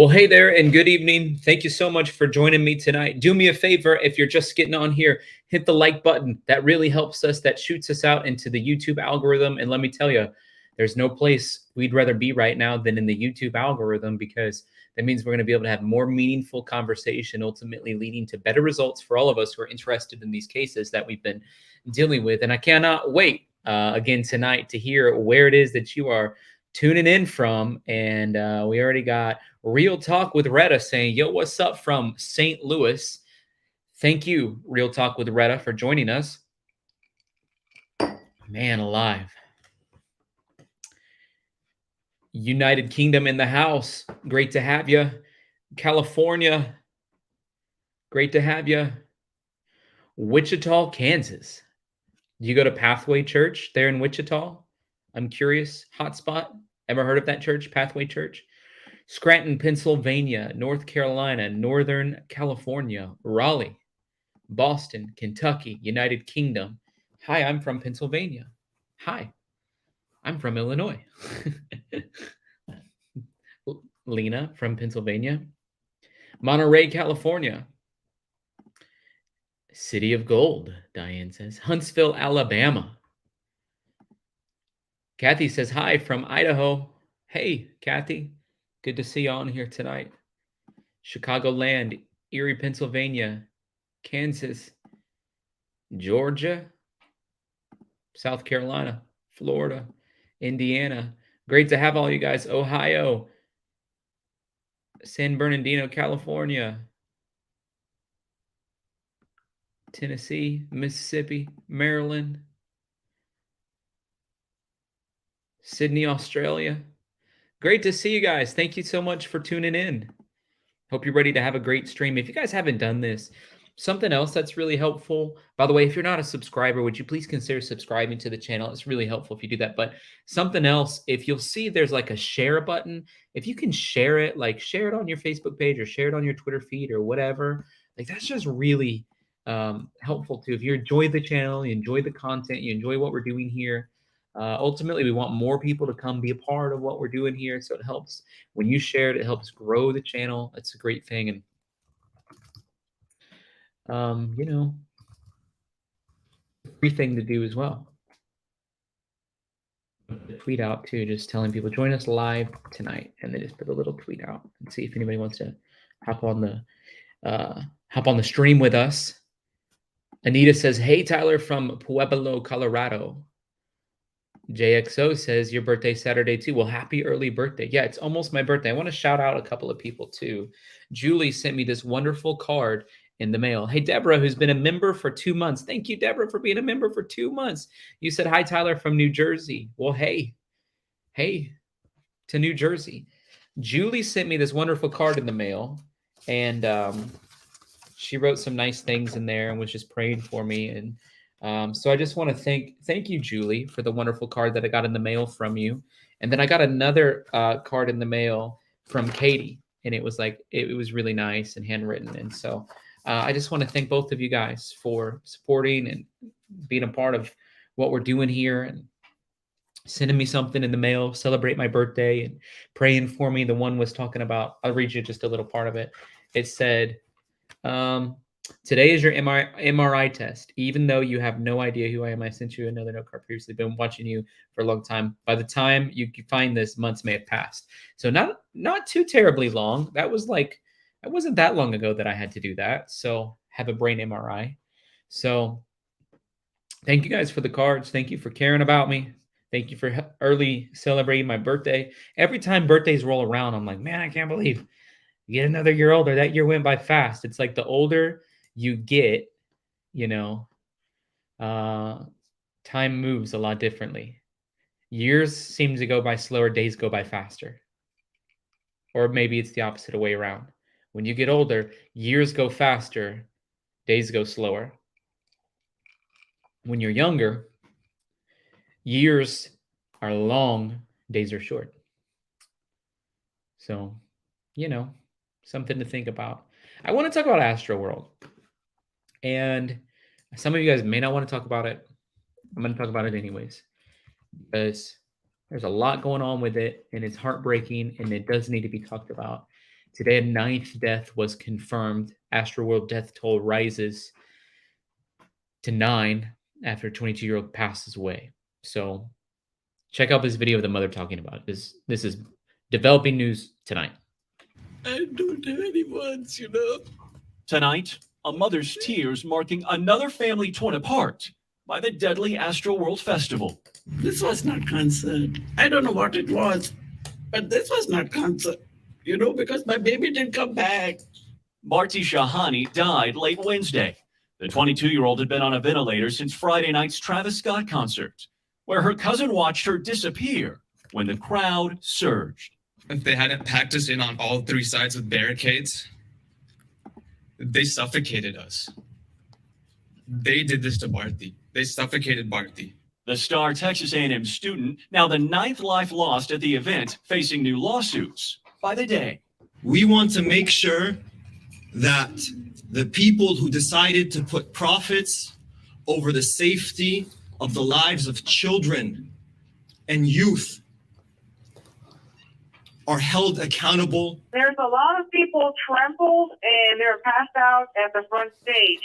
Well, hey there, and good evening. Thank you so much for joining me tonight. Do me a favor, if you're just getting on here, hit the like button. That really helps us. That shoots us out into the YouTube algorithm. And let me tell you, there's no place we'd rather be right now than in the YouTube algorithm, because that means we're going to be able to have more meaningful conversation, ultimately leading to better results for all of us who are interested in these cases that we've been dealing with. And I cannot wait again tonight to hear where it is that you are tuning in from. And we already got Real Talk with Retta saying, yo, what's up from St. Louis? Thank you, Real Talk with Retta, for joining us. Man alive. United Kingdom in the house. Great to have you. California. Great to have you. Wichita, Kansas. Do you go to Pathway Church there in Wichita? I'm curious. Hotspot. Ever heard of that church, Pathway Church? Scranton, Pennsylvania, North Carolina, Northern California, Raleigh, Boston, Kentucky, United Kingdom. Hi, I'm from Pennsylvania. Hi, I'm from Illinois. Lena from Pennsylvania. Monterey, California. City of Gold, Diane says. Huntsville, Alabama. Kathy says, hi from Idaho. Hey, Kathy. Good to see you on here tonight. Chicagoland, Erie, Pennsylvania, Kansas, Georgia, South Carolina, Florida, Indiana. Great to have all you guys. Ohio, San Bernardino, California, Tennessee, Mississippi, Maryland, Sydney, Australia. Great to see you guys. Thank you so much for tuning in. Hope you're ready to have a great stream. If you guys haven't done this, something else that's really helpful, by the way, if you're not a subscriber, would you please consider subscribing to the channel? It's really helpful if you do that. But something else, if you'll see there's like a share button, if you can share it, like share it on your Facebook page or share it on your Twitter feed or whatever, like that's just really helpful too. If you enjoy the channel, you enjoy the content, you enjoy what we're doing here, ultimately we want more people to come be a part of what we're doing here. So it helps when you share it, it helps grow the channel. That's a great thing. And you know, free thing to do as well. Tweet out too, just telling people join us live tonight, and then just put a little tweet out and see if anybody wants to hop on the stream with us. Anita says, hey Tyler from Pueblo, Colorado. JXO says your birthday Saturday too. Well, happy early birthday. Yeah, it's almost my birthday. I want to shout out a couple of people too. Julie sent me this wonderful card in the mail. Hey, Deborah, who's been a member for 2 months. Thank you, Deborah, for being a member for 2 months. You said, hi, Tyler from New Jersey. Well, hey to New Jersey. Julie sent me this wonderful card in the mail, and she wrote some nice things in there and was just praying for me. And so I just want to thank you, Julie, for the wonderful card that I got in the mail from you. And then I got another card in the mail from Katie, and it was like, it was really nice and handwritten. And so I just want to thank both of you guys for supporting and being a part of what we're doing here and sending me something in the mail, celebrate my birthday, and praying for me. The one was talking about, I'll read you just a little part of it. It said, today is your MRI test. Even though you have no idea who I am, I sent you another note card previously. Been watching you for a long time. By the time you find this, months may have passed. So not too terribly long. That wasn't that long ago that I had to do that. So have a brain MRI. So thank you guys for the cards. Thank you for caring about me. Thank you for early celebrating my birthday. Every time birthdays roll around, I'm like, man, I can't believe you get another year older. That year went by fast. It's like the older you get, time moves a lot differently. Years seem to go by slower, days go by faster. Or maybe it's the opposite way around. When you get older, years go faster, days go slower. When you're younger, years are long, days are short. So, something to think about. I want to talk about Astroworld. And some of you guys may not want to talk about it. I'm going to talk about it anyways, because there's a lot going on with it, and it's heartbreaking, and it does need to be talked about. Today, a 9th death was confirmed. Astroworld death toll rises to 9 after a 22-year-old passes away. So check out this video of the mother talking about it. This is developing news tonight. I don't have any words, you know. Tonight, a mother's tears marking another family torn apart by the deadly Astroworld Festival. This was not cancer. I don't know what it was, but this was not cancer, you know, because my baby didn't come back. Bharti Shahani died late Wednesday. The 22-year-old had been on a ventilator since Friday night's Travis Scott concert, where her cousin watched her disappear when the crowd surged. If they hadn't packed us in on all 3 sides with barricades, they suffocated us. They did this to Bharti. They suffocated Bharti. The star Texas A&M student, now the 9th life lost at the event, facing new lawsuits by the day. We want to make sure that the people who decided to put profits over the safety of the lives of children and youth are held accountable. There's a lot of people trampled and they're passed out at the front stage.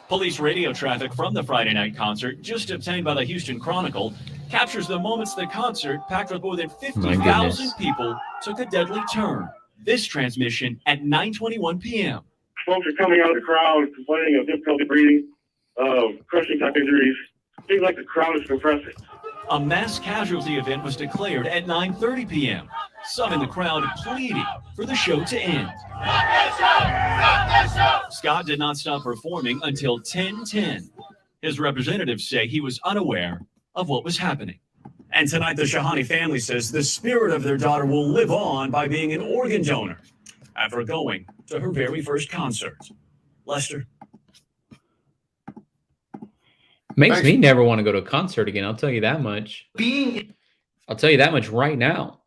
Police radio traffic from the Friday night concert, just obtained by the Houston Chronicle, captures the moments the concert, packed with more than 50,000 people, took a deadly turn. This transmission at 9:21 p.m. Folks are coming out of the crowd complaining of difficulty breathing, crushing type injuries. Seems like the crowd is compressing. A mass casualty event was declared at 9:30 p.m. Some in the crowd pleading for the show to end. Scott did not stop performing until 10:10. His representatives say he was unaware of what was happening. And tonight, the Shahani family says the spirit of their daughter will live on by being an organ donor after going to her very first concert. Lester. Makes me never want to go to a concert again. I'll tell you that much. I'll tell you that much right now.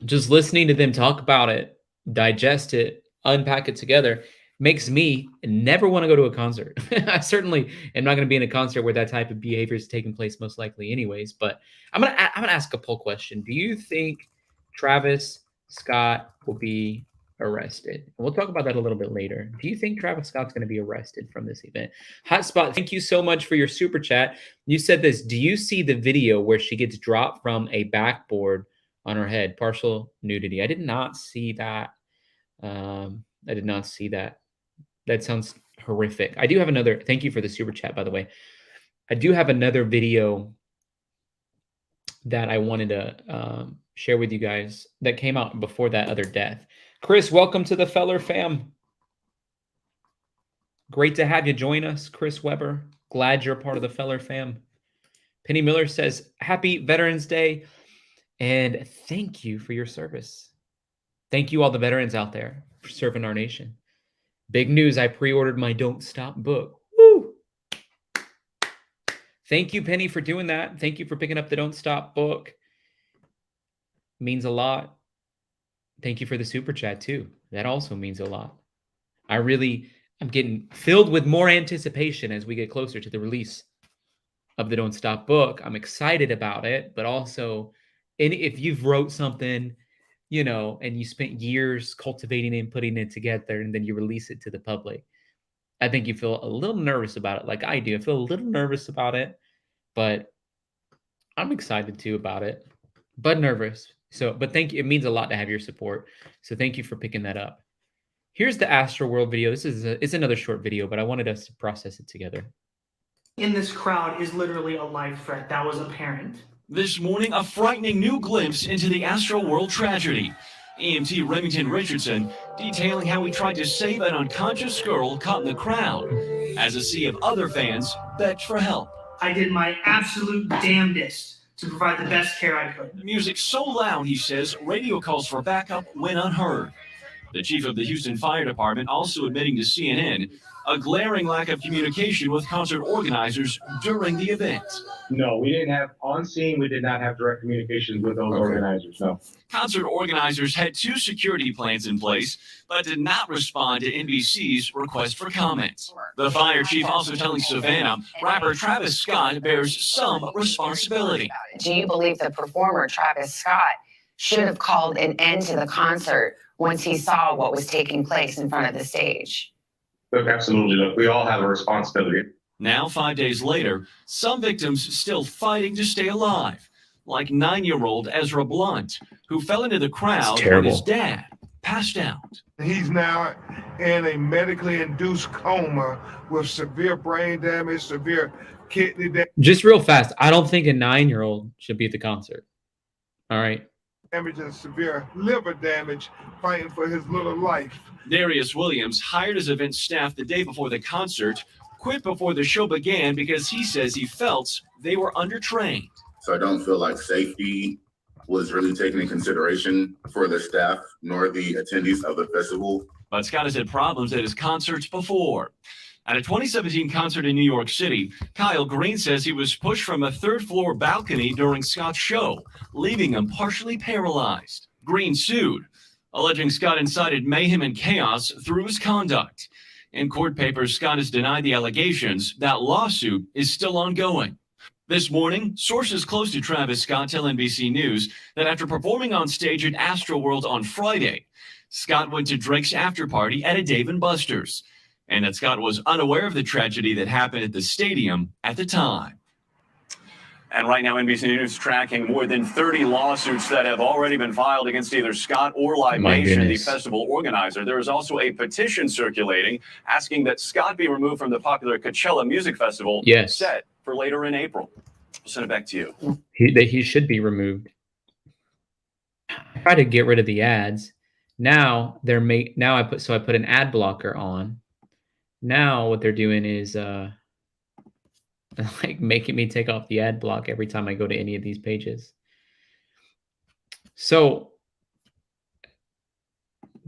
Just listening to them talk about it, digest it, unpack it together, makes me never want to go to a concert. I certainly am not going to be in a concert where that type of behavior is taking place, most likely anyways. But I'm gonna ask a poll question. Do you think Travis Scott will be arrested? And we'll talk about that a little bit later. Do you think Travis Scott's going to be arrested from this event? Hotspot, thank you so much for your super chat. You said this. Do you see the video where she gets dropped from a backboard on her head? Partial nudity. I did not see that. I did not see that. That sounds horrific. I do have another. Thank you for the super chat, by the way. I do have another video that I wanted to share with you guys that came out before that other death. Chris, welcome to the Feller fam. Great to have you join us, Chris Weber. Glad you're a part of the Feller fam. Penny Miller says, happy Veterans Day, and thank you for your service. Thank you all the veterans out there for serving our nation. Big news, I pre-ordered my Don't Stop book. Woo! Thank you, Penny, for doing that. Thank you for picking up the Don't Stop book. Means a lot. Thank you for the super chat, too. That also means a lot. I'm getting filled with more anticipation as we get closer to the release of the Don't Stop book. I'm excited about it, but also, if you've wrote something, you know, and you spent years cultivating it and putting it together, and then you release it to the public, I think you feel a little nervous about it, like I do. I feel a little nervous about it, but I'm excited too about it, but nervous. But thank you. It means a lot to have your support. So thank you for picking that up. Here's the Astroworld video. This is it's another short video, but I wanted us to process it together. In this crowd is literally a life threat. That was apparent. This morning, a frightening new glimpse into the Astroworld tragedy. EMT Remington Richardson detailing how he tried to save an unconscious girl caught in the crowd as a sea of other fans begged for help. I did my absolute damnedest to provide the best care I could. Music so loud, he says, radio calls for backup went unheard. The chief of the Houston Fire Department also admitting to CNN a glaring lack of communication with concert organizers during the event. No, we didn't have, on scene, we did not have direct communications with those organizers, no. Concert organizers had 2 security plans in place, but did not respond to NBC's request for comments. The fire chief also telling Savannah, rapper Travis Scott bears some responsibility. Do you believe the performer, Travis Scott, should have called an end to the concert once he saw what was taking place in front of the stage. Look, absolutely. Look, we all have a responsibility. Now, 5 days later, some victims still fighting to stay alive, like 9-year-old Ezra Blunt, who fell into the crowd when his dad passed out. He's now in a medically induced coma with severe brain damage, severe kidney Just real fast, I don't think a 9-year-old should be at the concert. All right. damage and severe liver damage, fighting for his little life. Darius Williams, hired as event staff the day before the concert, quit before the show began because he says he felt they were undertrained. So I don't feel like safety was really taken in consideration for the staff nor the attendees of the festival. But Scott has had problems at his concerts before. At a 2017 concert in New York City, Kyle Green says he was pushed from a third-floor balcony during Scott's show, leaving him partially paralyzed. Green sued, alleging Scott incited mayhem and chaos through his conduct. In court papers, Scott has denied the allegations. That lawsuit is still ongoing. This morning, sources close to Travis Scott tell NBC News that after performing on stage at Astroworld on Friday, Scott went to Drake's after-party at a Dave & Buster's, and that Scott was unaware of the tragedy that happened at the stadium at the time. And right now, NBC News tracking more than 30 lawsuits that have already been filed against either Scott or Live Nation, the festival organizer. There is also a petition circulating asking that Scott be removed from the popular Coachella Music Festival set for later in April. I'll send it back to you. He should be removed. Try to get rid of the ads. Now I put an ad blocker on. Now what they're doing is like making me take off the ad block every time I go to any of these pages. So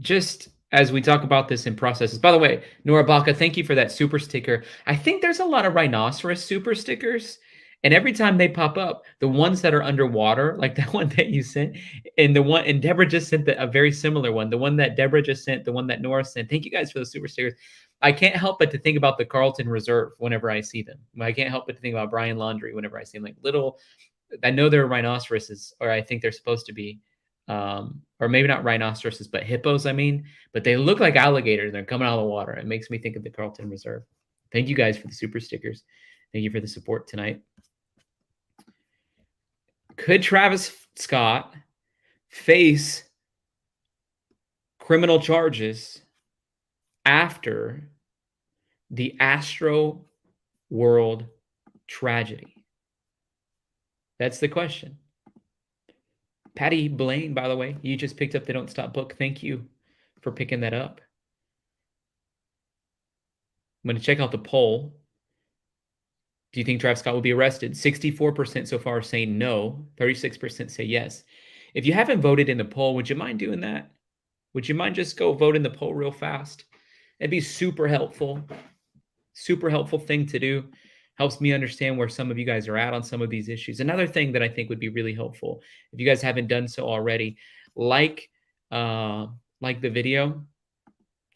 just as we talk about this in processes, by the way, Nora Baca, thank you for that super sticker. I think there's a lot of rhinoceros super stickers, and every time they pop up, the ones that are underwater, like that one that you sent, and Deborah just sent a very similar one, the one that Deborah just sent, the one that Nora sent. Thank you guys for the super stickers. I can't help but to think about the Carlton Reserve whenever I see them. I can't help but to think about Brian Laundrie whenever I see them. Like little, I know they're rhinoceroses, or I think they're supposed to be, or maybe not rhinoceroses, but hippos, I mean. But they look like alligators. They're coming out of the water. It makes me think of the Carlton Reserve. Thank you guys for the super stickers. Thank you for the support tonight. Could Travis Scott face criminal charges after the Astroworld tragedy? That's the question. Patty Blaine, by the way, you just picked up the Don't Stop book. Thank you for picking that up. I'm going to check out the poll. Do you think Travis Scott will be arrested? 64% so far saying no. 36% say yes. If you haven't voted in the poll, would you mind doing that? Would you mind just go vote in the poll real fast? It'd be super helpful. Super helpful thing to do. Helps me understand where some of you guys are at on some of these issues. Another thing that I think would be really helpful, if you guys haven't done so already, like the video.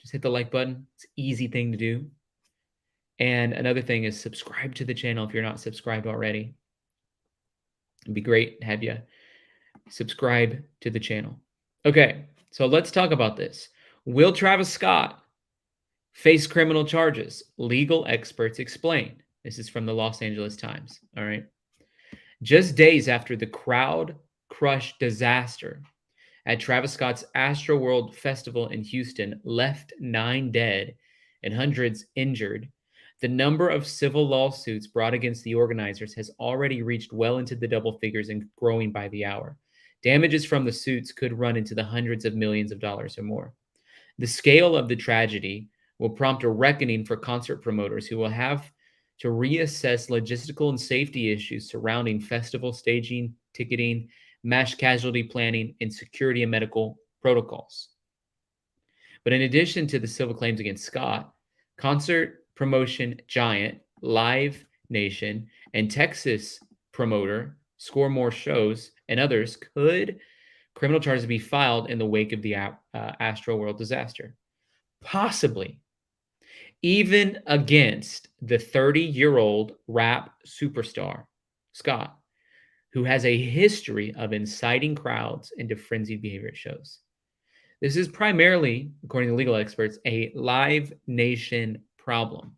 Just hit the like button. It's an easy thing to do. And another thing is subscribe to the channel if you're not subscribed already. It'd be great to have you subscribe to the channel. Okay, so let's talk about this. Will Travis Scott face criminal charges? Legal experts explain. This is from the Los Angeles Times. All right. Just days after the crowd crush disaster at Travis Scott's Astroworld Festival in Houston left 9 dead and hundreds injured, the number of civil lawsuits brought against the organizers has already reached well into the double figures and growing by the hour. Damages from the suits could run into the hundreds of millions of dollars or more. The scale of the tragedy will prompt a reckoning for concert promoters who will have to reassess logistical and safety issues surrounding festival staging, ticketing, mass casualty planning, and security and medical protocols. But in addition to the civil claims against Scott, concert promotion giant Live Nation and Texas promoter Score More Shows and others could criminal charges be filed in the wake of the Astroworld disaster. Possibly even against the 30-year-old rap superstar, Scott, who has a history of inciting crowds into frenzied behavior at shows. This is primarily, according to legal experts, a Live Nation problem.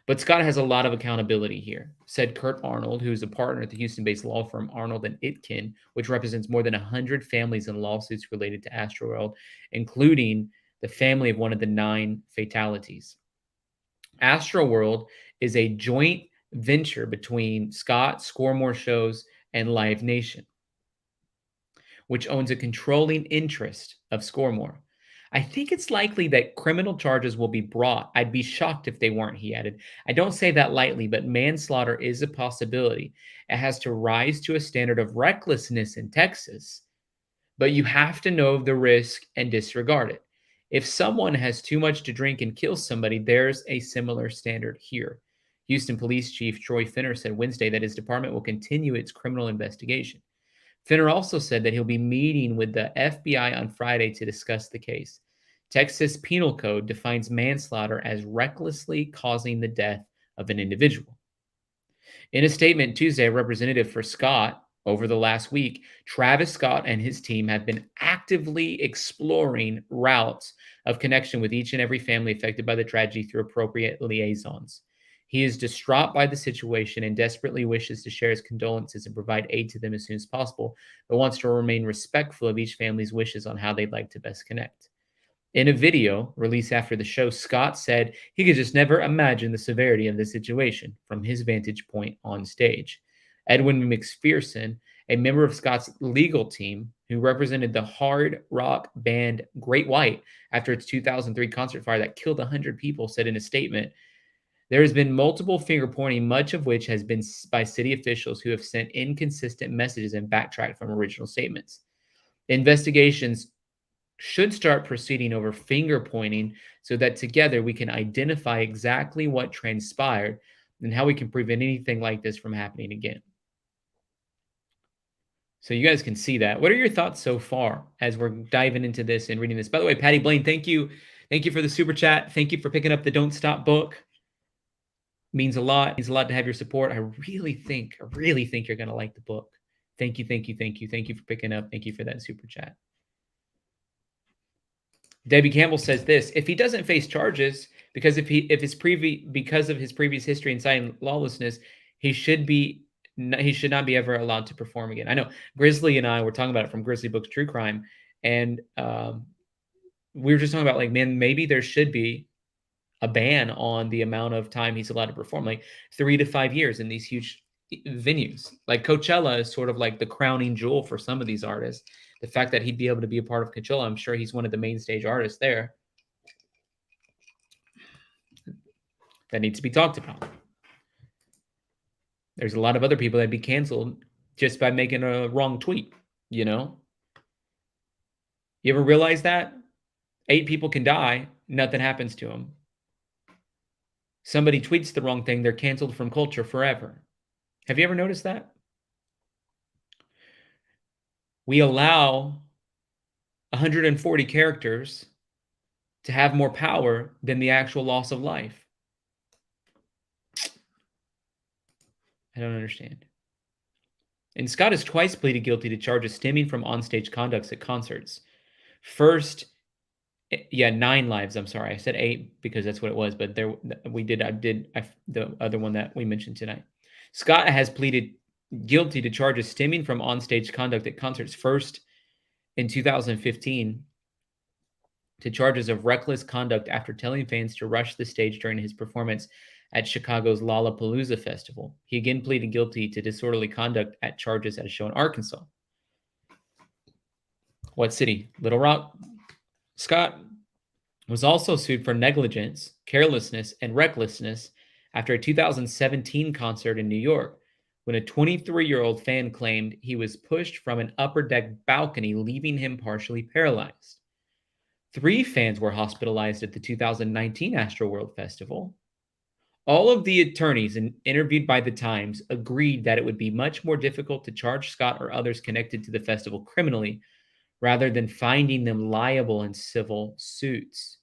But Scott has a lot of accountability here, said Kurt Arnold, who's a partner at the Houston-based law firm Arnold and Itkin, which represents more than 100 families in lawsuits related to Astroworld, including the family of one of the 9 fatalities. Astroworld is a joint venture between Scott, Score More Shows, and Live Nation, which owns a controlling interest of Score More. I think it's likely that criminal charges will be brought. I'd be shocked if they weren't, he added. I don't say that lightly, but manslaughter is a possibility. It has to rise to a standard of recklessness in Texas, but you have to know the risk and disregard it. If someone has too much to drink and kills somebody, there's a similar standard here. Houston Police Chief Troy Finner said Wednesday that his department will continue its criminal investigation. Finner also said that he'll be meeting with the FBI on Friday to discuss the case. Texas Penal Code defines manslaughter as recklessly causing the death of an individual. In a statement Tuesday, a representative for Scott over the last week, Travis Scott and his team have been actively exploring routes of connection with each and every family affected by the tragedy through appropriate liaisons. He is distraught by the situation and desperately wishes to share his condolences and provide aid to them as soon as possible, but wants to remain respectful of each family's wishes on how they'd like to best connect. In a video released after the show, Scott said he could just never imagine the severity of the situation from his vantage point on stage. Edwin McPherson, a member of Scott's legal team who represented the hard rock band Great White after its 2003 concert fire that killed 100 people, said in a statement, "There has been multiple finger pointing, much of which has been by city officials who have sent inconsistent messages and backtracked from original statements. Investigations should start proceeding over finger pointing so that together we can identify exactly what transpired and how we can prevent anything like this from happening again." So you guys can see that. What are your thoughts so far as we're diving into this and reading this? By the way, Patty Blaine, thank you. Thank you for the super chat. Thank you for picking up the Don't Stop book. Means a lot. Means a lot to have your support. I really think you're going to like the book. Thank you, thank you, thank you. Thank you for picking up. Thank you for that super chat. Debbie Campbell says this: if he doesn't face charges because of his previous history inciting lawlessness, he should not be ever allowed to perform again. I know Grizzly and I were talking about it from Grizzly Books True Crime, and we were just talking about, like, man, maybe there should be a ban on the amount of time he's allowed to perform, like 3 to 5 years in these huge venues. Like Coachella is sort of like the crowning jewel for some of these artists. The fact that he'd be able to be a part of Coachella, I'm sure he's one of the main stage artists there. That needs to be talked about. There's a lot of other people that'd be canceled just by making a wrong tweet, you know? You ever realize that? 8 people can die, nothing happens to them. Somebody tweets the wrong thing, they're canceled from culture forever. Have you ever noticed that? We allow 140 characters to have more power than the actual loss of life. I don't understand. And Scott has twice pleaded guilty to charges stemming from onstage conducts at concerts. First, 9 lives. I'm sorry, I said 8 because that's what it was. But the other one that we mentioned tonight. Scott has pleaded guilty to charges stemming from onstage conduct at concerts. First, in 2015, to charges of reckless conduct after telling fans to rush the stage during his performance at Chicago's Lollapalooza Festival. He again pleaded guilty to disorderly conduct at charges at a show in Arkansas. What city? Little Rock. Scott was also sued for negligence, carelessness, and recklessness after a 2017 concert in New York, when a 23-year-old fan claimed he was pushed from an upper deck balcony, leaving him partially paralyzed. 3 fans were hospitalized at the 2019 Astroworld Festival. All of the attorneys interviewed by The Times agreed that it would be much more difficult to charge Scott or others connected to the festival criminally rather than finding them liable in civil suits,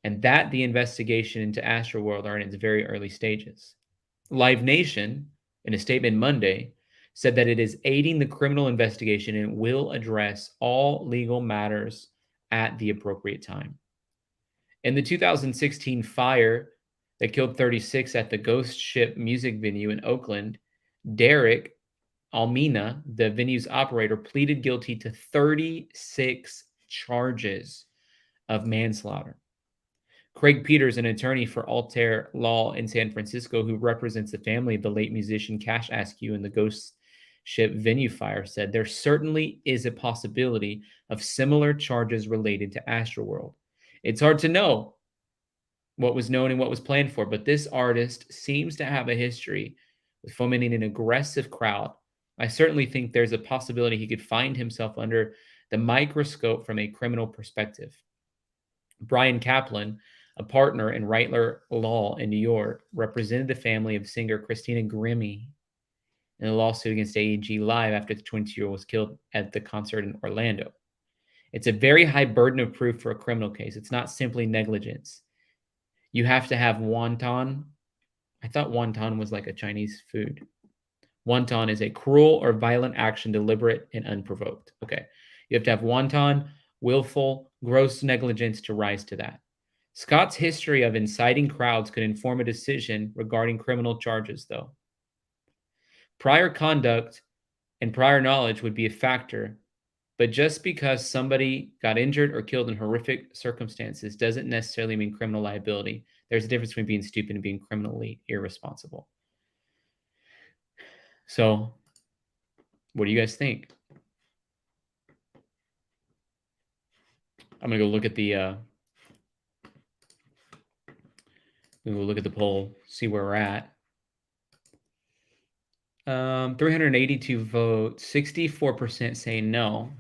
and that the investigation into Astroworld are in its very early stages. Live Nation, in a statement Monday, said that it is aiding the criminal investigation and will address all legal matters at the appropriate time. In the 2016 fire that killed 36 at the Ghost Ship music venue in Oakland, Derek Almina, the venue's operator, pleaded guilty to 36 charges of manslaughter. Craig Peters, an attorney for Altair Law in San Francisco, who represents the family of the late musician Cash Askew in the Ghost Ship venue fire, said there certainly is a possibility of similar charges related to Astroworld. It's hard to know what was known and what was planned for, but this artist seems to have a history with fomenting an aggressive crowd. I certainly think there's a possibility he could find himself under the microscope from a criminal perspective. Brian Kaplan, a partner in Reitler Law in New York, represented the family of singer Christina Grimmie in a lawsuit against AEG Live after the 22-year-old was killed at the concert in Orlando. It's a very high burden of proof for a criminal case. It's not simply negligence. You have to have wonton. I thought wonton was like a Chinese food. Wonton is a cruel or violent action, deliberate and unprovoked. Okay. You have to have wanton, willful, gross negligence to rise to that. Scott's history of inciting crowds could inform a decision regarding criminal charges, though. Prior conduct and prior knowledge would be a factor, but just because somebody got injured or killed in horrific circumstances doesn't necessarily mean criminal liability. There's a difference between being stupid and being criminally irresponsible. So, what do you guys think? I'm gonna go look at the poll, see where we're at. 382 votes, 64% saying no.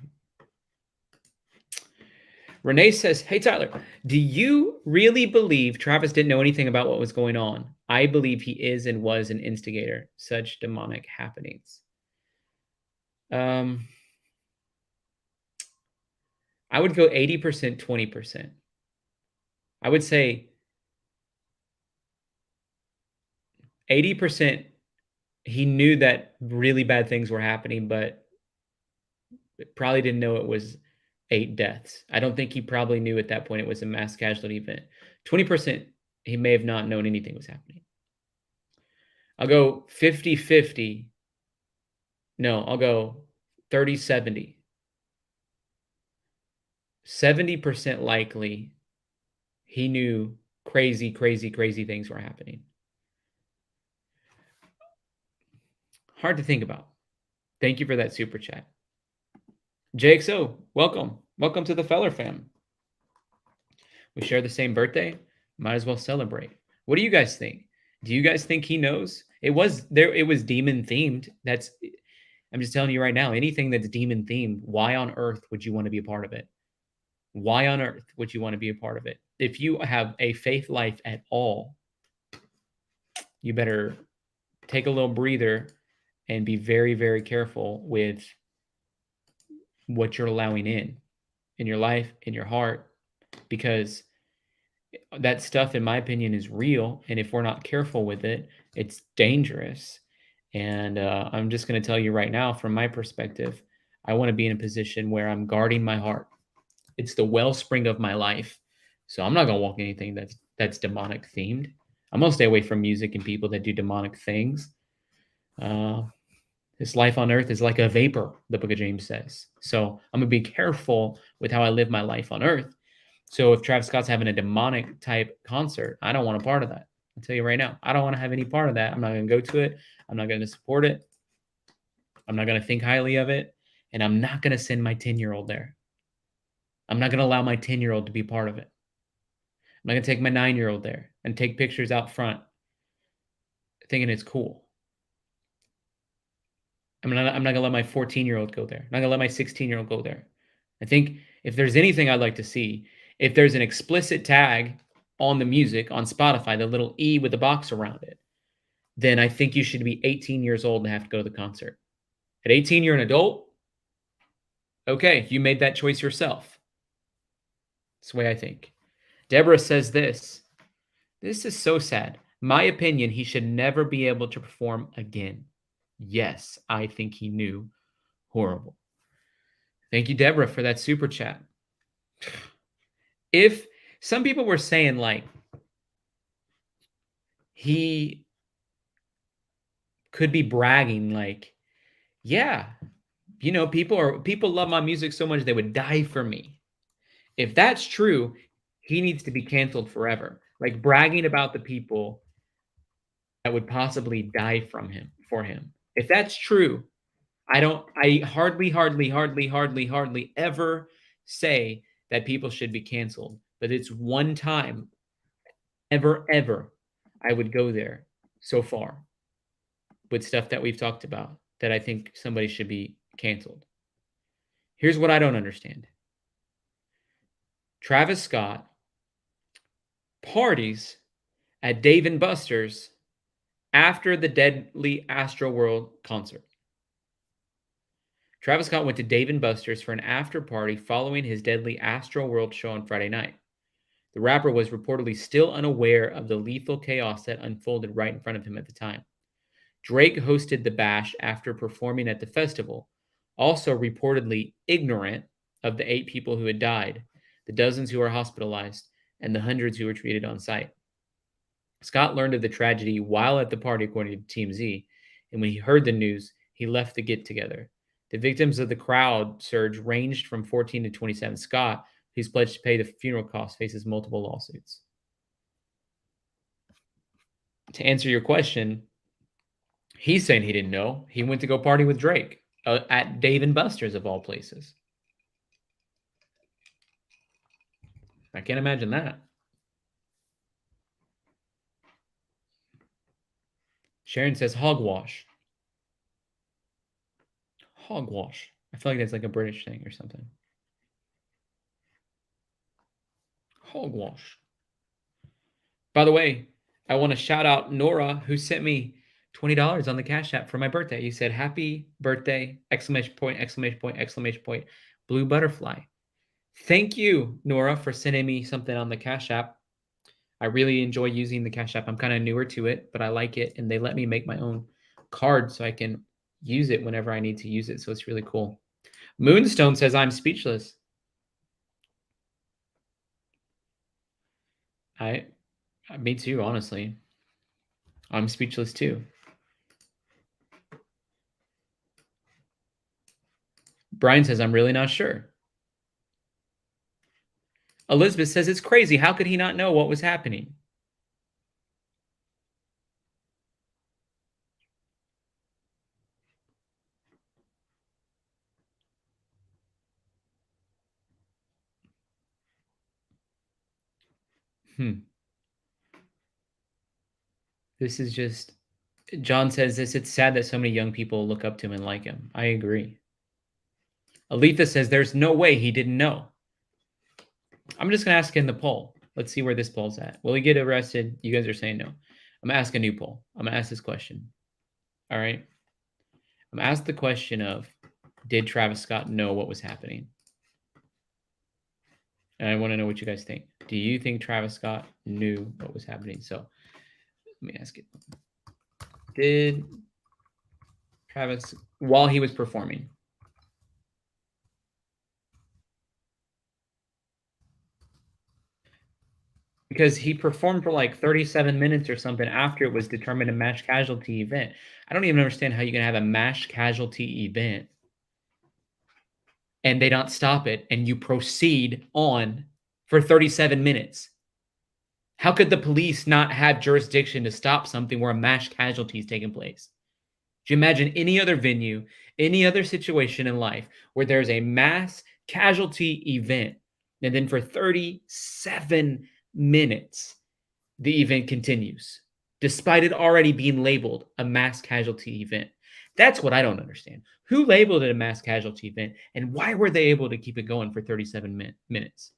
Renee says, hey, Tyler, do you really believe Travis didn't know anything about what was going on? I believe he is and was an instigator, such demonic happenings. I would go 80%, 20%. I would say 80% he knew that really bad things were happening, but probably didn't know it was 8 deaths. I don't think he probably knew at that point it was a mass casualty event. 20%, he may have not known anything was happening. I'll go 50-50. No, I'll go 30-70. 70% likely he knew crazy things were happening. Hard to think about. Thank you for that super chat. JXO, welcome. Welcome to the Feller fam. We share the same birthday. Might as well celebrate. What do you guys think? Do you guys think he knows? It was demon themed. I'm just telling you right now, anything that's demon themed, why on earth would you want to be a part of it? Why on earth would you want to be a part of it? If you have a faith life at all, you better take a little breather and be very careful with what you're allowing in your life, in your heart, because that stuff, in my opinion, is real. And if we're not careful with it, it's dangerous. And I'm just going to tell you right now, from my perspective, I want to be in a position where I'm guarding my heart. It's the wellspring of my life. So I'm not going to walk anything that's demonic themed. I'm going to stay away from music and people that do demonic things. This life on earth is like a vapor, the book of James says. So I'm going to be careful with how I live my life on earth. So if Travis Scott's having a demonic type concert, I don't want a part of that. I'll tell you right now, I don't want to have any part of that. I'm not going to go to it. I'm not going to support it. I'm not going to think highly of it. And I'm not going to send my 10-year-old there. I'm not going to allow my 10-year-old to be part of it. I'm not going to take my 9-year-old there and take pictures out front thinking it's cool. I'm not going to let my 14-year-old go there. I'm not going to let my 16-year-old go there. I think if there's anything I'd like to see, if there's an explicit tag on the music on Spotify, the little E with the box around it, then I think you should be 18 years old and have to go to the concert. At 18, you're an adult. Okay, you made that choice yourself. That's the way I think. Deborah says this. This is so sad. My opinion, he should never be able to perform again. Yes, I think he knew. Horrible. Thank you, Deborah, for that super chat. If some people were saying like he could be bragging like, yeah, you know, people love my music so much they would die for me. If that's true, he needs to be canceled forever. Like bragging about the people that would possibly die for him. If that's true, I hardly ever say that people should be canceled. But it's one time ever I would go there so far with stuff that we've talked about that I think somebody should be canceled. Here's what I don't understand. Travis Scott parties at Dave & Buster's after the deadly Astroworld concert. Travis Scott went to Dave & Buster's for an after party following his deadly Astroworld show on Friday night. The rapper was reportedly still unaware of the lethal chaos that unfolded right in front of him at the time. Drake hosted the bash after performing at the festival, also reportedly ignorant of the 8 people who had died, the dozens who were hospitalized, and the hundreds who were treated on site. Scott learned of the tragedy while at the party, according to TMZ, and when he heard the news, he left the get-together. The victims of the crowd surge ranged from 14 to 27. Scott, who's pledged to pay the funeral costs, faces multiple lawsuits. To answer your question, he's saying he didn't know. He went to go party with Drake at Dave & Buster's, of all places. I can't imagine that. Sharon says hogwash. Hogwash. I feel like that's like a British thing or something. Hogwash. By the way, I want to shout out Nora, who sent me $20 on the Cash App for my birthday. You said, happy birthday, exclamation point, exclamation point, exclamation point, blue butterfly. Thank you, Nora, for sending me something on the Cash App. I really enjoy using the Cash App. I'm kind of newer to it, but I like it. And they let me make my own card so I can use it whenever I need to use it. So it's really cool. Moonstone says, I'm speechless. Me too, honestly. I'm speechless too. Brian says, I'm really not sure. Elizabeth says, it's crazy. How could he not know what was happening? This is just, John says this, it's sad that so many young people look up to him and like him. I agree. Aletha says there's no way he didn't know. I'm just going to ask in the poll. Let's see where this poll's at. Will he get arrested? You guys are saying no. I'm going to ask a new poll. I'm going to ask this question. All right. I'm going to ask the question of, did Travis Scott know what was happening? And I want to know what you guys think. Do you think Travis Scott knew what was happening? So let me ask it. Did Travis, while he was performing, because he performed for like 37 minutes or something after it was determined a mass casualty event. I don't even understand how you can have a mass casualty event and they don't stop it and you proceed on for 37 minutes. How could the police not have jurisdiction to stop something where a mass casualty is taking place? Do you imagine any other venue, any other situation in life where there's a mass casualty event and then for 37 minutes, the event continues, despite it already being labeled a mass casualty event? That's what I don't understand. Who labeled it a mass casualty event, and why were they able to keep it going for 37 minutes?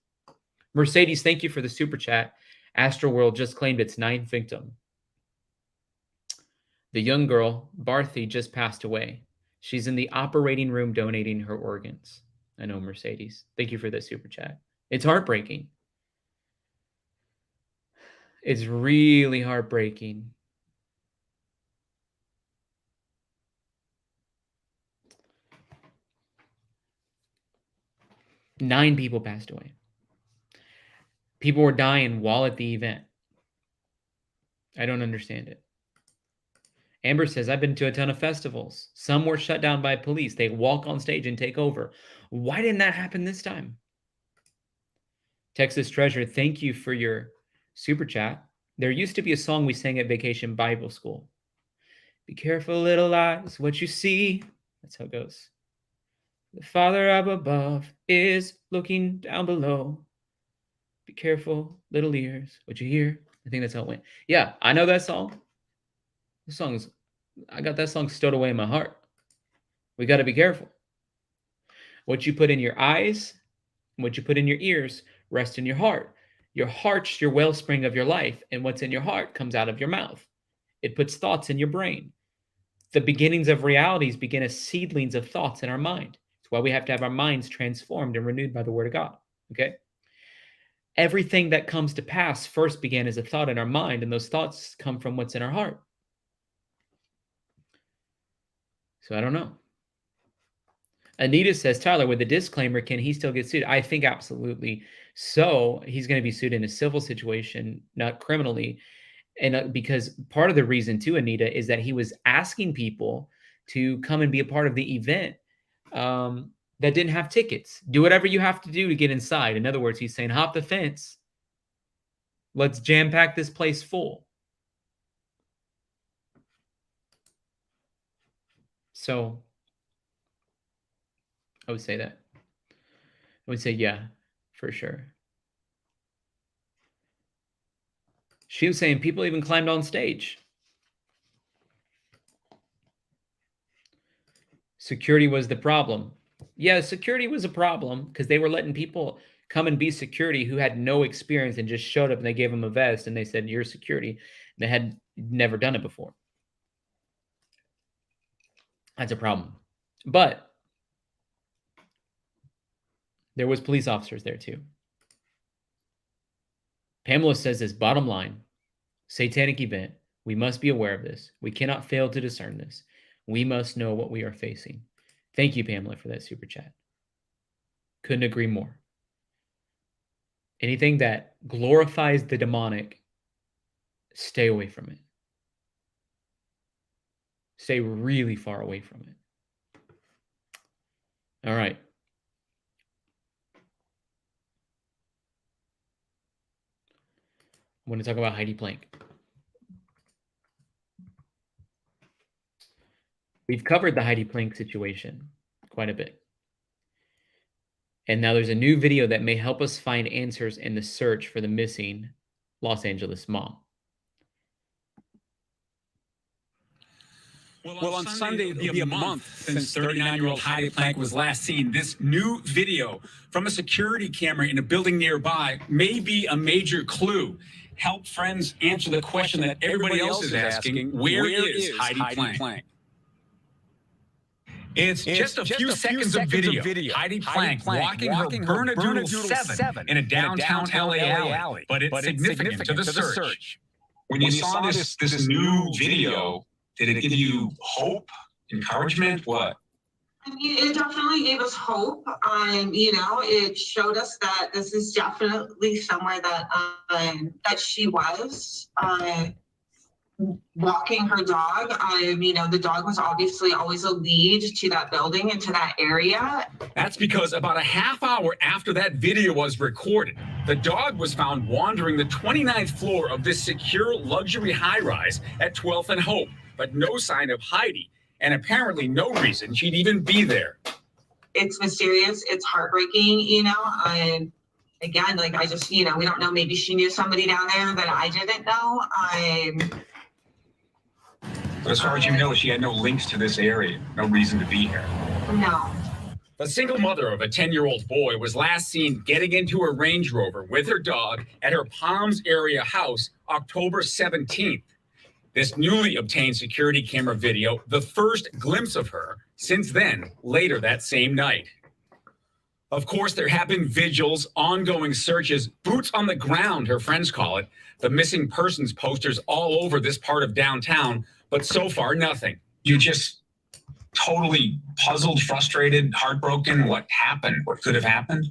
Mercedes, thank you for the super chat. Astroworld just claimed its 9th victim. The young girl, Bharti, just passed away. She's in the operating room donating her organs. I know, Mercedes. Thank you for the super chat. It's heartbreaking. It's really heartbreaking. Nine people passed away. People were dying while at the event. I don't understand it. Amber says, I've been to a ton of festivals. Some were shut down by police. They walk on stage and take over. Why didn't that happen this time? Texas Treasure, thank you for your super chat. There used to be a song we sang at Vacation Bible School. Be careful, little eyes, what you see. That's how it goes. The Father up above is looking down below. Be careful, little ears, what you hear. I think that's how it went. Yeah, I know that song. This song is, I got that song stowed away in my heart. We got to be careful. What you put in your eyes, what you put in your ears, rest in your heart. Your heart's your wellspring of your life, and what's in your heart comes out of your mouth. It puts thoughts in your brain. The beginnings of realities begin as seedlings of thoughts in our mind. That's why we have to have our minds transformed and renewed by the Word of God. Okay? Everything that comes to pass first began as a thought in our mind, and those thoughts come from what's in our heart. So I don't know. Anita says, Tyler, with a disclaimer, can he still get sued? I think absolutely so. He's going to be sued in a civil situation, not criminally. And because part of the reason too, Anita, is that he was asking people to come and be a part of the event that didn't have tickets. Do whatever you have to do to get inside. In other words, he's saying, hop the fence. Let's jam pack this place full. So I would say that. I would say, yeah, for sure. She was saying people even climbed on stage. Security was the problem. Yeah, security was a problem because they were letting people come and be security who had no experience and just showed up, and they gave them a vest and they said, you're security. They had never done it before. That's a problem. But there was police officers there too. Pamela says this, bottom line, satanic event. We must be aware of this. We cannot fail to discern this. We must know what we are facing. Thank you, Pamela, for that super chat. Couldn't agree more. Anything that glorifies the demonic, stay away from it. Stay really far away from it. All right. I want to talk about Heidi Planck. We've covered the Heidi Planck situation quite a bit. And now there's a new video that may help us find answers in the search for the missing Los Angeles mom. Well, on Sunday, it'll be a month since 39-year-old Heidi Planck was last seen. This new video from a security camera in a building nearby may be a major clue. Help friends answer the question that everybody else is asking, where is Heidi Planck? It's just a few seconds of video. Heidi Planck walking her Bernedoodle 7 in a downtown LA alley. But it's significant to the search. When you saw this new video, did it give you hope, encouragement, what? I mean, it definitely gave us hope. It showed us that this is definitely somewhere that that she was walking her dog. The dog was obviously always a lead to that building and to that area. That's because about a half hour after that video was recorded, the dog was found wandering the 29th floor of this secure luxury high-rise at 12th and Hope, but no sign of Heidi, and apparently no reason she'd even be there. It's mysterious. It's heartbreaking, and again, we don't know. Maybe she knew somebody down there that I didn't know. But as far as you know, she had no links to this area, no reason to be here. No. The single mother of a 10-year-old boy was last seen getting into a Range Rover with her dog at her Palms area house October 17th. This newly obtained security camera video, the first glimpse of her since then, later that same night. Of course, there have been vigils, ongoing searches, boots on the ground, her friends call it, the missing persons posters all over this part of downtown, but so far, nothing. You just totally puzzled, frustrated, heartbroken. What happened? What could have happened?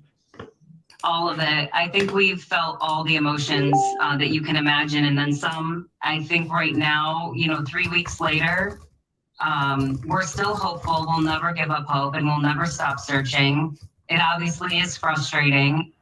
all of it. I think we've felt all the emotions that you can imagine, and then some. I think right now, 3 weeks later, we're still hopeful. We'll never give up hope, and we'll never stop searching. It obviously is frustrating.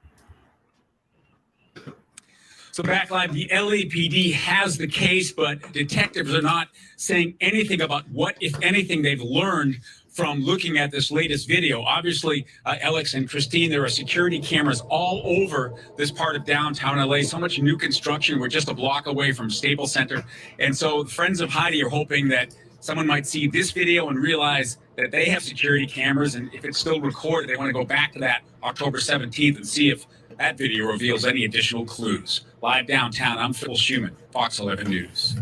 So back live, the LAPD has the case, but detectives are not saying anything about what, if anything, they've learned from looking at this latest video. Obviously, Alex and Christine, there are security cameras all over this part of downtown LA. So much new construction. We're just a block away from Staples Center. And so friends of Heidi are hoping that someone might see this video and realize that they have security cameras. And if it's still recorded, they want to go back to that October 17th and see if that video reveals any additional clues. Live downtown, I'm Phil Schumann, Fox 11 News.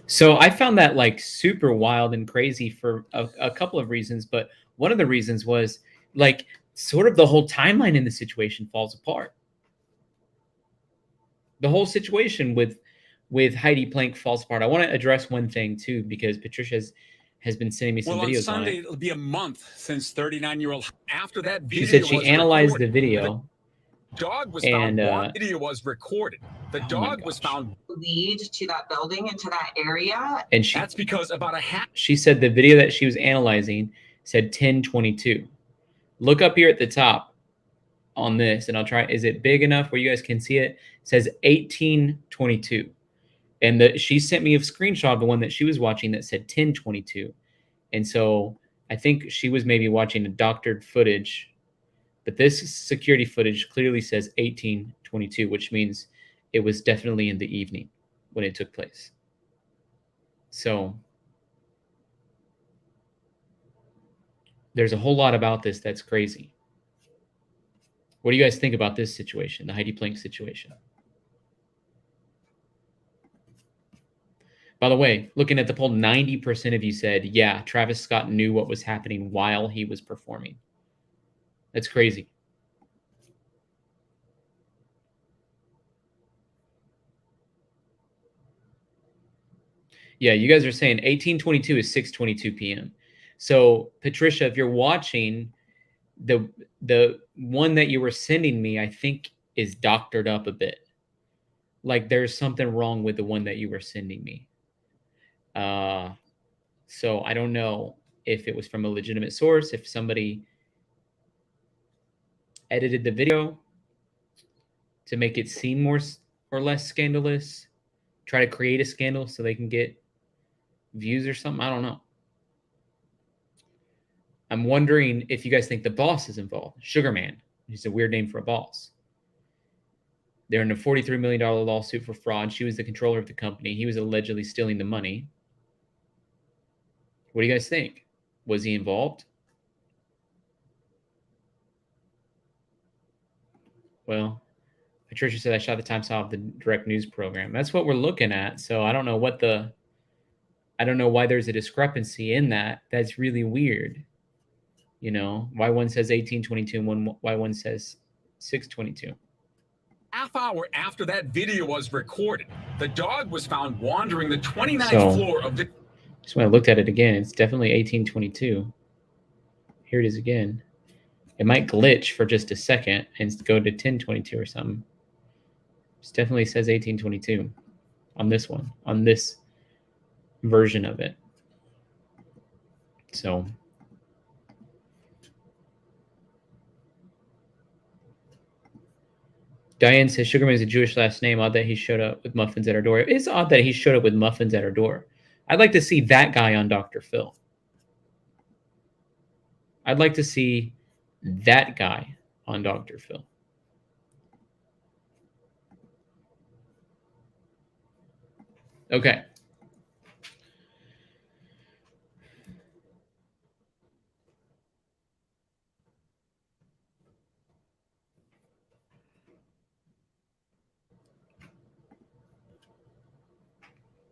So I found that like super wild and crazy for a couple of reasons, but one of the reasons was like sort of the whole timeline in the situation falls apart. The whole situation with Heidi Planck falls apart. I want to address one thing too, because Patricia has been sending me some videos on Sunday, on it. It'll be a month since 39-year-old after that video. She said she analyzed the video. Dog was and found. Video was recorded. The dog was found. Lead to that building and to that area. And that's because about a half. She said the video that she was analyzing said 1022. Look up here at the top on this, and I'll try. Is it big enough where you guys can see it? It says 1822, and she sent me a screenshot of the one that she was watching that said 1022, and so I think she was maybe watching a doctored footage. But this security footage clearly says 1822, which means it was definitely in the evening when it took place. So there's a whole lot about this that's crazy. What do you guys think about this situation, the Heidi Planck situation? By the way, looking at the poll, 90% of you said, yeah, Travis Scott knew what was happening while he was performing. That's crazy. Yeah, you guys are saying 1822 is 6:22 p.m. So, Patricia, if you're watching, the one that you were sending me, I think is doctored up a bit. Like there's something wrong with the one that you were sending me. So I don't know if it was from a legitimate source, if somebody edited the video to make it seem more or less scandalous, try to create a scandal so they can get views or something. I don't know. I'm wondering if you guys think the boss is involved. Sugarman, he's a weird name for a boss. They're in a $43 million lawsuit for fraud. She was the controller of the company. He was allegedly stealing the money. What do you guys think? Was he involved? Well, Patricia said I shot the time saw of the direct news program. That's what we're looking at. So I don't know why there's a discrepancy in that. That's really weird. You know, why one says 1822 and why one says 622. Half hour after that video was recorded, the dog was found wandering the 29th floor of the. Just when I looked at it again, it's definitely 1822. Here it is again. It might glitch for just a second and go to 1022 or something. It definitely says 1822 on this one, on this version of it. So. Diane says Sugarman is a Jewish last name. Odd that he showed up with muffins at our door. It is odd that he showed up with muffins at our door. I'd like to see that guy on Dr. Phil. I'd like to see that guy on Dr. Phil. Okay.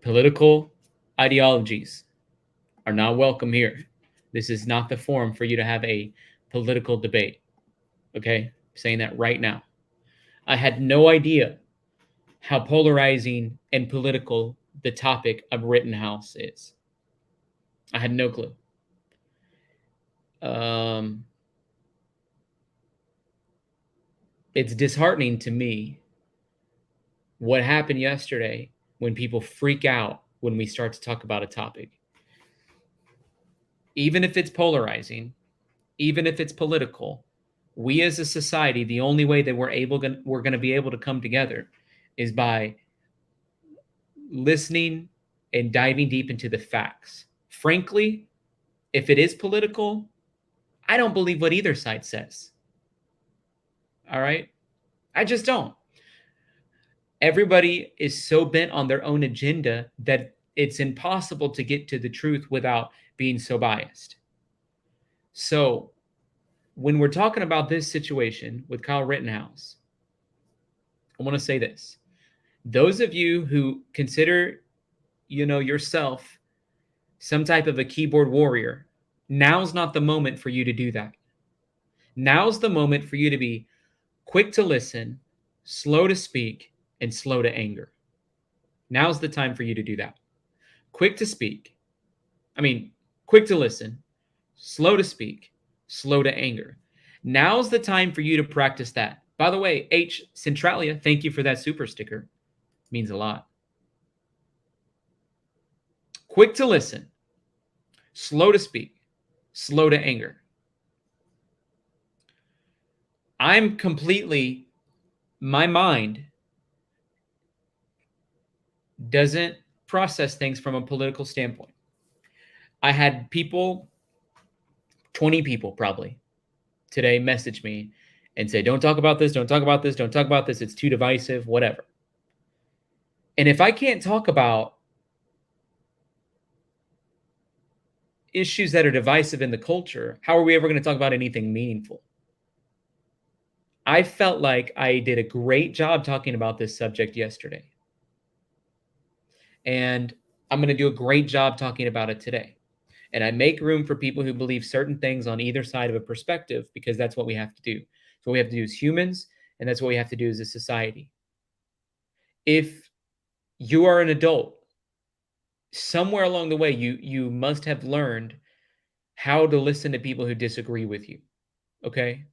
Political ideologies are not welcome here. This is not the forum for you to have a political debate. Okay? I'm saying that right now. I had no idea how polarizing and political the topic of Rittenhouse is. I had no clue. it's disheartening to me what happened yesterday when people freak out when we start to talk about a topic. Even if it's polarizing, even if it's political, we as a society, the only way that we're going to be able to come together is by listening and diving deep into the facts. Frankly, if it is political, I don't believe what either side says. All right? I just don't. Everybody is so bent on their own agenda that it's impossible to get to the truth without being so biased. So, when we're talking about this situation with Kyle Rittenhouse, I want to say this. Those of you who consider, yourself some type of a keyboard warrior, now's not the moment for you to do that. Now's the moment for you to be quick to listen, slow to speak, and slow to anger. Now's the time for you to do that. Quick to listen, slow to speak, slow to anger. Now's the time for you to practice that. By the way, H. Centralia, thank you for that super sticker. Means a lot. Quick to listen, slow to speak, slow to anger. My mind doesn't process things from a political standpoint. I had 20 people probably today message me and say, don't talk about this, don't talk about this, don't talk about this, it's too divisive, whatever. And if I can't talk about issues that are divisive in the culture, how are we ever going to talk about anything meaningful? I felt like I did a great job talking about this subject yesterday. And I'm going to do a great job talking about it today. And I make room for people who believe certain things on either side of a perspective, because that's what we have to do. So what we have to do as humans, and that's what we have to do as a society. If you are an adult, somewhere along the way, you must have learned how to listen to people who disagree with you. Okay?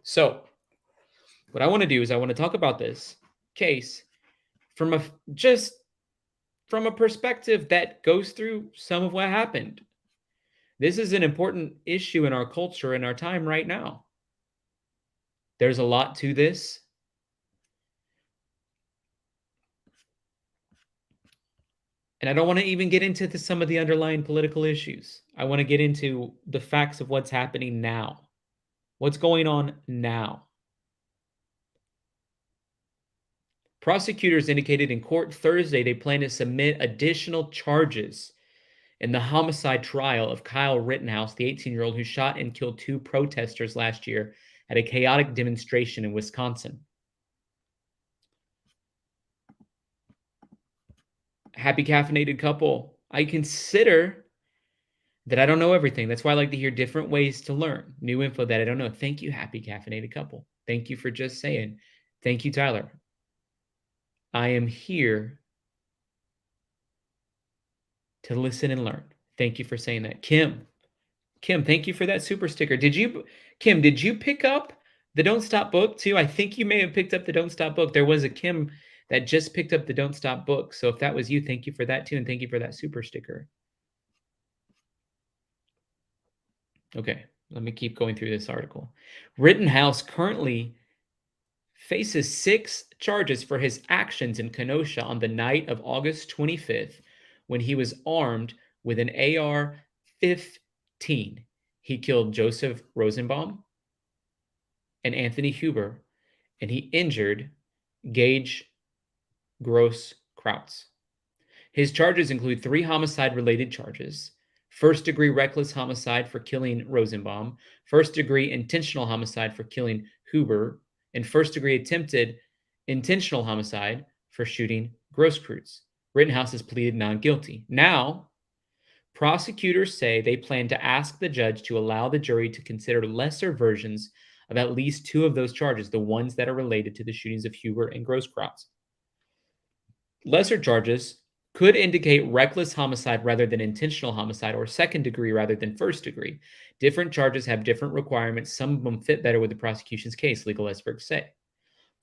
So what I want to do is I want to talk about this case from a perspective that goes through some of what happened. This is an important issue in our culture in our time right now. There's a lot to this. And I don't want to even get into some of the underlying political issues. I want to get into the facts of what's happening now. What's going on now? Prosecutors indicated in court Thursday they plan to submit additional charges in the homicide trial of Kyle Rittenhouse, the 18-year-old who shot and killed 2 protesters last year at a chaotic demonstration in Wisconsin. Happy caffeinated couple. I consider that I don't know everything. That's why I like to hear different ways to learn, new info that I don't know. Thank you, happy caffeinated couple. Thank you for just saying. Thank you, Tyler. I am here to listen and learn. Thank you for saying that. Kim, thank you for that super sticker. Did you pick up the Don't Stop book too? I think you may have picked up the Don't Stop book. There was a Kim that just picked up the Don't Stop book. So if that was you, thank you for that too. And thank you for that super sticker. Okay, let me keep going through this article. Rittenhouse currently faces 6 charges for his actions in Kenosha on the night of August 25th when he was armed with an AR-15. He killed Joseph Rosenbaum and Anthony Huber, and he injured Gage Gross-Krautz. His charges include 3 homicide-related charges: first-degree reckless homicide for killing Rosenbaum, first-degree intentional homicide for killing Huber, and first-degree attempted intentional homicide for shooting Gross-Krautz. Rittenhouse has pleaded non-guilty. Now, prosecutors say they plan to ask the judge to allow the jury to consider lesser versions of at least 2 of those charges, the ones that are related to the shootings of Huber and Gross-Krautz. Lesser charges could indicate reckless homicide rather than intentional homicide, or second degree rather than first degree. Different charges have different requirements. Some of them fit better with the prosecution's case, legal experts say.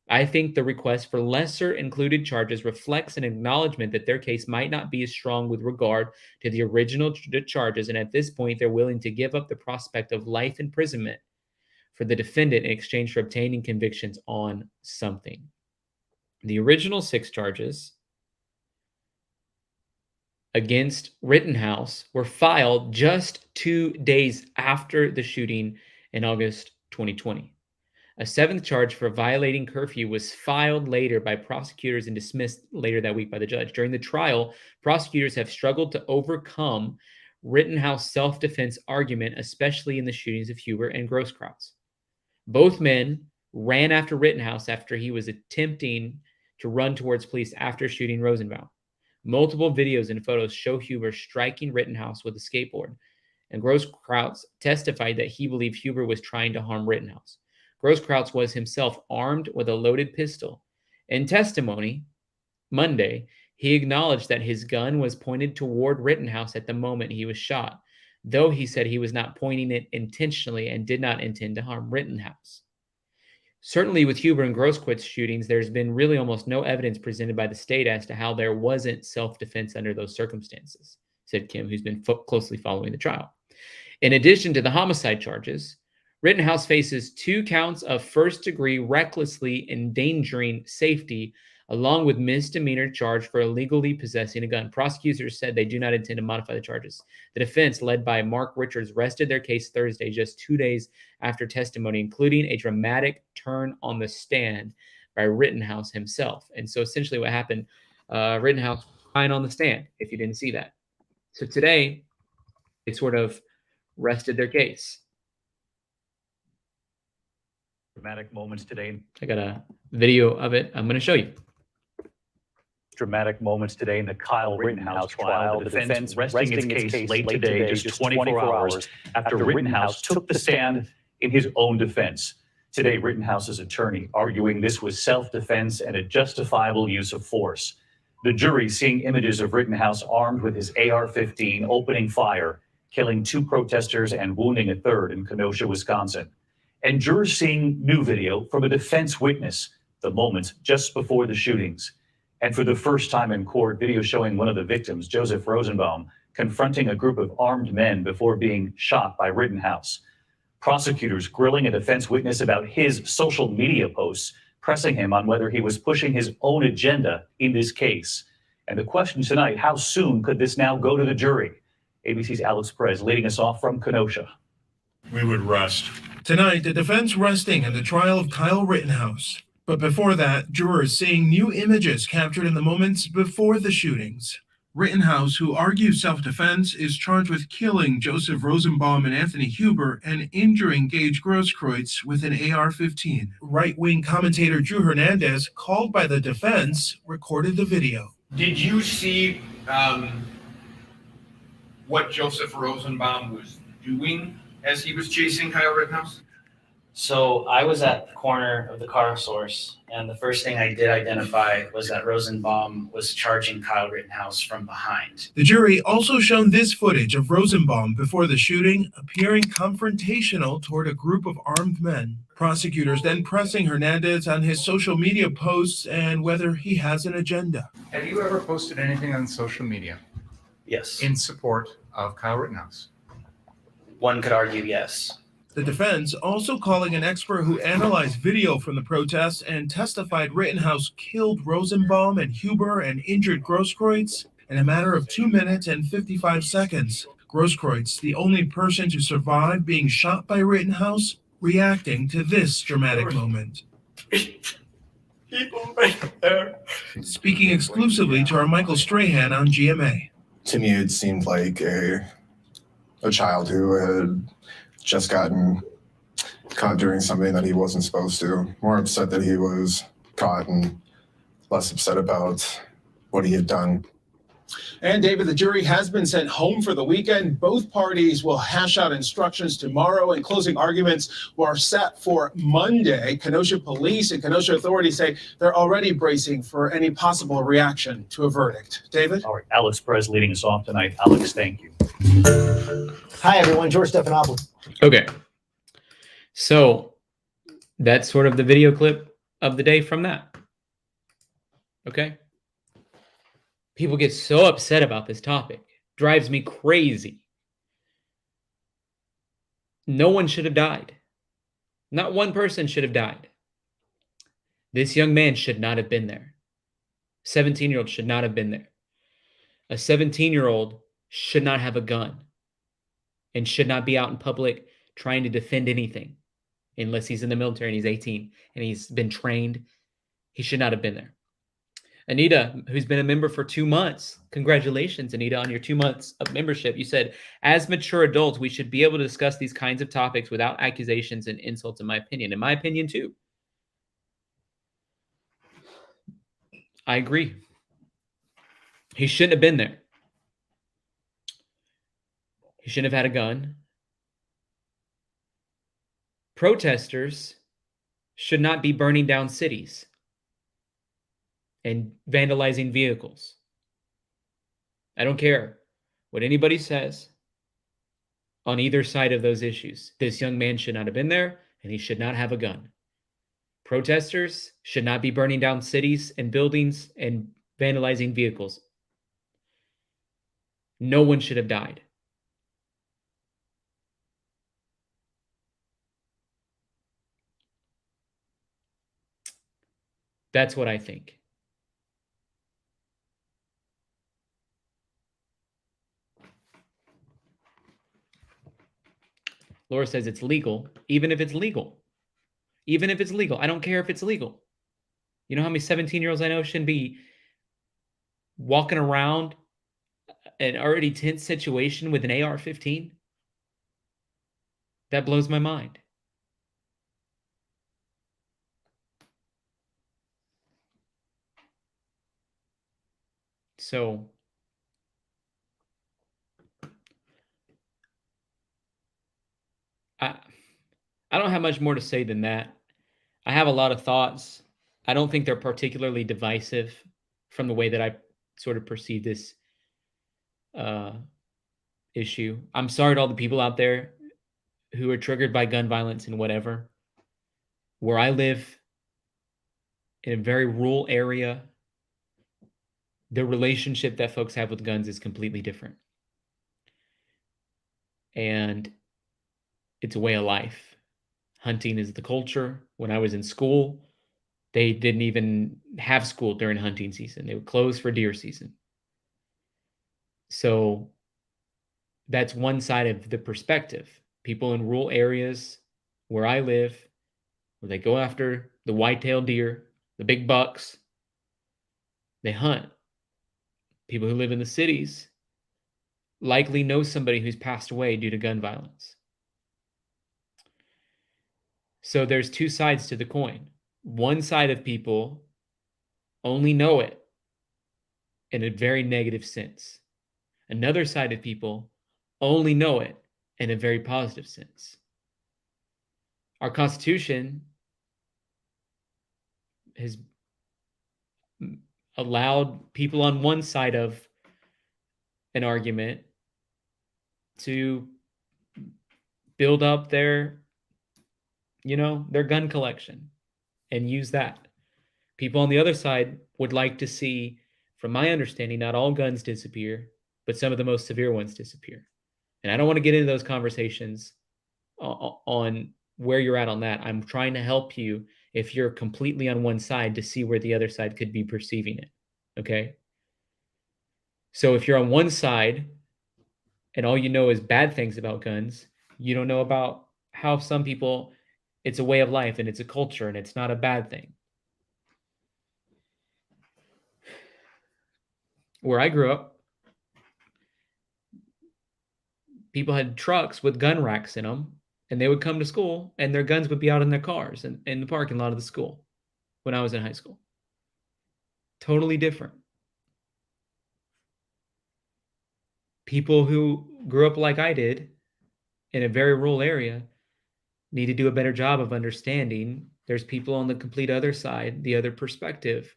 I think the request for lesser included charges reflects an acknowledgement that their case might not be as strong with regard to the original charges, and at this point, they're willing to give up the prospect of life imprisonment for the defendant in exchange for obtaining convictions on something. The original 6 charges against Rittenhouse were filed just 2 days after the shooting in August 2020. A 7th charge for violating curfew was filed later by prosecutors and dismissed later that week by the judge. During the trial, prosecutors have struggled to overcome Rittenhouse self-defense argument, especially in the shootings of Huber and Grosskreutz. Both men ran after Rittenhouse after he was attempting to run towards police after shooting Rosenbaum. Multiple videos and photos show Huber striking Rittenhouse with a skateboard, and Grosskreutz testified that he believed Huber was trying to harm Rittenhouse. Grosskreutz was himself armed with a loaded pistol. In testimony Monday, he acknowledged that his gun was pointed toward Rittenhouse at the moment he was shot, though he said he was not pointing it intentionally and did not intend to harm Rittenhouse. Certainly with Huber and Grosskreutz shootings, there's been really almost no evidence presented by the state as to how there wasn't self-defense under those circumstances, said Kim, who's been closely following the trial. In addition to the homicide charges, Rittenhouse faces 2 counts of first-degree recklessly endangering safety, along with misdemeanor charge for illegally possessing a gun. Prosecutors said they do not intend to modify the charges. The defense, led by Mark Richards, rested their case Thursday, just 2 days after testimony, including a dramatic turn on the stand by Rittenhouse himself. And so essentially what happened, Rittenhouse was crying on the stand, if you didn't see that. So today, they sort of rested their case. Dramatic moments today. I got a video of it. I'm going to show you. Dramatic moments today in the Kyle Rittenhouse trial. The defense resting its case late today, just 24 hours after Rittenhouse took the stand in his own defense. Today, Rittenhouse's attorney arguing this was self-defense and a justifiable use of force. The jury seeing images of Rittenhouse armed with his AR-15 opening fire, killing 2 protesters and wounding a 3rd in Kenosha, Wisconsin. And jurors seeing new video from a defense witness, the moments just before the shootings. And for the first time in court, video showing one of the victims, Joseph Rosenbaum, confronting a group of armed men before being shot by Rittenhouse. Prosecutors grilling a defense witness about his social media posts, pressing him on whether he was pushing his own agenda in this case. And the question tonight, how soon could this now go to the jury? ABC's Alex Perez leading us off from Kenosha. We would rest. Tonight, the defense resting in the trial of Kyle Rittenhouse. But before that, jurors seeing new images captured in the moments before the shootings. Rittenhouse, who argues self-defense, is charged with killing Joseph Rosenbaum and Anthony Huber and injuring Gage Grosskreutz with an AR-15. Right-wing commentator Drew Hernandez, called by the defense, recorded the video. Did you see what Joseph Rosenbaum was doing as he was chasing Kyle Rittenhouse? So I was at the corner of the car source, and the first thing I did identify was that Rosenbaum was charging Kyle Rittenhouse from behind. The jury also shown this footage of Rosenbaum before the shooting, appearing confrontational toward a group of armed men. Prosecutors then pressing Hernandez on his social media posts and whether he has an agenda. Have you ever posted anything on social media? Yes. In support of Kyle Rittenhouse? One could argue yes. The defense also calling an expert who analyzed video from the protests and testified Rittenhouse killed Rosenbaum and Huber and injured Grosskreutz in a matter of 2 minutes and 55 seconds. Grosskreutz, the only person to survive being shot by Rittenhouse, reacting to this dramatic moment. People right there. Speaking exclusively to our Michael Strahan on GMA. To me, it seemed like a child who had just gotten caught doing something that he wasn't supposed to. More upset that he was caught and less upset about what he had done. And David, the jury has been sent home for the weekend. Both parties will hash out instructions tomorrow, and closing arguments are set for Monday. Kenosha police and Kenosha authorities say they're already bracing for any possible reaction to a verdict. David? All right, Alex Perez leading us off tonight. Alex, thank you. Hi, everyone. George Stephanopoulos. Okay. So that's sort of the video clip of the day from that. Okay? People get so upset about this topic. Drives me crazy. No one should have died. Not one person should have died. This young man should not have been there. 17-year-old should not have been there. A 17-year-old should not have a gun and should not be out in public trying to defend anything unless he's in the military and he's 18 and he's been trained. He should not have been there. Anita, who's been a member for 2 months. Congratulations, Anita, on your 2 months of membership. You said, as mature adults, we should be able to discuss these kinds of topics without accusations and insults, in my opinion. In my opinion, too. I agree. He shouldn't have been there. He shouldn't have had a gun. Protesters should not be burning down cities and vandalizing vehicles. I don't care what anybody says on either side of those issues. This young man should not have been there, and he should not have a gun. Protesters should not be burning down cities and buildings and vandalizing vehicles. No one should have died. That's what I think. Laura says it's legal, even if it's legal. Even if it's legal. I don't care if it's legal. You know how many 17-year-olds I know shouldn't be walking around an already tense situation with an AR-15? That blows my mind. So I don't have much more to say than that. I have a lot of thoughts. I don't think they're particularly divisive from the way that I sort of perceive this issue. I'm sorry to all the people out there who are triggered by gun violence and whatever. Where I live, in a very rural area, the relationship that folks have with guns is completely different. And it's a way of life. Hunting is the culture. When I was in school, they didn't even have school during hunting season. They would close for deer season. So that's one side of the perspective. People in rural areas where I live, where they go after the white-tailed deer, the big bucks, they hunt. People who live in the cities likely know somebody who's passed away due to gun violence. So there's two sides to the coin. One side of people only know it in a very negative sense. Another side of people only know it in a very positive sense. Our Constitution has allowed people on one side of an argument to build up their gun collection and use that. People on the other side would like to see, from my understanding, not all guns disappear, but some of the most severe ones disappear. And I don't want to get into those conversations on where you're at on that. I'm trying to help you, if you're completely on one side, to see where the other side could be perceiving it. Okay? So if you're on one side and all you know is bad things about guns, you don't know about how some people, it's a way of life and it's a culture and it's not a bad thing. Where I grew up, people had trucks with gun racks in them, and they would come to school and their guns would be out in their cars and in the parking lot of the school when I was in high school. Totally different. People who grew up like I did in a very rural area need to do a better job of understanding there's people on the complete other side, the other perspective,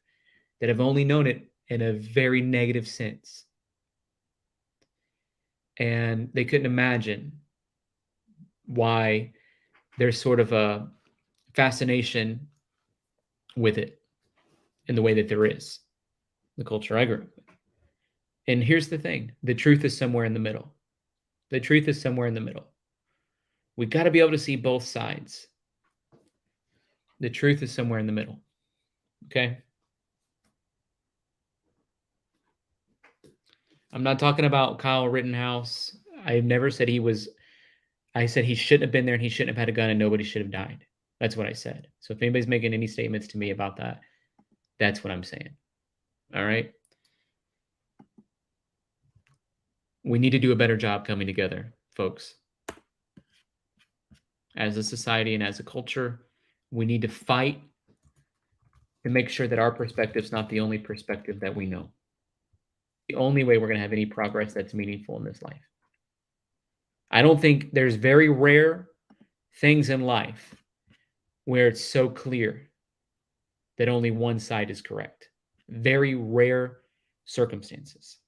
that have only known it in a very negative sense. And they couldn't imagine why there's sort of a fascination with it in the way that there is, the culture I grew up with. And here's the thing. The truth is somewhere in the middle. The truth is somewhere in the middle. We've got to be able to see both sides. The truth is somewhere in the middle. Okay? I'm not talking about Kyle Rittenhouse. I never said he was. I said he shouldn't have been there and he shouldn't have had a gun and nobody should have died. That's what I said. So if anybody's making any statements to me about that, that's what I'm saying. All right? We need to do a better job coming together, folks. As a society and as a culture, we need to fight to make sure that our perspective is not the only perspective that we know. The only way we're going to have any progress that's meaningful in this life. I don't think there's very rare things in life where it's so clear that only one side is correct. Very rare circumstances.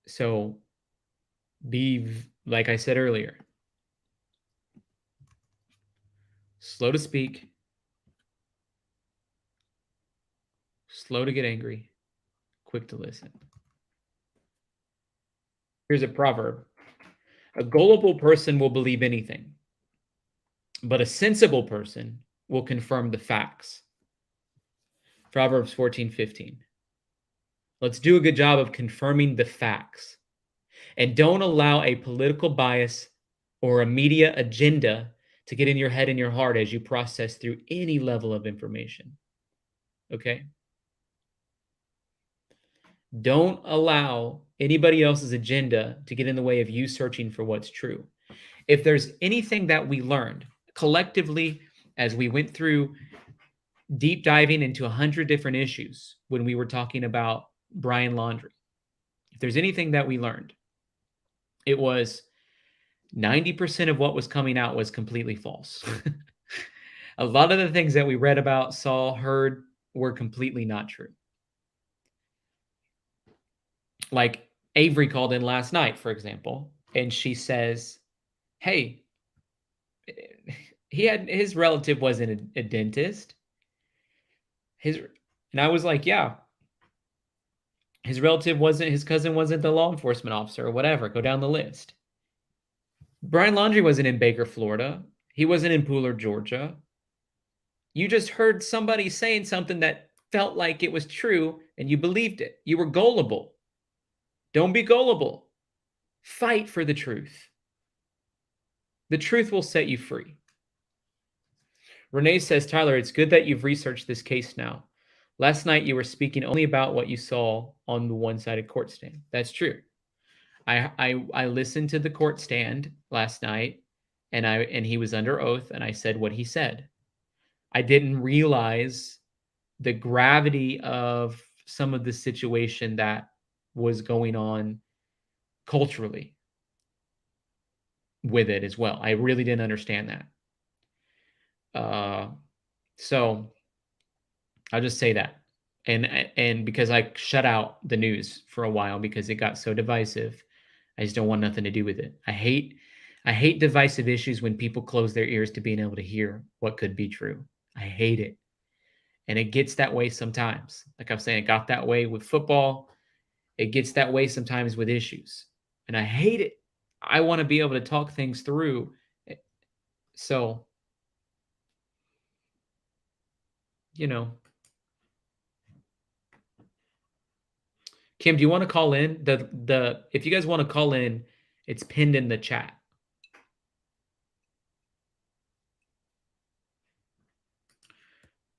So be, like I said earlier, slow to speak, slow to get angry, quick to listen. Here's a proverb. A gullible person will believe anything, but a sensible person will confirm the facts. Proverbs 14:15. Let's do a good job of confirming the facts. And don't allow a political bias or a media agenda to get in your head and your heart as you process through any level of information. Okay? Don't allow anybody else's agenda to get in the way of you searching for what's true. If there's anything that we learned collectively as we went through deep diving into 100 different issues when we were talking about Brian Laundrie, if there's anything that we learned, it was 90% of what was coming out was completely false. A lot of the things that we read about, saw, heard were completely not true. Like Avery called in last night, for example, and she says, hey, his relative wasn't a dentist. And I was like, yeah, his cousin wasn't the law enforcement officer or whatever. Go down the list. Brian Laundrie wasn't in Baker, Florida. He wasn't in Pooler, Georgia. You just heard somebody saying something that felt like it was true and you believed it. You were gullible. Don't be gullible. Fight for the truth. The truth will set you free. Renee says, Tyler, it's good that you've researched this case now. Last night you were speaking only about what you saw on the one-sided court stand. That's true. I listened to the court stand last night and he was under oath and I said what he said. I didn't realize the gravity of some of the situation that was going on culturally with it as well. I really didn't understand that. So I'll just say that. And because I shut out the news for a while because it got so divisive, I just don't want nothing to do with it. I hate divisive issues when people close their ears to being able to hear what could be true. I hate it. And it gets that way sometimes. Like I'm saying, it got that way with football. It gets that way sometimes with issues. And I hate it. I want to be able to talk things through. So, you know. Kim, do you want to call in? If you guys want to call in, it's pinned in the chat.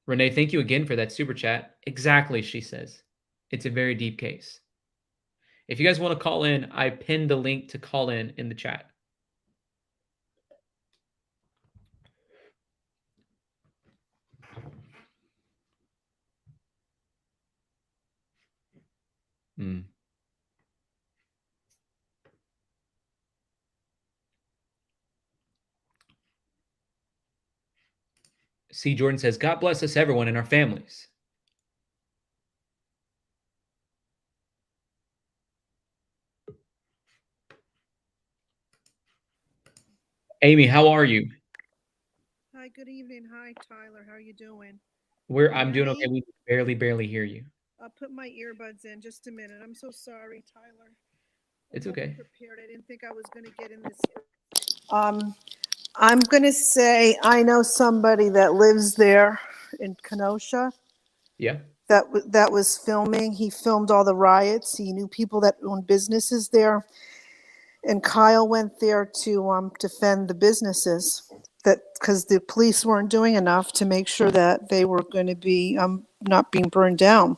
Renee, thank you again for that super chat. Exactly, she says. It's a very deep case. If you guys want to call in, I pinned the link to call in the chat. C. Jordan says, God bless us, everyone, and our families. Amy, how are you? good evening. Hi, Tyler. How are you doing? I'm doing okay. We barely hear you. I'll put my earbuds in just a minute. I'm so sorry, Tyler. It's okay. Prepared. I didn't think I was going to get in this. I'm going to say I know somebody that lives there in Kenosha Yeah. that was filming. He filmed all the riots. He knew people that owned businesses there. And Kyle went there to defend the businesses because the police weren't doing enough to make sure that they were going to be not being burned down.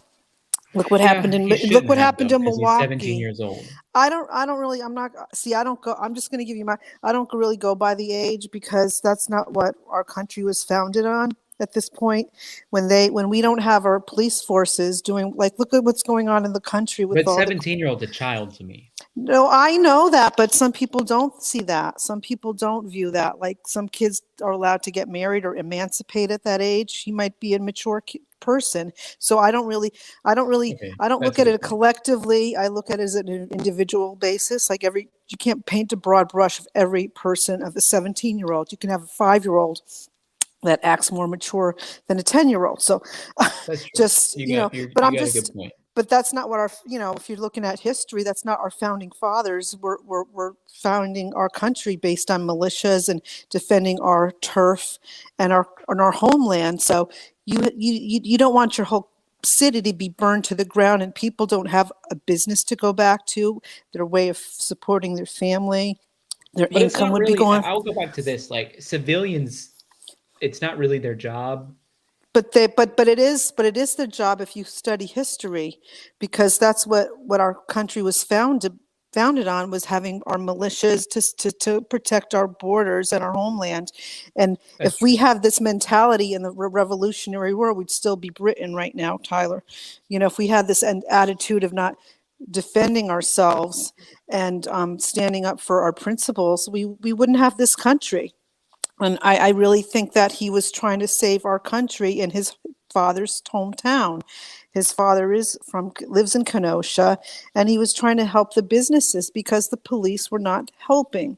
Look what happened in He look what shouldn't have, happened though, in 'cause he's 17 Milwaukee. years old. I don't really, I'm not, see, I don't go, I'm just going to give you I don't really go by the age because that's not what our country was founded on at this point. When we don't have our police forces doing, like, look at what's going on in the country with But all 17-year-old's a child to me. No, I know that, but some people don't see that. Some people don't view that. Like some kids are allowed to get married or emancipate at that age. He might be a mature person. So I don't Okay, I don't look that's a at good it point. collectively. I look at it as an individual basis. Like you can't paint a broad brush of every person of a 17-year-old. You can have a 5-year-old that acts more mature than a 10-year-old. So That's true. just, You got a good point. but that's not what if you're looking at history, that's not our founding fathers. We're founding our country based on militias and defending our turf and our homeland. So you don't want your whole city to be burned to the ground and people don't have a business to go back to, their way of supporting their family, their But it's income not would be really, going. I'll go back to this, like civilians, it's not really their job. But it is their job if you study history, because that's what our country was founded on, was having our militias to protect our borders and our homeland. And That's if we have this mentality in the Revolutionary War, we'd still be Britain right now, Tyler. If we had this attitude of not defending ourselves and standing up for our principles, we wouldn't have this country. And I really think that he was trying to save our country in his father's hometown. His father lives in Kenosha, and he was trying to help the businesses because the police were not helping.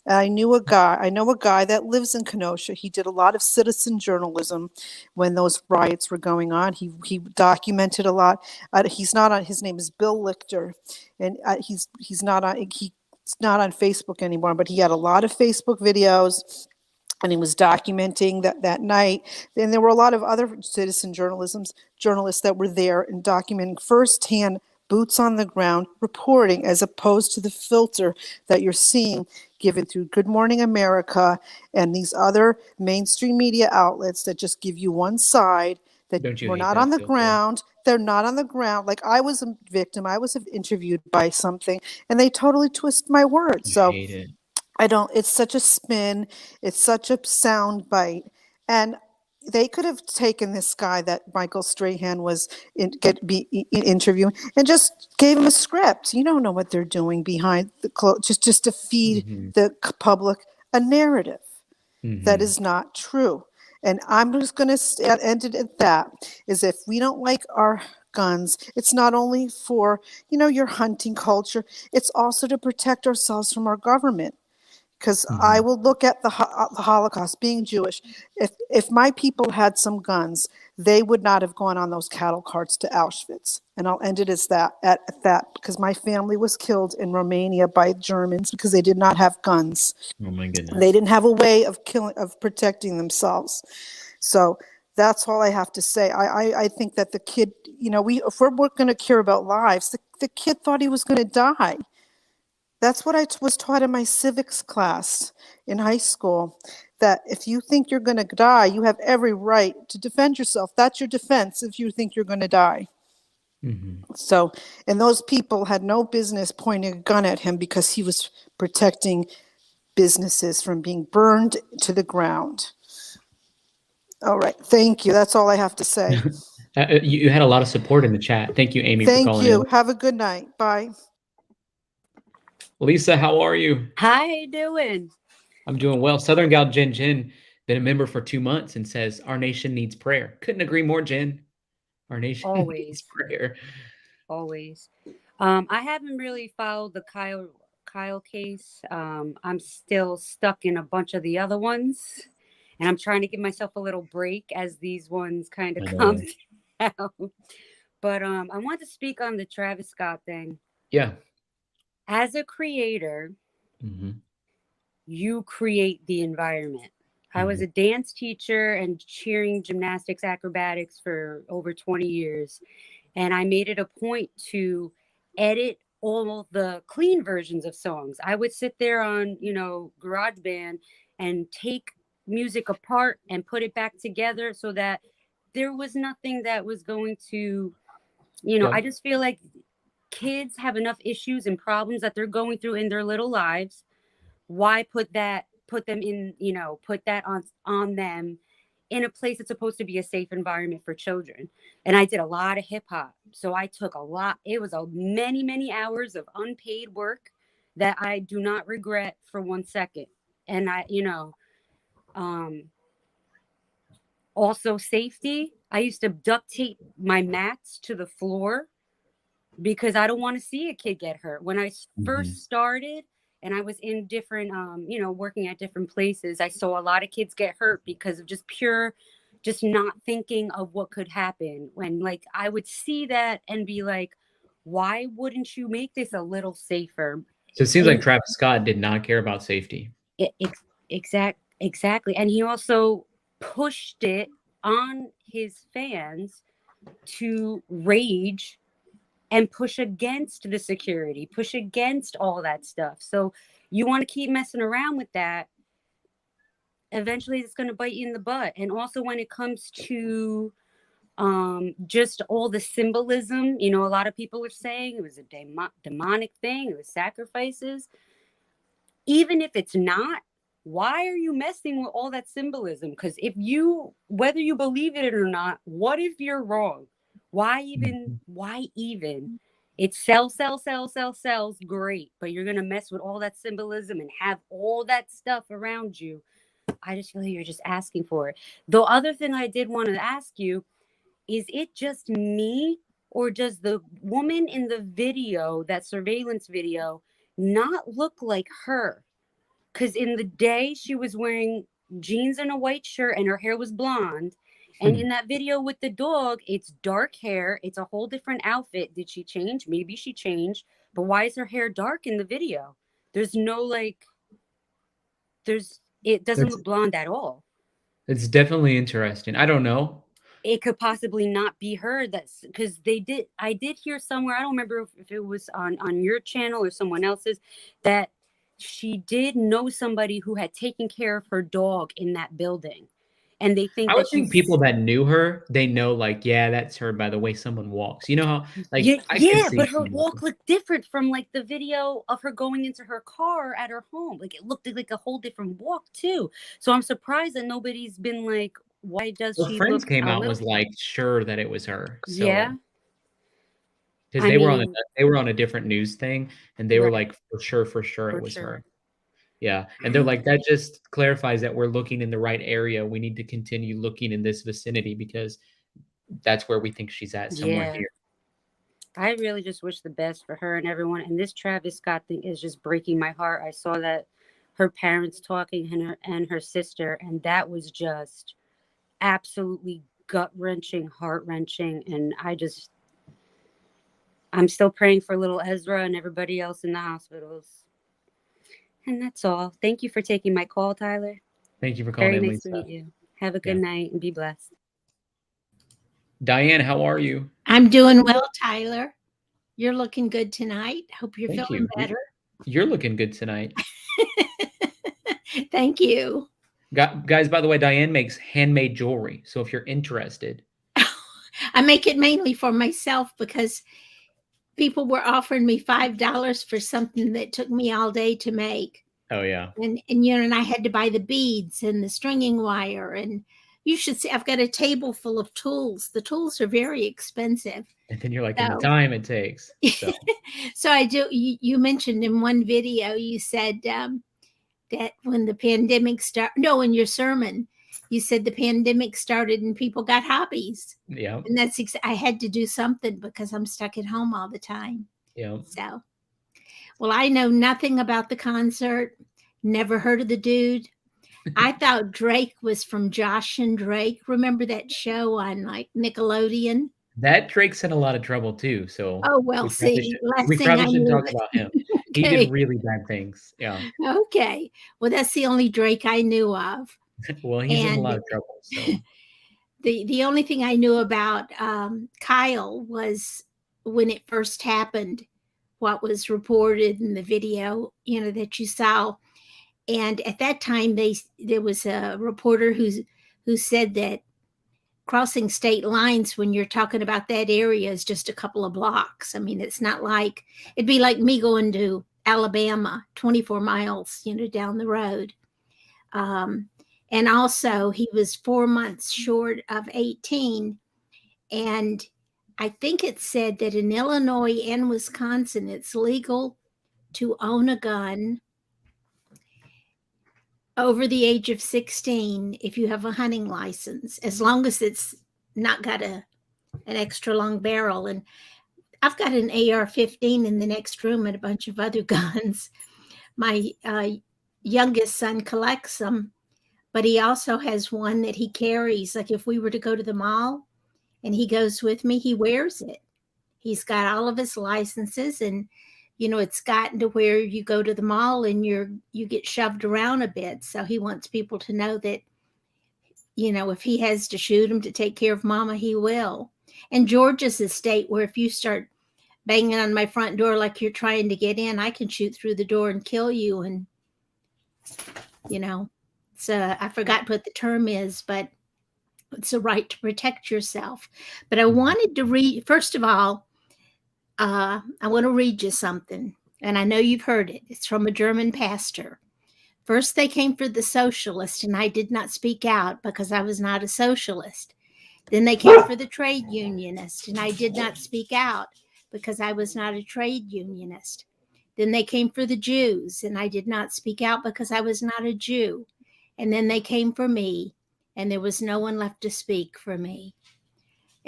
I know a guy that lives in Kenosha. He did a lot of citizen journalism when those riots were going on. He documented a lot. He's not on. His name is Bill Lichter, and he's not on Facebook anymore. But he had a lot of Facebook videos. And he was documenting that night. Then there were a lot of other citizen journalists that were there and documenting firsthand, boots on the ground, reporting, as opposed to the filter that you're seeing given through Good Morning America and these other mainstream media outlets that just give you one side, that we're not on the ground. They're not on the ground. Like I was a victim. I was interviewed by something, and they totally twist my words. So hate it. it's such a spin. It's such a sound bite. And they could have taken this guy that Michael Strahan was interviewing and just gave him a script. You don't know what they're doing behind the just to feed the public a narrative that is not true. And I'm just going to end it at that, is if we don't like our guns, it's not only for, your hunting culture, it's also to protect ourselves from our government. Because I will look at the Holocaust, being Jewish. If my people had some guns, they would not have gone on those cattle carts to Auschwitz. And I'll end it as that, because my family was killed in Romania by Germans because they did not have guns. Oh my goodness. They didn't have a way of protecting themselves. So that's all I have to say. I think that the kid, if we're going to care about lives, the kid thought he was going to die. That's what I was taught in my civics class in high school, that if you think you're going to die, you have every right to defend yourself. That's your defense if you think you're going to die. So, and those people had no business pointing a gun at him because he was protecting businesses from being burned to the ground. All right. Thank you. That's all I have to say. You had a lot of support in the chat. Thank you, Amy, for calling Thank you. in. Have a good night. Bye. Lisa, how are you? Hi, how you doing? I'm doing well. Southern Gal Jen been a member for 2 months and says our nation needs prayer. Couldn't agree more, Jen. Our nation needs prayer. Always. I haven't really followed the Kyle case. I'm still stuck in a bunch of the other ones, And I'm trying to give myself a little break as these ones kind of I know. come down. But I want to speak on the Travis Scott thing. Yeah. As a creator, you create the environment. I was a dance teacher and cheering, gymnastics, acrobatics for over 20 years. And I made it a point to edit all the clean versions of songs. I would sit there on, GarageBand and take music apart and put it back together so that there was nothing that was going to, I just feel like kids have enough issues and problems that they're going through in their little lives. Why put that on them in a place that's supposed to be a safe environment for children? And I did a lot of hip hop. So I took it was many, many hours of unpaid work that I do not regret for 1 second. And also safety. I used to duct tape my mats to the floor because I don't want to see a kid get hurt. When I first started, and I was in different, working at different places, I saw a lot of kids get hurt because of just not thinking of what could happen. When I would see that and be like, why wouldn't you make this a little safer? So it seems like Travis Scott did not care about safety. Exactly. And he also pushed it on his fans to rage and push against the security, push against all that stuff. So you want to keep messing around with that, eventually it's going to bite you in the butt. And also when it comes to just all the symbolism, a lot of people are saying it was a demonic thing, it was sacrifices. Even if it's not, why are you messing with all that symbolism? Because whether you believe it or not, what if you're wrong? Why even? It sells, great. But you're going to mess with all that symbolism and have all that stuff around you. I just feel like you're just asking for it. The other thing I did want to ask you, is it just me, or does the woman in the video, that surveillance video, not look like her? Because in the day she was wearing jeans and a white shirt and her hair was blonde. And in that video with the dog, it's dark hair. It's a whole different outfit. Did she change? Maybe she changed. But why is her hair dark in the video? There's no it doesn't look blonde at all. It's definitely interesting. I don't know. It could possibly not be her. That's because I did hear somewhere, I don't remember if it was on your channel or someone else's, that she did know somebody who had taken care of her dog in that building. And they think I would think people that knew her, they know, yeah, that's her by the way someone walks. You know how, but her walk looked different from the video of her going into her car at her home. It looked like a whole different walk too. So I'm surprised that nobody's been like, why does she? Friends came out was sure that it was her. So. Yeah. Because they were on a different news thing, and they were like, for sure it was her. Yeah. And they're like, that just clarifies that we're looking in the right area. We need to continue looking in this vicinity because that's where we think she's at, somewhere here. I really just wish the best for her and everyone. And this Travis Scott thing is just breaking my heart. I saw that her parents talking and her sister, and that was just absolutely gut-wrenching, heart-wrenching. And I'm still praying for little Ezra and everybody else in the hospitals. And that's all. Thank you for taking my call, Tyler. Thank you for calling in, Very nice Lisa. to meet you. Have a good night and be blessed. Diane, how are you? I'm doing well, Tyler. You're looking good tonight. Hope you're Thank feeling better. You're looking good tonight. Thank you. Guys, by the way, Diane makes handmade jewelry. So if you're interested. I make it mainly for myself because people were offering me $5 for something that took me all day to make. Oh, yeah. And I had to buy the beads and the stringing wire. And you should see, I've got a table full of tools. The tools are very expensive. And then you're like, in the time it takes. So, so I do. You mentioned in one video, you said that when the pandemic in your sermon, you said the pandemic started and people got hobbies. Yeah. And that's I had to do something because I'm stuck at home all the time. Yeah. So, well, I know nothing about the concert. Never heard of the dude. I thought Drake was from Josh and Drake. Remember that show on like Nickelodeon? That Drake's in a lot of trouble too, so Oh, well, see, last we thing probably I shouldn't knew talk it. about him. He Okay. did really bad things. Yeah. Okay. Well, that's the only Drake I knew of. Well, he's in a lot And of trouble. So the only thing I knew about Kyle was when it first happened, what was reported in the video, that you saw. And at that time, there was a reporter who said that crossing state lines when you're talking about that area is just a couple of blocks. I mean, it's not like it'd be like me going to Alabama, 24 miles, down the road. And also, he was 4 months short of 18. And I think it said that in Illinois and Wisconsin, it's legal to own a gun over the age of 16 if you have a hunting license, as long as it's not got an extra long barrel. And I've got an AR-15 in the next room and a bunch of other guns. My youngest son collects them, but he also has one that he carries. Like if we were to go to the mall and he goes with me, he wears it. He's got all of his licenses, and it's gotten to where you go to the mall and you get shoved around a bit. So he wants people to know that, if he has to shoot him to take care of mama, he will. And Georgia's a state where if you start banging on my front door like you're trying to get in, I can shoot through the door and kill you. And, so I forgot what the term is, but it's a right to protect yourself. But I wanted to read, first of all, I want to read you something, and I know you've heard it. It's from a German pastor. First, they came for the socialist, and I did not speak out because I was not a socialist. Then they came for the trade unionist, and I did not speak out because I was not a trade unionist. Then they came for the Jews, and I did not speak out because I was not a Jew. And then they came for me, and there was no one left to speak for me.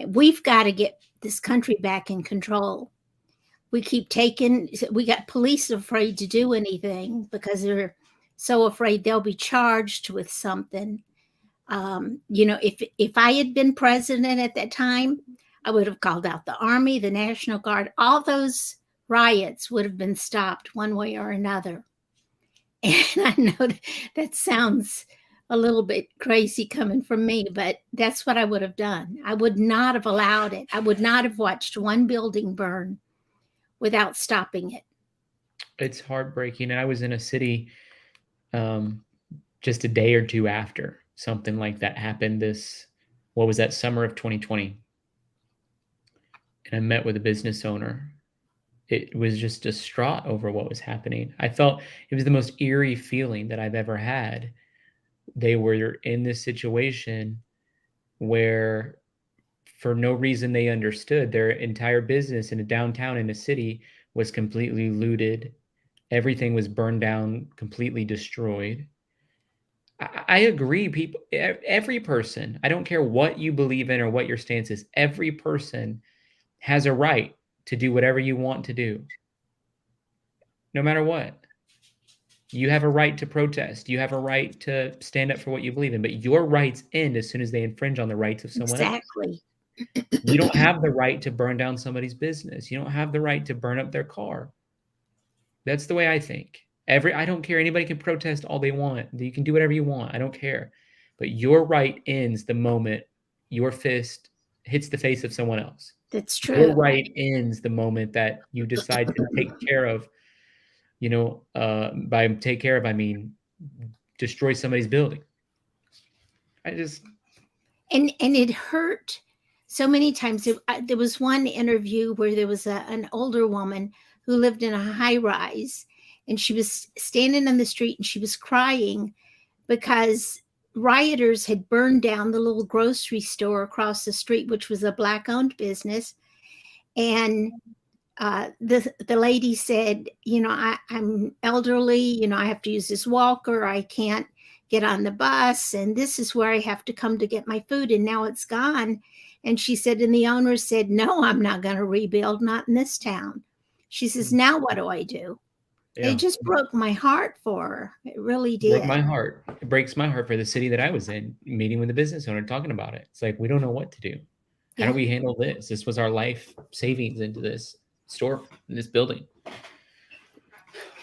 We've got to get this country back in control. We got police afraid to do anything because they're so afraid they'll be charged with something. If I had been president at that time, I would have called out the Army, the National Guard. All those riots would have been stopped one way or another. And I know that sounds a little bit crazy coming from me, but that's what I would have done. I would not have allowed it. I would not have watched one building burn without stopping it. it's heartbreaking. And I was in a city just a day or two after something like that happened. What was that, summer of 2020? And I met with a business owner. It was just distraught over what was happening. I felt it was the most eerie feeling that I've ever had. They were in this situation where for no reason they understood, their entire business in a downtown in a city was completely looted. Everything was burned down, completely destroyed. I agree, every person, I don't care what you believe in or what your stance is, every person has a right to do whatever you want to do, no matter what. You have a right to protest. You have a right to stand up for what you believe in, but your rights end as soon as they infringe on the rights of someone else. Exactly. You don't have the right to burn down somebody's business. You don't have the right to burn up their car. That's the way I think. I don't care. Anybody can protest all they want. You can do whatever you want. I don't care. But your right ends the moment your fist hits the face of someone else. That's true. Your right ends the moment that you decide to take care of, by take care of, I mean, destroy somebody's building. And it hurt so many times. There was one interview where there was an older woman who lived in a high rise, and she was standing on the street and she was crying because rioters had burned down the little grocery store across the street, which was a Black-owned business. And the lady said, I'm elderly, I have to use this walker. I can't get on the bus. And this is where I have to come to get my food. And now it's gone. And she said, and the owner said, no, I'm not going to rebuild, not in this town. She says, now what do I do? It just broke my heart for her. It really It broke did. my heart. It breaks my heart for the city that I was in, meeting with the business owner, talking about it. It's like, we don't know what to do. How Yeah. do we handle this? This was our life savings into this store, in this building.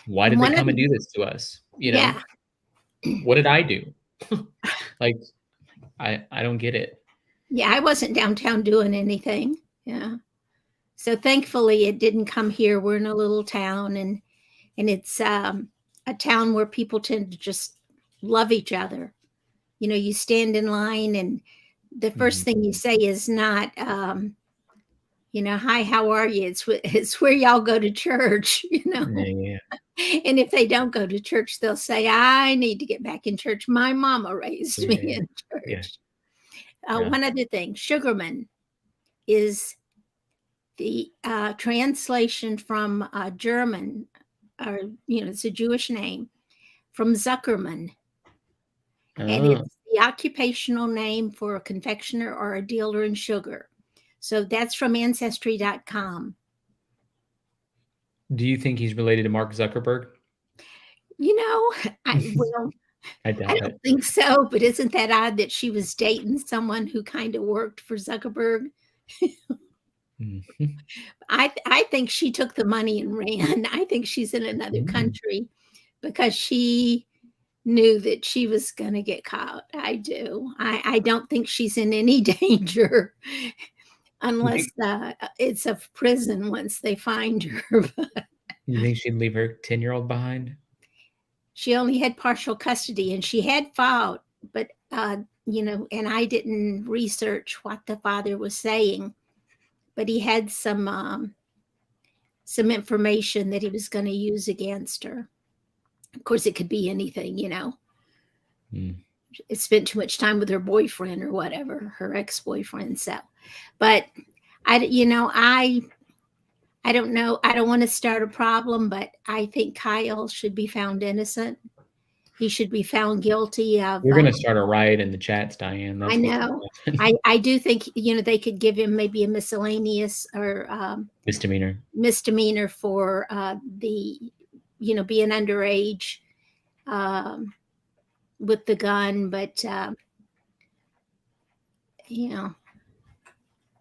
Why did they come and do this to us? You know, Yeah. what did I do? Like, I don't get it. Yeah, I wasn't downtown doing anything. Yeah. So thankfully it didn't come here. We're in a little town, and it's a town where people tend to just love each other. You know, you stand in line and the first thing you say is not, you know, hi, how are you? It's where y'all go to church, you know. Yeah. And if they don't go to church, they'll say, I need to get back in church. My mama raised me in church. Yeah. One other thing, Sugarman is the translation from German, or, you know, it's a Jewish name, from Zuckerman. And it's the occupational name for a confectioner or a dealer in sugar. So that's from Ancestry.com. Do you think he's related to Mark Zuckerberg? You know, I doubt I don't think so, but isn't that odd that she was dating someone who kind of worked for Zuckerberg? I think she took the money and ran. I think she's in another country because she knew that she was going to get caught. I do. I don't think she's in any danger unless it's a prison once they find her. You think she'd leave her 10-year-old behind? She only had partial custody, and she had fought, but you know, and I didn't research what the father was saying, but he had some information that he was going to use against her. Of course, it could be anything, you know. It spent too much time with her boyfriend or whatever, her ex-boyfriend. So, but I don't know. I don't want to start a problem, but I think Kyle should be found innocent. He should be found guilty of. We're going to start a riot in the chats, Diane. That's I know. I do think, you know, they could give him maybe a miscellaneous or misdemeanor for the, you know, being underage with the gun. But, you know,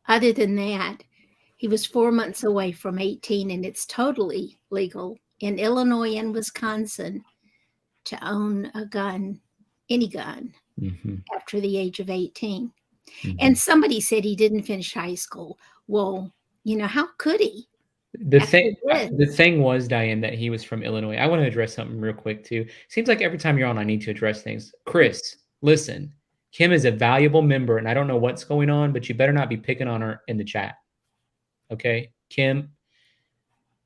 other than that, he was 4 months away from 18, and it's totally legal in Illinois and Wisconsin to own a gun, any gun, after the age of 18. And somebody said he didn't finish high school. Well, you know, how could he? The thing was, Diane, that he was from Illinois. I want to address something real quick, too. Seems like every time you're on, I need to address things. Chris, listen, Kim is a valuable member, and I don't know what's going on, but you better not be picking on her in the chat. Okay? Kim,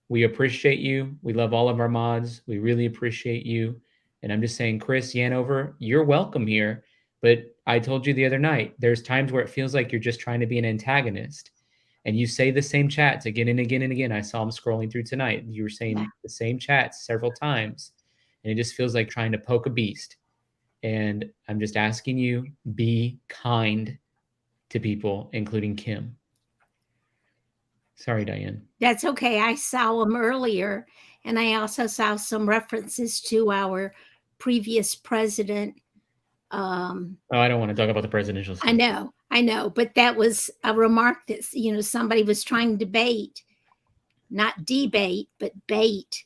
we appreciate you. We love all of our mods. We really appreciate you. And I'm just saying, Chris Yanover, you're welcome here. But I told you the other night, there's times where it feels like you're just trying to be an antagonist. And you say the same chats again and again and again. I saw them scrolling through tonight. You were saying the same chats several times. And it just feels like trying to poke a beast. And I'm just asking you, be kind to people, including Kim. Sorry, Diane. That's okay. I saw them earlier. And I also saw some references to our previous president. I don't want to talk about the presidential stuff. I know. But that was a remark that, you know, somebody was trying to bait, not debate, but bait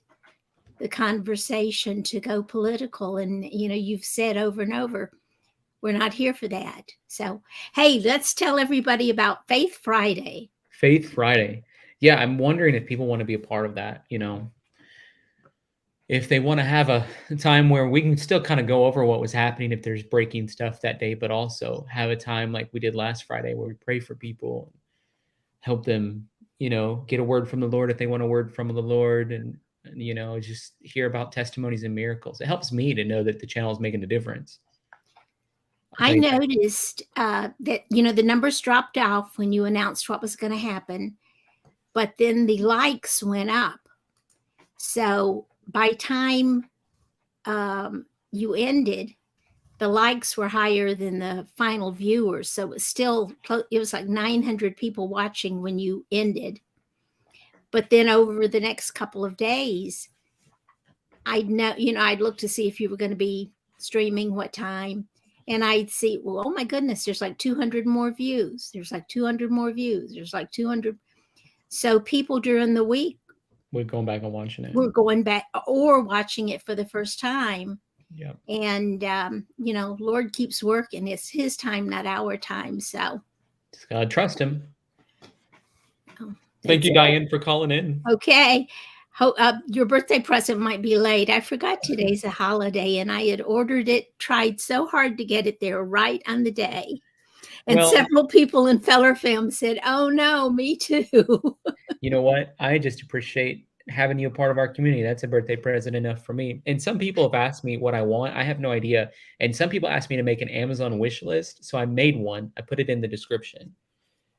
the conversation to go political. And, you know, you've said over and over, we're not here for that. So, hey, let's tell everybody about Faith Friday. Faith Friday. Yeah, I'm wondering if people want to be a part of that, you know. If they want to have a time where we can still kind of go over what was happening if there's breaking stuff that day, but also have a time like we did last Friday where we pray for people, help them, you know, get a word from the Lord if they want a word from the Lord, and you know, just hear about testimonies and miracles. It helps me to know that the channel is making a difference. I noticed that, you know, the numbers dropped off when you announced what was going to happen, but then the likes went up. So by time you ended, the likes were higher than the final viewers. So it was still, it was like 900 people watching when you ended. But then over the next couple of days, I'd know, I'd look to see if you were going to be streaming, what time, and I'd see, well, oh my goodness, there's like 200 more views. There's like 200 more views. There's like 200. So people during the week We're going back and watching it. were going back or watching it for the first time. Yeah. And, Lord keeps working. It's his time, not our time. So Just gotta trust him. Oh, Thank you, that's it. Diane, for calling in. Okay. Your birthday present might be late. I forgot today's a holiday and I had ordered it, tried so hard to get it there right on the day. And Well- several people in Feller Fam said, oh no, me too. You know what? I just appreciate having you a part of our community. That's a birthday present enough for me. And some people have asked me what I want. I have no idea. And some people asked me to make an Amazon wish list. So I made one. I put it in the description.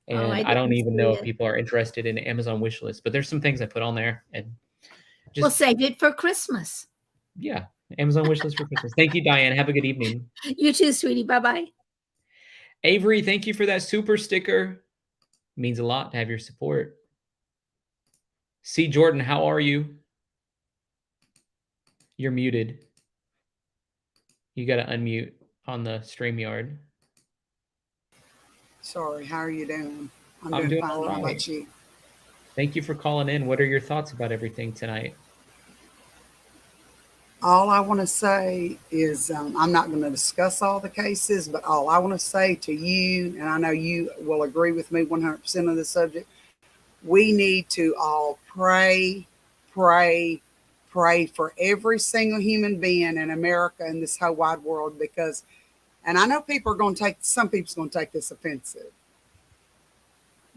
And Oh, I I don't didn't even see know it. if people are interested in Amazon wish list, but there's some things I put on there. And We'll save it for Christmas. yeah, Amazon wish list for Christmas. Thank you, Diane. Have a good evening. You too, sweetie. Bye-bye. Avery, thank you for that super sticker. Means a lot to have your support. C. Jordan, how are you? You're muted. You got to unmute on the StreamYard. Sorry, how are you doing? I'm doing fine. all How right. about you? Thank you for calling in. What are your thoughts about everything tonight? All I want to say is I'm not going to discuss all the cases, but all I want to say to you, and I know you will agree with me 100% of the subject, we need to all pray for every single human being in America and this whole wide world because, and I know people are going to some people's going to take this offensive,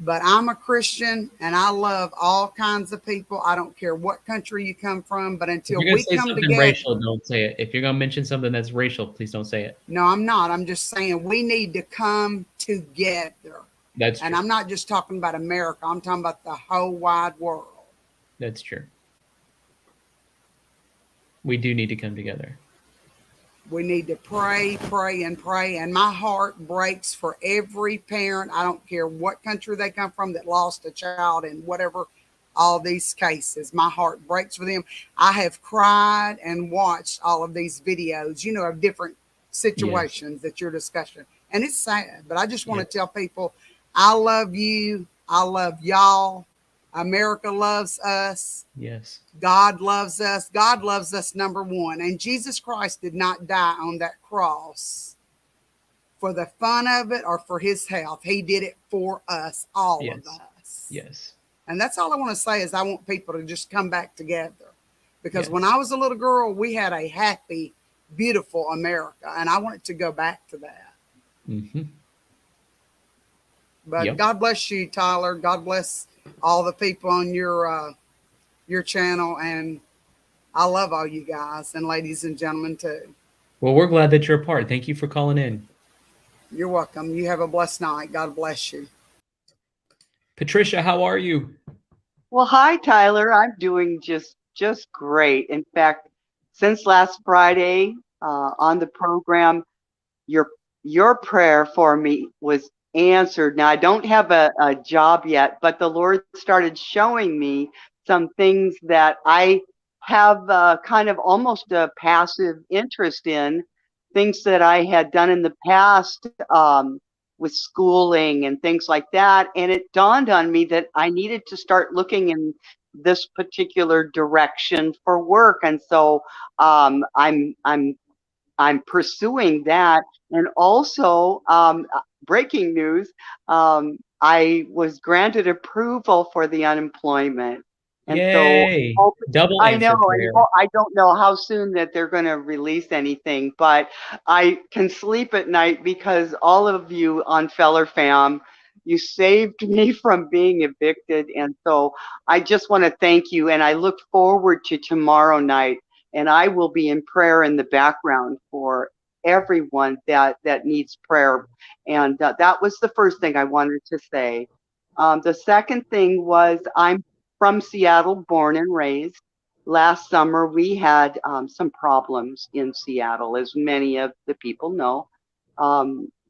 but I'm a Christian and I love all kinds of people. I don't care what country you come from, but until If you're we gonna say come something together. racial, don't say it. If you're gonna mention something that's racial, please don't say it. No, I'm not. I'm just saying we need to come together. That's And true. I'm not just talking about America. I'm talking about the whole wide world. That's true. We do need to come together. We need to pray. And my heart breaks for every parent. I don't care what country they come from that lost a child in whatever, all these cases. My heart breaks for them. I have cried and watched all of these videos, of different situations that you're discussing. And it's sad, but I just want to tell people, I love you. I love y'all. America loves us. Yes. God loves us. God loves us, number one. And Jesus Christ did not die on that cross for the fun of it or for his health. He did it for us, all of us. Yes. And that's all I want to say is I want people to just come back together. Because when I was a little girl, we had a happy, beautiful America. And I want it to go back to that. Mm-hmm. But God bless you, Tyler. God bless all the people on your channel, and I love all you guys and ladies and gentlemen too. Well, we're glad that you're a part. Thank you for calling in. You're welcome. You have a blessed night. God bless you. Patricia, how are you? Well, hi, Tyler. I'm doing just great. In fact, since last Friday on the program, your prayer for me was answered. Now, I don't have a job yet, but the Lord started showing me some things that I have kind of almost a passive interest in, things that I had done in the past with schooling and things like that. And it dawned on me that I needed to start looking in this particular direction for work. And so I'm pursuing that. And also, breaking news, I was granted approval for the unemployment. And Yay! so Double I answer know, prayer. and I don't know how soon that they're going to release anything, but I can sleep at night because all of you on Feller Fam, you saved me from being evicted. And so I just want to thank you. And I look forward to tomorrow night. And I will be in prayer in the background for everyone that needs prayer. And that was the first thing I wanted to say. The second thing was I'm from Seattle, born and raised. Last summer, we had some problems in Seattle, as many of the people know.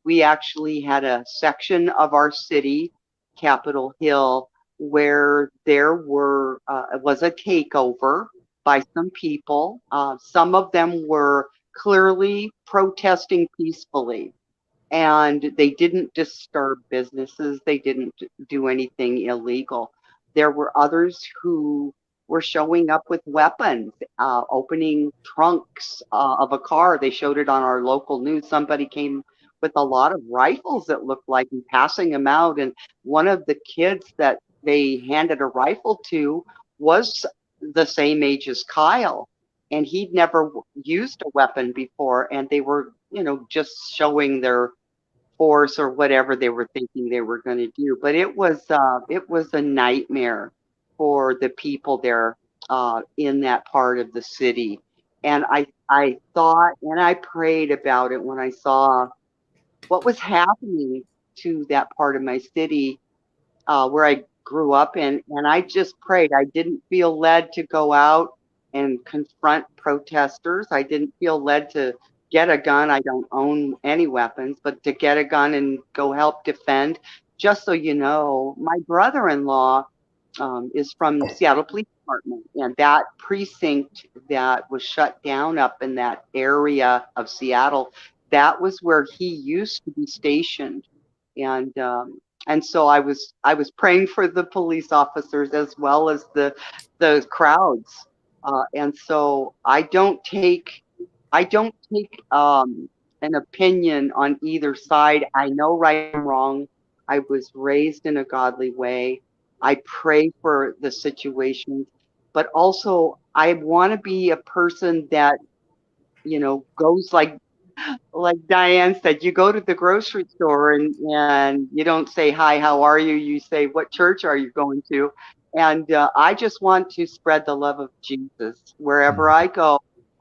We actually had a section of our city, Capitol Hill, where there was a takeover. by some people. Some of them were clearly protesting peacefully, and they didn't disturb businesses. They didn't do anything illegal. There were others who were showing up with weapons, opening trunks of a car. They showed it on our local news. Somebody came with a lot of rifles, that looked like, and passing them out. And one of the kids that they handed a rifle to was the same age as Kyle, and he'd never used a weapon before. And they were, just showing their force or whatever they were thinking they were going to do. But it was a nightmare for the people there in that part of the city. And I thought, and I prayed about it when I saw what was happening to that part of my city where I grew up in. And I just prayed. I didn't feel led to go out and confront protesters. I didn't feel led to get a gun. I don't own any weapons, but to get a gun and go help defend. Just so you know, my brother-in-law is from Seattle Police Department, and that precinct that was shut down up in that area of Seattle, that was where he used to be stationed. And so I was praying for the police officers as well as the crowds. And so I don't take an opinion on either side. I know right and wrong. I was raised in a godly way. I pray for the situations, but also I want to be a person that, goes like Diane said, you go to the grocery store and you don't say, hi, how are you? You say, what church are you going to? And I just want to spread the love of Jesus wherever I go.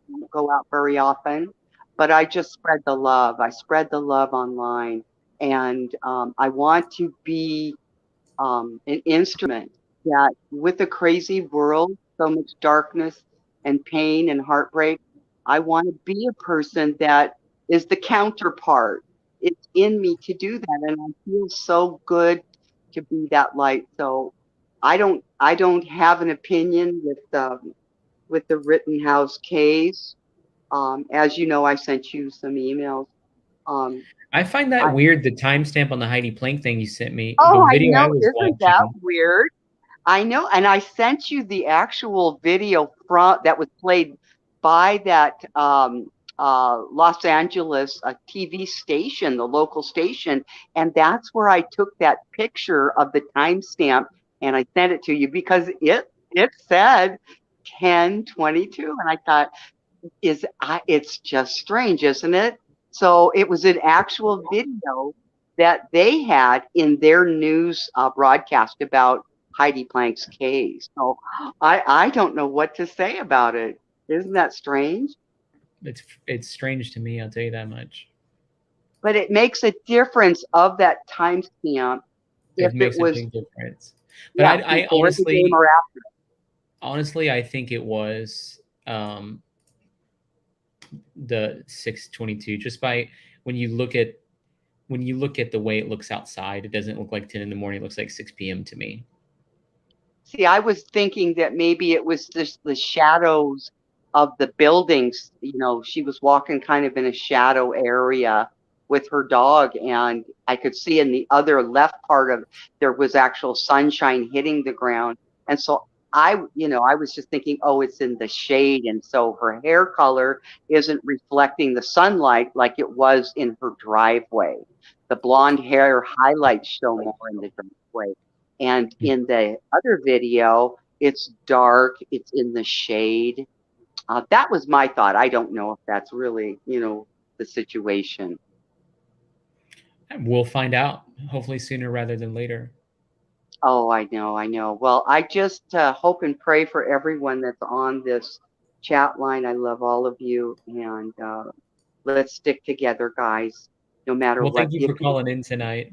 I don't go out very often, but I just spread the love. I spread the love online. And I want to be an instrument that, with a crazy world, so much darkness and pain and heartbreak, I want to be a person that is the counterpart. It's in me to do that, and I feel so good to be that light. So I don't have an opinion with the Rittenhouse case. As you know, I sent you some emails. I find that weird, the timestamp on the Heidi Planck thing you sent me. Oh, The video I I know. was Isn't that watching. weird? I know. And I sent you the actual video that was played by that Los Angeles TV station, the local station. And that's where I took that picture of the timestamp and I sent it to you because it said 10:22. And I thought, it's just strange, isn't it? So it was an actual video that they had in their news broadcast about Heidi Planck's case. So I don't know what to say about it. Isn't that strange? It's strange to me, I'll tell you that much. But it makes a difference of that timestamp if It makes it was a big difference. But yeah, I before the game or after. honestly, I think it was the 6:22. Just by when you look at the way it looks outside, it doesn't look like 10 in the morning. It looks like 6 p.m. to me. See, I was thinking that maybe it was just the shadows of the buildings. She was walking kind of in a shadow area with her dog, and I could see in the other left part of there was actual sunshine hitting the ground. And so I was just thinking, oh, it's in the shade. And so her hair color isn't reflecting the sunlight like it was in her driveway. The blonde hair highlights show more in the driveway. And in the other video, it's dark, it's in the shade. That was my thought. I don't know if that's really, the situation. We'll find out, hopefully sooner rather than later. Oh, I know. Well, I just hope and pray for everyone that's on this chat line. I love all of you, and let's stick together, guys, no matter what. Well, thank you for calling in tonight.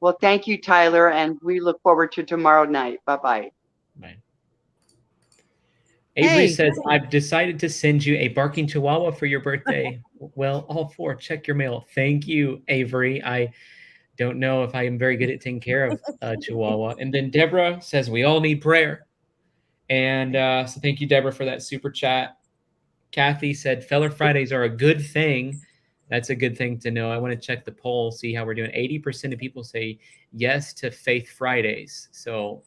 Well, thank you, Tyler, and we look forward to tomorrow night. Bye-bye. Bye. Avery says, I've decided to send you a barking chihuahua for your birthday. Well, all four. Check your mail. Thank you, Avery. I don't know if I am very good at taking care of Chihuahua. And then Deborah says, we all need prayer. And so thank you, Deborah, for that super chat. Kathy said, Feller Fridays are a good thing. That's a good thing to know. I want to check the poll, see how we're doing. 80% of people say yes to Faith Fridays. So,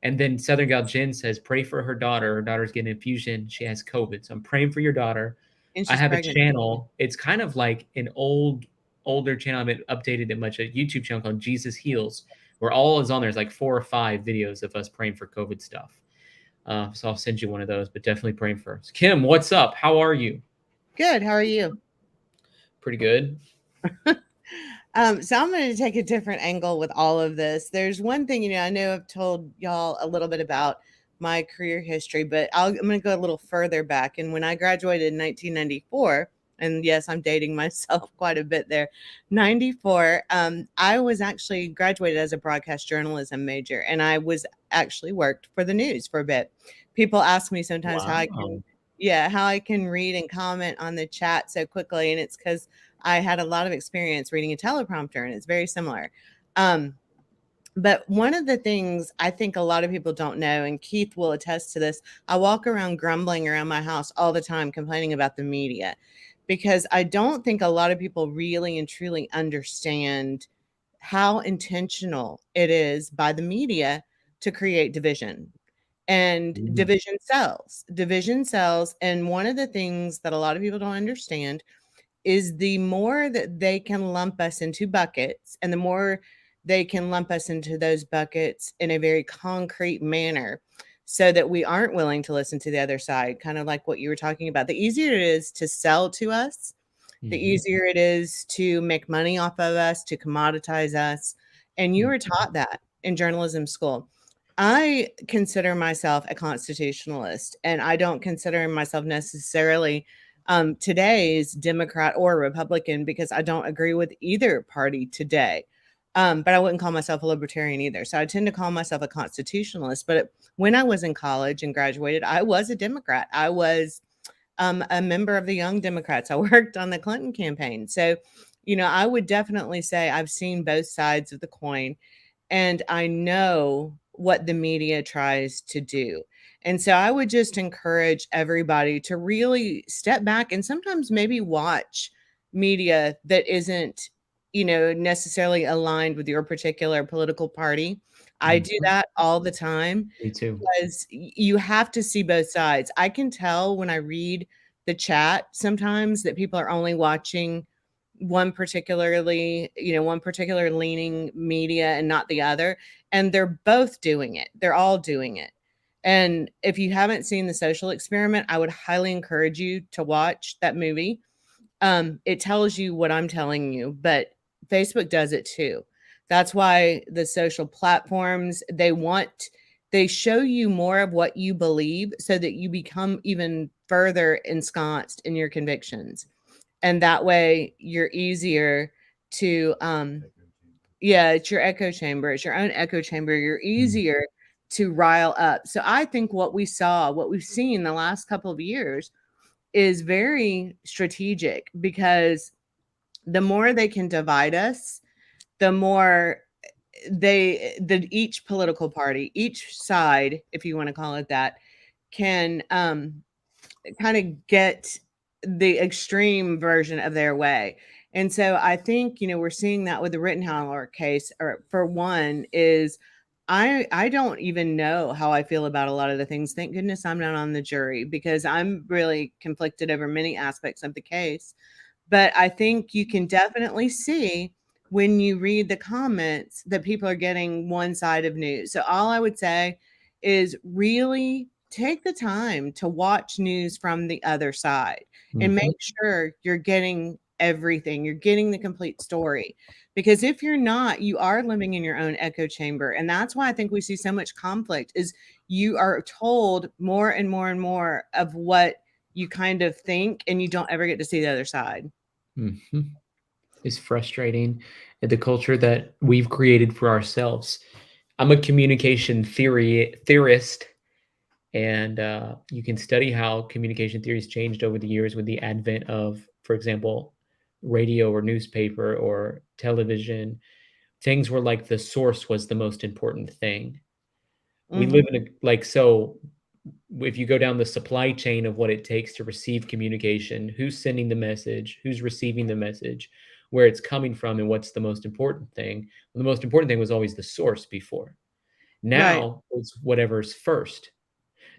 and then Southern Gal Jen says, pray for her daughter. Her daughter's getting an infusion. She has COVID. So I'm praying for your daughter. And I she's have pregnant. a channel. It's kind of like an older channel. I haven't updated it much. A YouTube channel called Jesus Heals, where all is on there. It's like 4 or 5 videos of us praying for COVID stuff. So I'll send you one of those, but definitely praying for us. Kim, what's up? How are you? Good. How are you? Pretty good. So I'm going to take a different angle with all of this. There's one thing, I know I've told y'all a little bit about my career history, but I'm going to go a little further back. And when I graduated in 1994, and yes, I'm dating myself quite a bit there, 94, I was actually graduated as a broadcast journalism major, and I was actually worked for the news for a bit. People ask me sometimes how I can read and comment on the chat so quickly, and it's because I had a lot of experience reading a teleprompter, and it's very similar. But one of the things I think a lot of people don't know, and Keith will attest to this, I walk around grumbling around my house all the time, complaining about the media, because I don't think a lot of people really and truly understand how intentional it is by the media to create division. And division sells. And one of the things that a lot of people don't understand is the more that they can lump us into buckets, and the more they can lump us into those buckets in a very concrete manner, so that we aren't willing to listen to the other side, kind of like what you were talking about. The easier it is to sell to us, the easier it is to make money off of us, to commoditize us. And you were taught that in journalism school. I consider myself a constitutionalist, and I don't consider myself necessarily today's Democrat or Republican, because I don't agree with either party today. But I wouldn't call myself a libertarian either. So I tend to call myself a constitutionalist. But when I was in college and graduated, I was a Democrat. I was a member of the Young Democrats. I worked on the Clinton campaign. So, I would definitely say I've seen both sides of the coin, and I know what the media tries to do. And so I would just encourage everybody to really step back and sometimes maybe watch media that isn't, necessarily aligned with your particular political party. I do that all the time. Me too. Because you have to see both sides. I can tell when I read the chat sometimes that people are only watching one particular leaning media and not the other. And they're both doing it. They're all doing it. And if you haven't seen The Social Experiment, I would highly encourage you to watch that movie. It tells you what I'm telling you, but Facebook does it too. That's why the social platforms, they show you more of what you believe, so that you become even further ensconced in your convictions. And that way you're easier to, it's your echo chamber. It's your own echo chamber. You're easier to rile up. So I think what we've seen the last couple of years is very strategic, because the more they can divide us, the more each political party, each side, if you want to call it that, can kind of get the extreme version of their way. And so I think, we're seeing that with the Rittenhouse case, or for one, is I don't even know how I feel about a lot of the things. Thank goodness I'm not on the jury, because I'm really conflicted over many aspects of the case. But I think you can definitely see when you read the comments that people are getting one side of news. So all I would say is really take the time to watch news from the other side and make sure you're getting everything. You're getting the complete story. Because if you're not, you are living in your own echo chamber. And that's why I think we see so much conflict, is you are told more and more and more of what you kind of think, and you don't ever get to see the other side. It's frustrating, the culture that we've created for ourselves. I'm a communication theorist, and you can study how communication theories changed over the years with the advent of, for example, radio or newspaper or television. Things were like the source was the most important thing. We live in if you go down the supply chain of what it takes to receive communication, who's sending the message, who's receiving the message, where it's coming from, and what's the most important thing. Well, the most important thing was always the source before. Right. Now it's whatever's first.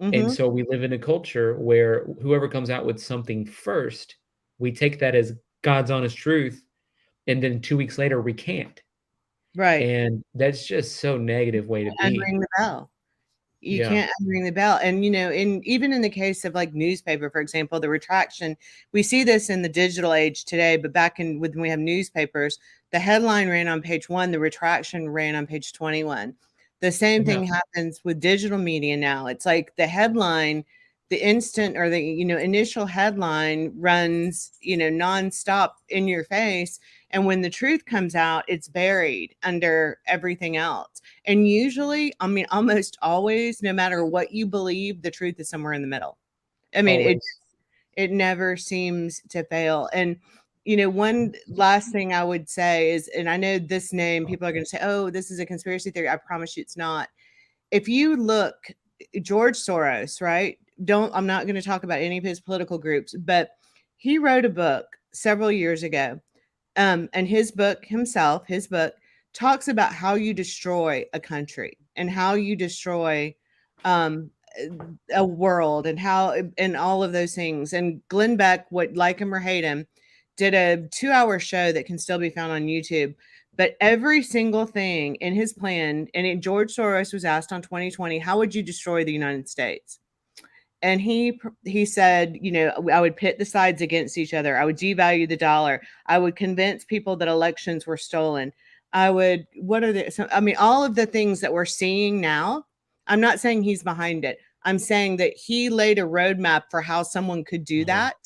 And Mm-hmm. so we live in a culture where whoever comes out with something first, we take that as God's honest truth, and then 2 weeks later we can't. Right. And that's just so negative way to be. Unring the bell. You Yeah. can't unring the bell. And, you know, even in the case of like newspaper, for example, the retraction, we see this in the digital age today, but back in when we have newspapers, the headline ran on page 1, the retraction ran on page 21. The same Yeah. thing happens with digital media now. It's like the headline, the instant or the, you know, initial headline runs, you know, nonstop in your face. And when the truth comes out, it's buried under everything else. And usually, I mean, almost always, no matter what you believe, the truth is somewhere in the middle. I mean, Always. it never seems to fail. And, you know, one last thing I would say is, and I know this name, people are going to say, oh, this is a conspiracy theory. I promise you it's not. If you look, George Soros, right? I'm not going to talk about any of his political groups, but he wrote a book several years ago. And his book talks about how you destroy a country and how you destroy a world and how and all of those things. And Glenn Beck, what like him or hate him, did a 2-hour show that can still be found on YouTube. But every single thing in his plan, George Soros was asked on 2020, how would you destroy the United States? And he said, you know, I would pit the sides against each other. I would devalue the dollar. I would convince people that elections were stolen. I would, all of the things that we're seeing now, I'm not saying he's behind it. I'm saying that he laid a roadmap for how someone could do that.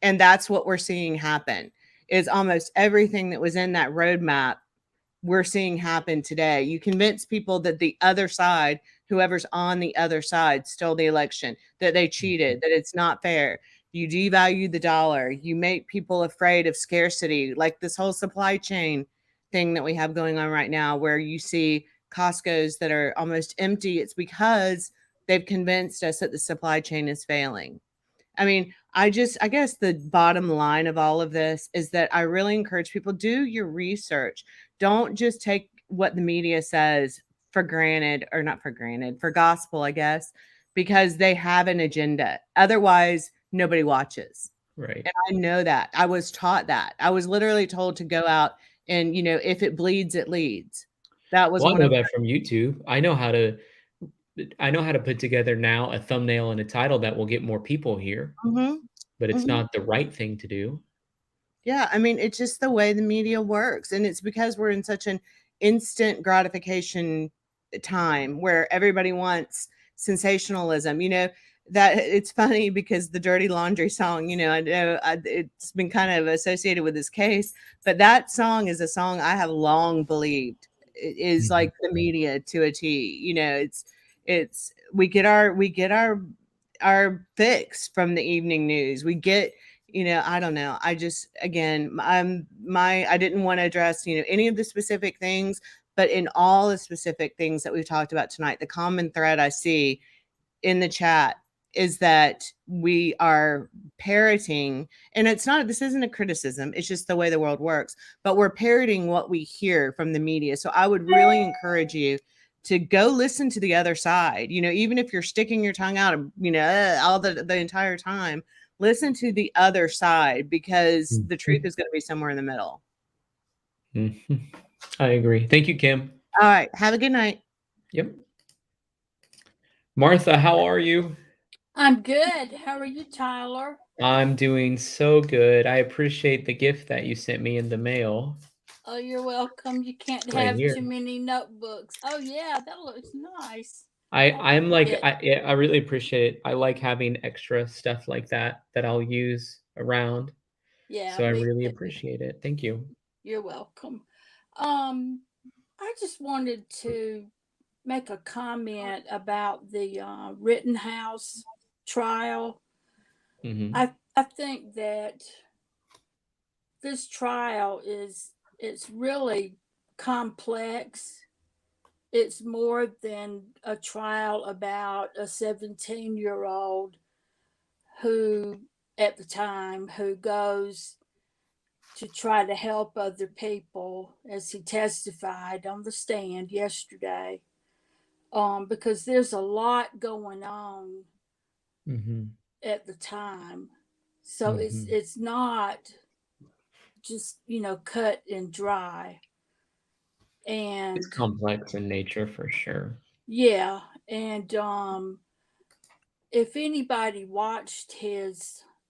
And that's what we're seeing happen, is almost everything that was in that roadmap we're seeing happen today. You convince people that the other side, whoever's on the other side, stole the election, that they cheated, that it's not fair. You devalue the dollar. You make people afraid of scarcity, like this whole supply chain thing that we have going on right now, where you see Costco's that are almost empty. It's because they've convinced us that the supply chain is failing. I mean, I guess the bottom line of all of this is that I really encourage people, do your research. Don't just take what the media says for granted, or not for granted, for gospel, I guess, because they have an agenda. Otherwise, nobody watches. Right. And I know that. I was taught that. I was literally told to go out and, you know, if it bleeds, it leads. That was Well, I know that from YouTube. I know how to put together now a thumbnail and a title that will get more people here, but it's not the right thing to do. Yeah, I mean, it's just the way the media works. And it's because we're in such an instant gratification time where everybody wants sensationalism. You know, that it's funny because the Dirty Laundry song, you know, I know it's been kind of associated with this case, but that song is a song I have long believed is like the media to a T. You know, we get our fix from the evening news. We get, you know, I don't know. I just, again, I didn't want to address, you know, any of the specific things, but in all the specific things that we've talked about tonight, the common thread I see in the chat is that we are parroting, and this isn't a criticism, it's just the way the world works, but we're parroting what we hear from the media. So I would really encourage you to go listen to the other side. You know, even if you're sticking your tongue out, you know, all the entire time, listen to the other side, because the truth is going to be somewhere in the middle. I agree. Thank you, Kim. All right. Have a good night. Yep. Martha, how are you? I'm good. How are you, Tyler? I'm doing so good. I appreciate the gift that you sent me in the mail. Oh, you're welcome. You can't Right have here. too many notebooks. Oh, yeah, that looks nice. I'm like, I really appreciate it. I like having extra stuff like that I'll use around. Yeah. So I really appreciate it. Thank you. You're welcome. I just wanted to make a comment about the Rittenhouse trial. I think that this trial it's really complex. it's more than a trial about a 17-year-old who, at the time, who goes to try to help other people, as he testified on the stand yesterday, because there's a lot going on Mm-hmm. at the time. So it's not just, cut and dry. And It's complex in nature for sure. yeah, and if anybody watched him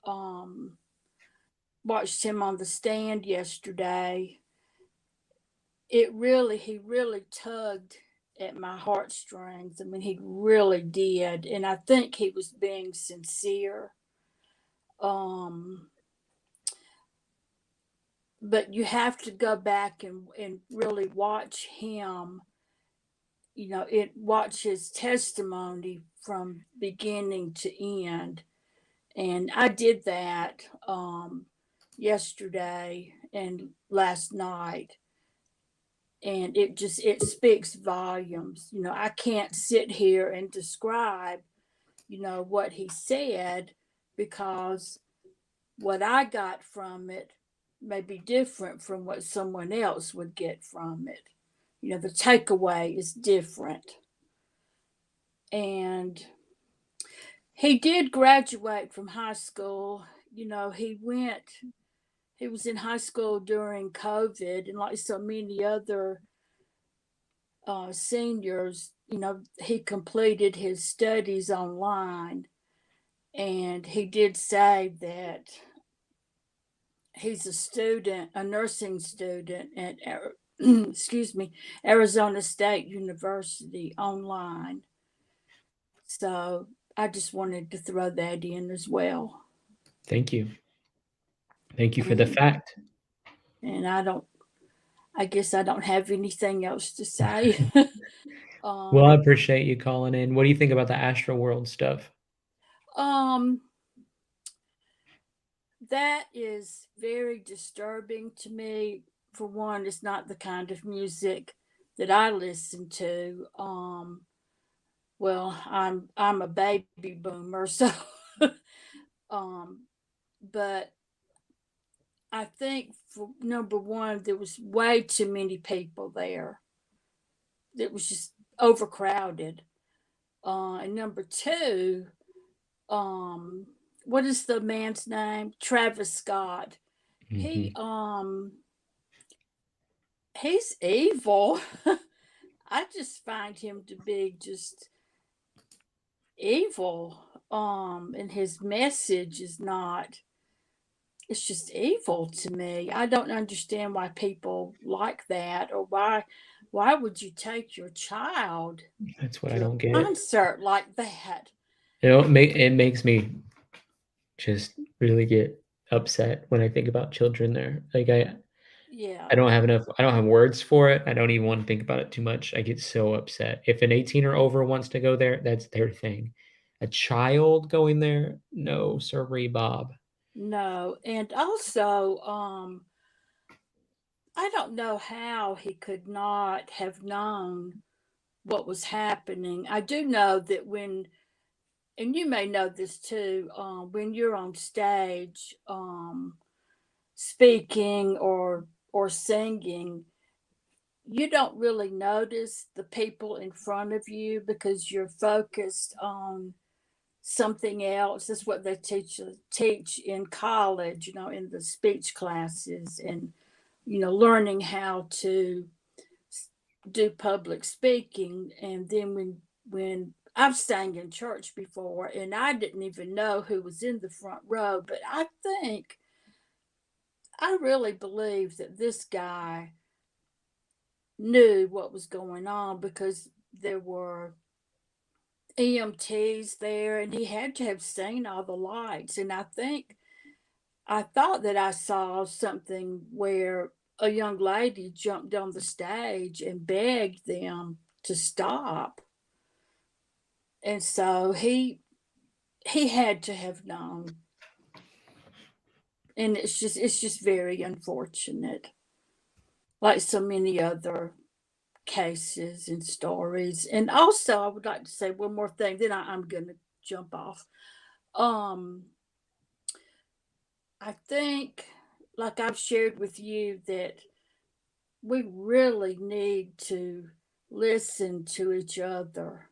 on the stand yesterday, he really tugged at my heartstrings. I mean, he really did, and I think he was being sincere. But you have to go back and really watch him, watch his testimony from beginning to end. And I did that yesterday and last night. And it speaks volumes. I can't sit here and describe, what he said, because what I got from it may be different from what someone else would get from it. The takeaway is different. And he did graduate from high school. He was in high school during COVID, and like so many other seniors, he completed his studies online. And he did say that he's a nursing student at Arizona State University online. So I just wanted to throw that in as well. Thank you. Thank you for the fact. And I guess I don't have anything else to say. Well, I appreciate you calling in. What do you think about the Astroworld stuff? That is very disturbing to me. For one, it's not the kind of music that I listen to. Well, I'm a baby boomer, so but I think, for number one, there was way too many people there. It was just overcrowded. And number two, what is the man's name? Travis Scott. He's evil. I just find him to be just evil. And his message is not, it's just evil to me. I don't understand why people like that, or why would you take your child That's what I to don't a get. concert like that? It makes me just really get upset when I think about children there. Like Yeah. I don't have words for it. I don't even want to think about it too much. I get so upset. If an 18 or over wants to go there, that's their thing. A child going there? No, sorry, Bob. No, and also, I don't know how he could not have known what was happening. I do know that and you may know this too, when you're on stage, speaking or singing, you don't really notice the people in front of you because you're focused on something else. That's what they teach in college, in the speech classes, and learning how to do public speaking. And then when I've sang in church before, and I didn't even know who was in the front row, but I really believe that this guy knew what was going on, because there were EMTs there, and he had to have seen all the lights. And I thought that I saw something where a young lady jumped on the stage and begged them to stop. And so he had to have known. And it's just very unfortunate. Like so many other cases and stories. And also, I would like to say one more thing, then I'm going to jump off. I think, like I've shared with you, that we really need to listen to each other.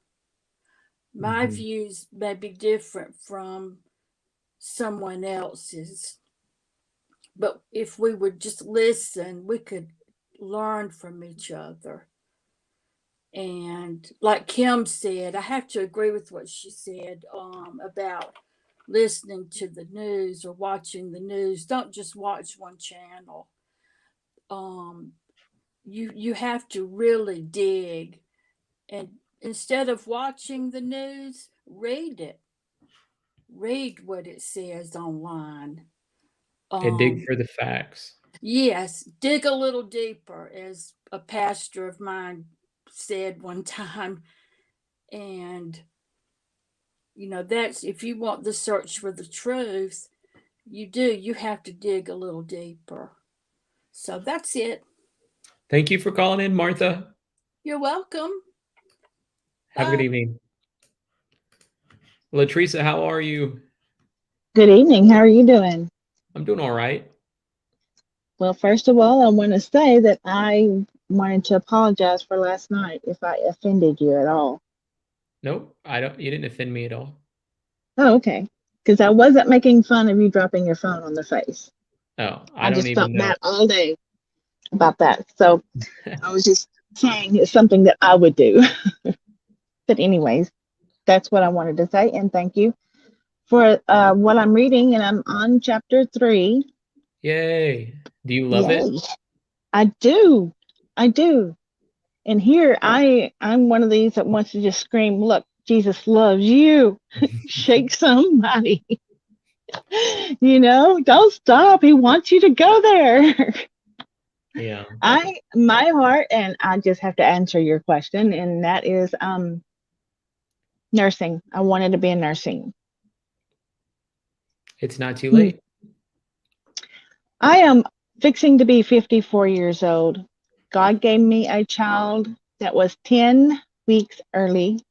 My views may be different from someone else's, but if we would just listen, we could learn from each other. And like Kim said, I have to agree with what she said about listening to the news or watching the news. Don't just watch one channel. You have to really dig, and instead of watching the news, read it. Read what it says online. And dig for the facts. Yes, dig a little deeper, as a pastor of mine said one time. And, that's if you want the search for the truth, you have to dig a little deeper. So that's it. Thank you for calling in, Martha. You're welcome. Have a good evening. Latrice, how are you? Good evening. How are you doing? I'm doing all right. Well, first of all, I want to say that I wanted to apologize for last night if I offended you at all. Nope, you didn't offend me at all. Oh, okay. Because I wasn't making fun of you dropping your phone on the face. Oh, I don't just even felt know. bad all day about that. So I was just saying it's something that I would do. But anyways, that's what I wanted to say. And thank you for what I'm reading. And I'm on chapter 3. Yay. Do you love Yay. it? I do. I do. And here I'm one of these that wants to just scream, look, Jesus loves you. Shake somebody. Don't stop. He wants you to go there. Yeah. My heart, and I just have to answer your question, and that is nursing. I wanted to be in nursing. It's not too late. I am fixing to be 54 years old. God gave me a child that was 10 weeks early.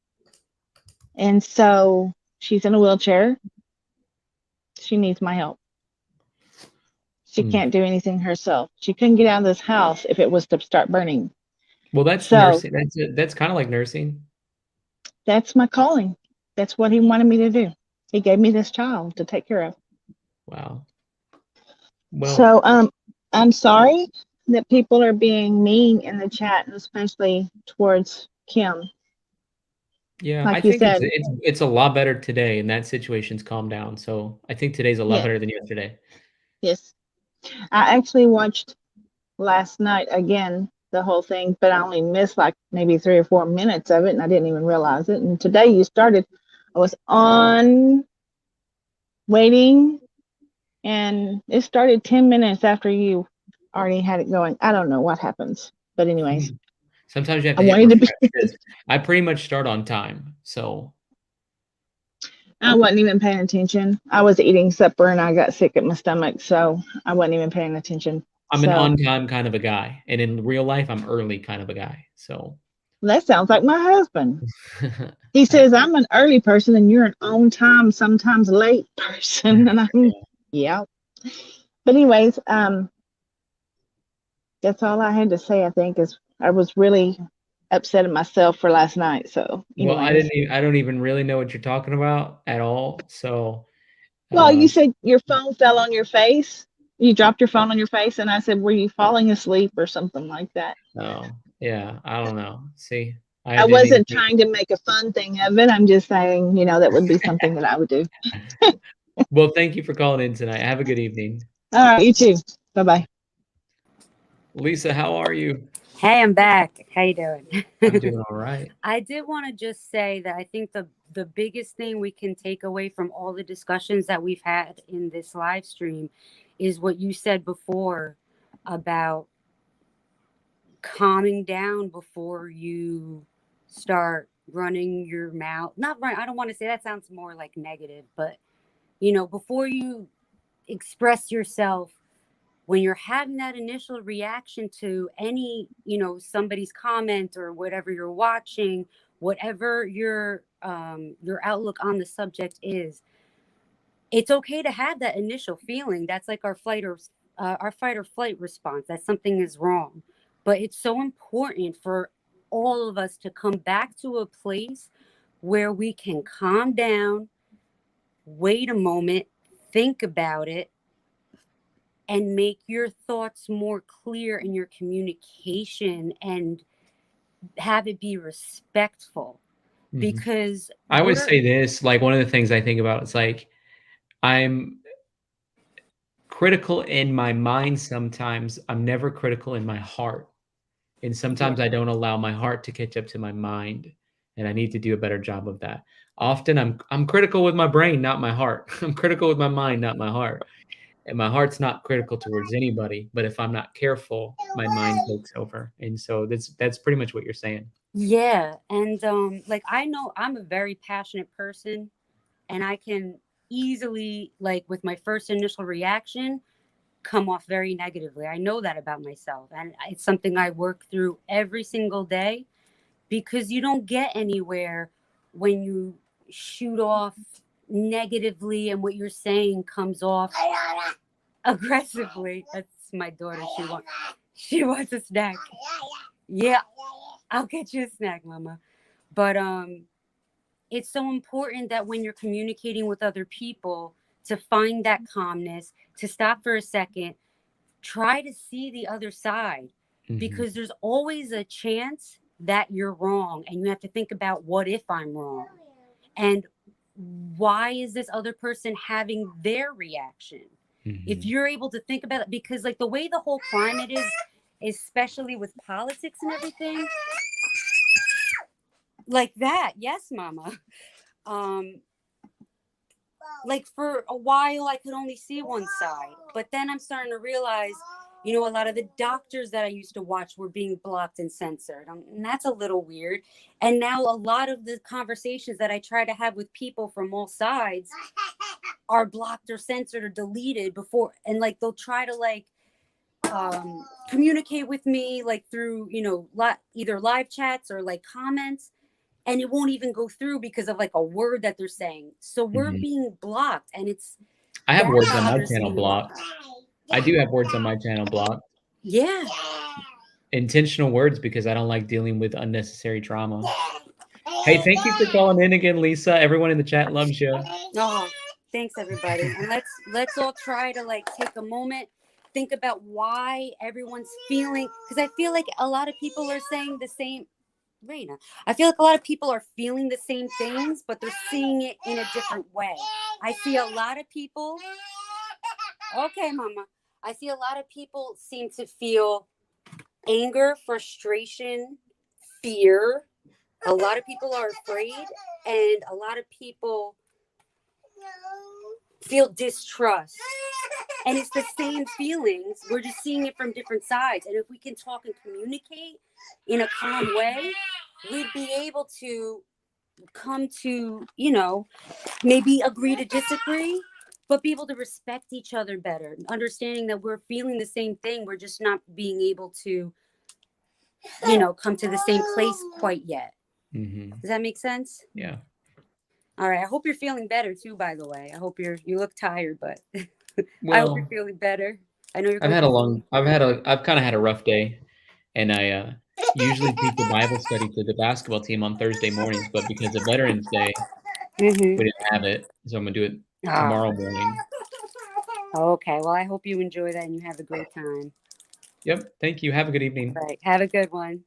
And so she's in a wheelchair. She needs my help. She can't do anything herself. She couldn't get out of this house if it was to start burning. Well, that's nursing. That's kind of like nursing. That's my calling. That's what he wanted me to do. He gave me this child to take care of. Wow. Well, So I'm sorry that people are being mean in the chat, especially towards Kim. Yeah, like I you think said. it's a lot better today, and that situation's calmed down. So I think today's a lot Yeah. better than yesterday. Yes. I actually watched last night again the whole thing, but I only missed like maybe 3 or 4 minutes of it, and I didn't even realize it. And today you started, I was on waiting, and it started 10 minutes after you already had it going. I don't know what happens, but anyways. Sometimes you have I to hit wanted to refresh because I pretty much start on time. So I wasn't even paying attention. I was eating supper and I got sick at my stomach, so I wasn't even paying attention. I'm an on-time kind of a guy, and in real life, I'm early kind of a guy. So that sounds like my husband. He says I'm an early person and you're an on time, sometimes late person. And I'm, yeah. But anyways, that's all I had to say. I think is I was really upset at myself for last night. So well, anyways. I don't even really know what you're talking about at all. So Well, you said your phone fell on your face. You dropped your phone on your face, and I said, "Were you falling asleep or something like that?" Oh, yeah. I don't know. See, I wasn't trying to make a fun thing of it. I'm just saying, that would be something that I would do. Well, thank you for calling in tonight. Have a good evening. All right, you too. Bye-bye. Lisa, how are you? Hey, I'm back. How you doing? I'm doing all right. I did want to just say that I think the biggest thing we can take away from all the discussions that we've had in this live stream is what you said before about calming down before you start running your mouth. Not run. I don't want to say that, sounds more like negative, but before you express yourself, when you're having that initial reaction to any, somebody's comment or whatever you're watching, whatever your outlook on the subject is, it's okay to have that initial feeling. That's like our fight or flight response, that something is wrong. But it's so important for all of us to come back to a place where we can calm down, wait a moment, think about it, and make your thoughts more clear in your communication and have it be respectful. Mhm. Because I always say this, like one of the things I think about, it's like I'm critical in my mind sometimes. I'm never critical in my heart. And sometimes I don't allow my heart to catch up to my mind. And I need to do a better job of that. Often I'm critical with my brain, not my heart. I'm critical with my mind, not my heart. And my heart's not critical towards anybody, but if I'm not careful, my mind takes over. And so that's pretty much what you're saying. Yeah. And like I know I'm a very passionate person, and I can easily, like with my first initial reaction, come off very negatively. I know that about myself, and it's something I work through every single day, because you don't get anywhere when you shoot off negatively and what you're saying comes off aggressively. That's my daughter. She wants a snack. Yeah, I'll get you a snack, Mama. But it's so important that when you're communicating with other people, to find that calmness, to stop for a second, try to see the other side, because there's always a chance that you're wrong, and you have to think about, what if I'm wrong? And why is this other person having their reaction? If you're able to think about it, because like the way the whole climate is, especially with politics and everything, like that. Yes, Mama. Like for a while I could only see one side, but then I'm starting to realize, a lot of the doctors that I used to watch were being blocked and censored, and that's a little weird. And now a lot of the conversations that I try to have with people from all sides are blocked or censored or deleted before, and like they'll try to like communicate with me like through either live chats or like comments, and it won't even go through because of like a word that they're saying. So we're being blocked, and I have that words on my bothers channel me a lot. blocked. I do have words on my channel blocked. Yeah. Intentional words, because I don't like dealing with unnecessary drama. Hey, thank you for calling in again, Lisa. Everyone in the chat loves you. Oh, thanks everybody. And let's all try to like take a moment, think about why everyone's feeling, because I feel like a lot of people are saying the same. Raina, I feel like a lot of people are feeling the same things, but they're seeing it in a different way. I see a lot of people. Okay, Mama. I see a lot of people seem to feel anger, frustration, fear. A lot of people are afraid, and a lot of people feel distrust. And it's the same feelings. We're just seeing it from different sides. And if we can talk and communicate in a calm way, we'd be able to come to, maybe agree to disagree, but be able to respect each other better, understanding that we're feeling the same thing. We're just not being able to, come to the same place quite yet. Does that make sense? Yeah. All right. I hope you're feeling better too, by the way. I hope you look tired, but I Well, hope you're feeling better. I know you're I've going kind of had a rough day, and I usually teach a Bible study to the basketball team on Thursday mornings, but because of Veterans Day, we didn't have it, so I'm gonna do it tomorrow morning. Okay. Well, I hope you enjoy that and you have a great time. Yep. Thank you. Have a good evening. All right. Have a good one.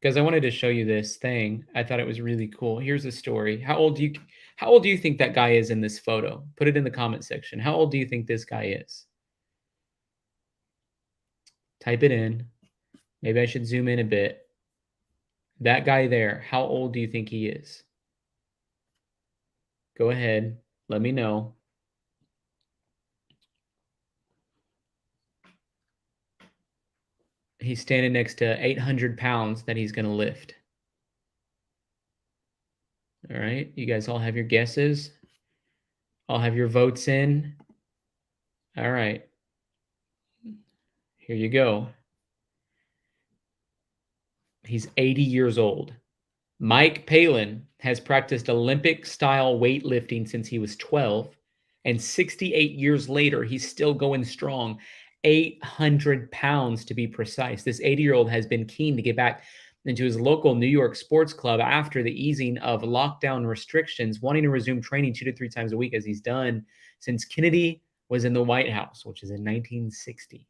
Because I wanted to show you this thing. I thought it was really cool. Here's a story. How old do you think that guy is in this photo? Put it in the comment section. How old do you think this guy is? Type it in. Maybe I should zoom in a bit. That guy there, how old do you think he is? Go ahead. Let me know. He's standing next to 800 pounds that he's going to lift. All right. You guys all have your guesses? All have your votes in? All right. Here you go. He's 80 years old. Mike Palin has practiced Olympic-style weightlifting since he was 12, and 68 years later, he's still going strong, 800 pounds to be precise. This 80-year-old has been keen to get back into his local New York sports club after the easing of lockdown restrictions, wanting to resume training 2 to 3 times a week as he's done since Kennedy was in the White House, which is in 1960.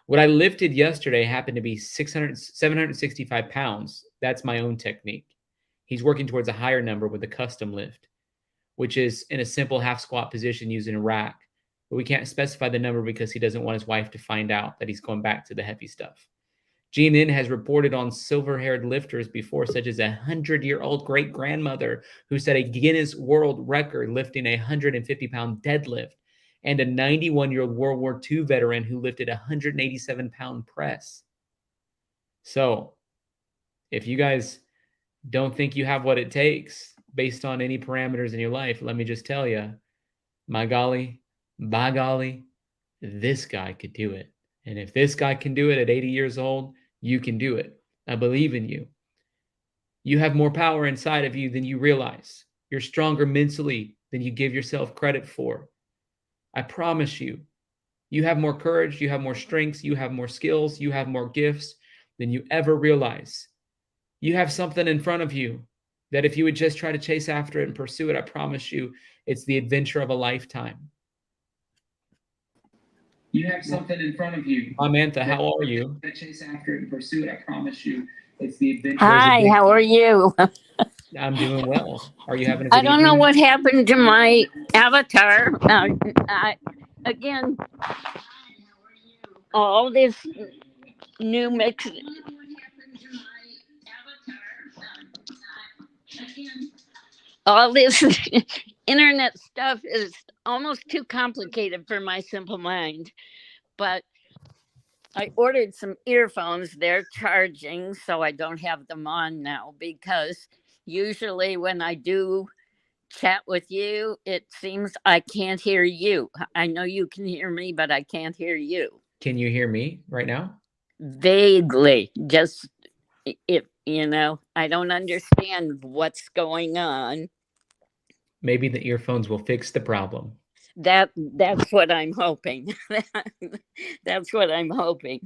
What I lifted yesterday happened to be 765 pounds. That's my own technique. He's working towards a higher number with a custom lift, which is in a simple half squat position using a rack. But we can't specify the number because he doesn't want his wife to find out that he's going back to the heavy stuff. GNN has reported on silver-haired lifters before, such as a 100-year-old great-grandmother who set a Guinness World Record lifting a 150-pound deadlift, and a 91-year-old World War II veteran who lifted a 187-pound press. So, if you guys don't think you have what it takes based on any parameters in your life, let me just tell you, my golly, by golly, this guy could do it. And if this guy can do it at 80 years old, you can do it. I believe in you. You have more power inside of you than you realize. You're stronger mentally than you give yourself credit for. I promise you, you have more courage, you have more strengths, you have more skills, you have more gifts than you ever realize. You have something in front of you that if you would just try to chase after it and pursue it, I promise you, it's the adventure of a lifetime. You have something in front of you. Amantha, how are you? Chase after it and pursue it, I promise you, it's the adventure. Hi, how are you? I'm doing well. Are you having a good I don't know evening? what happened to my avatar. Again, all this new mix. All this internet stuff is almost too complicated for my simple mind. But I ordered some earphones. They're charging, so I don't have them on now, because usually when I do chat with you, it seems I can't hear you. I know you can hear me, but I can't hear you. Can you hear me right now? Vaguely, just if I don't understand what's going on. Maybe the earphones will fix the problem. That's what I'm hoping. That's what I'm hoping.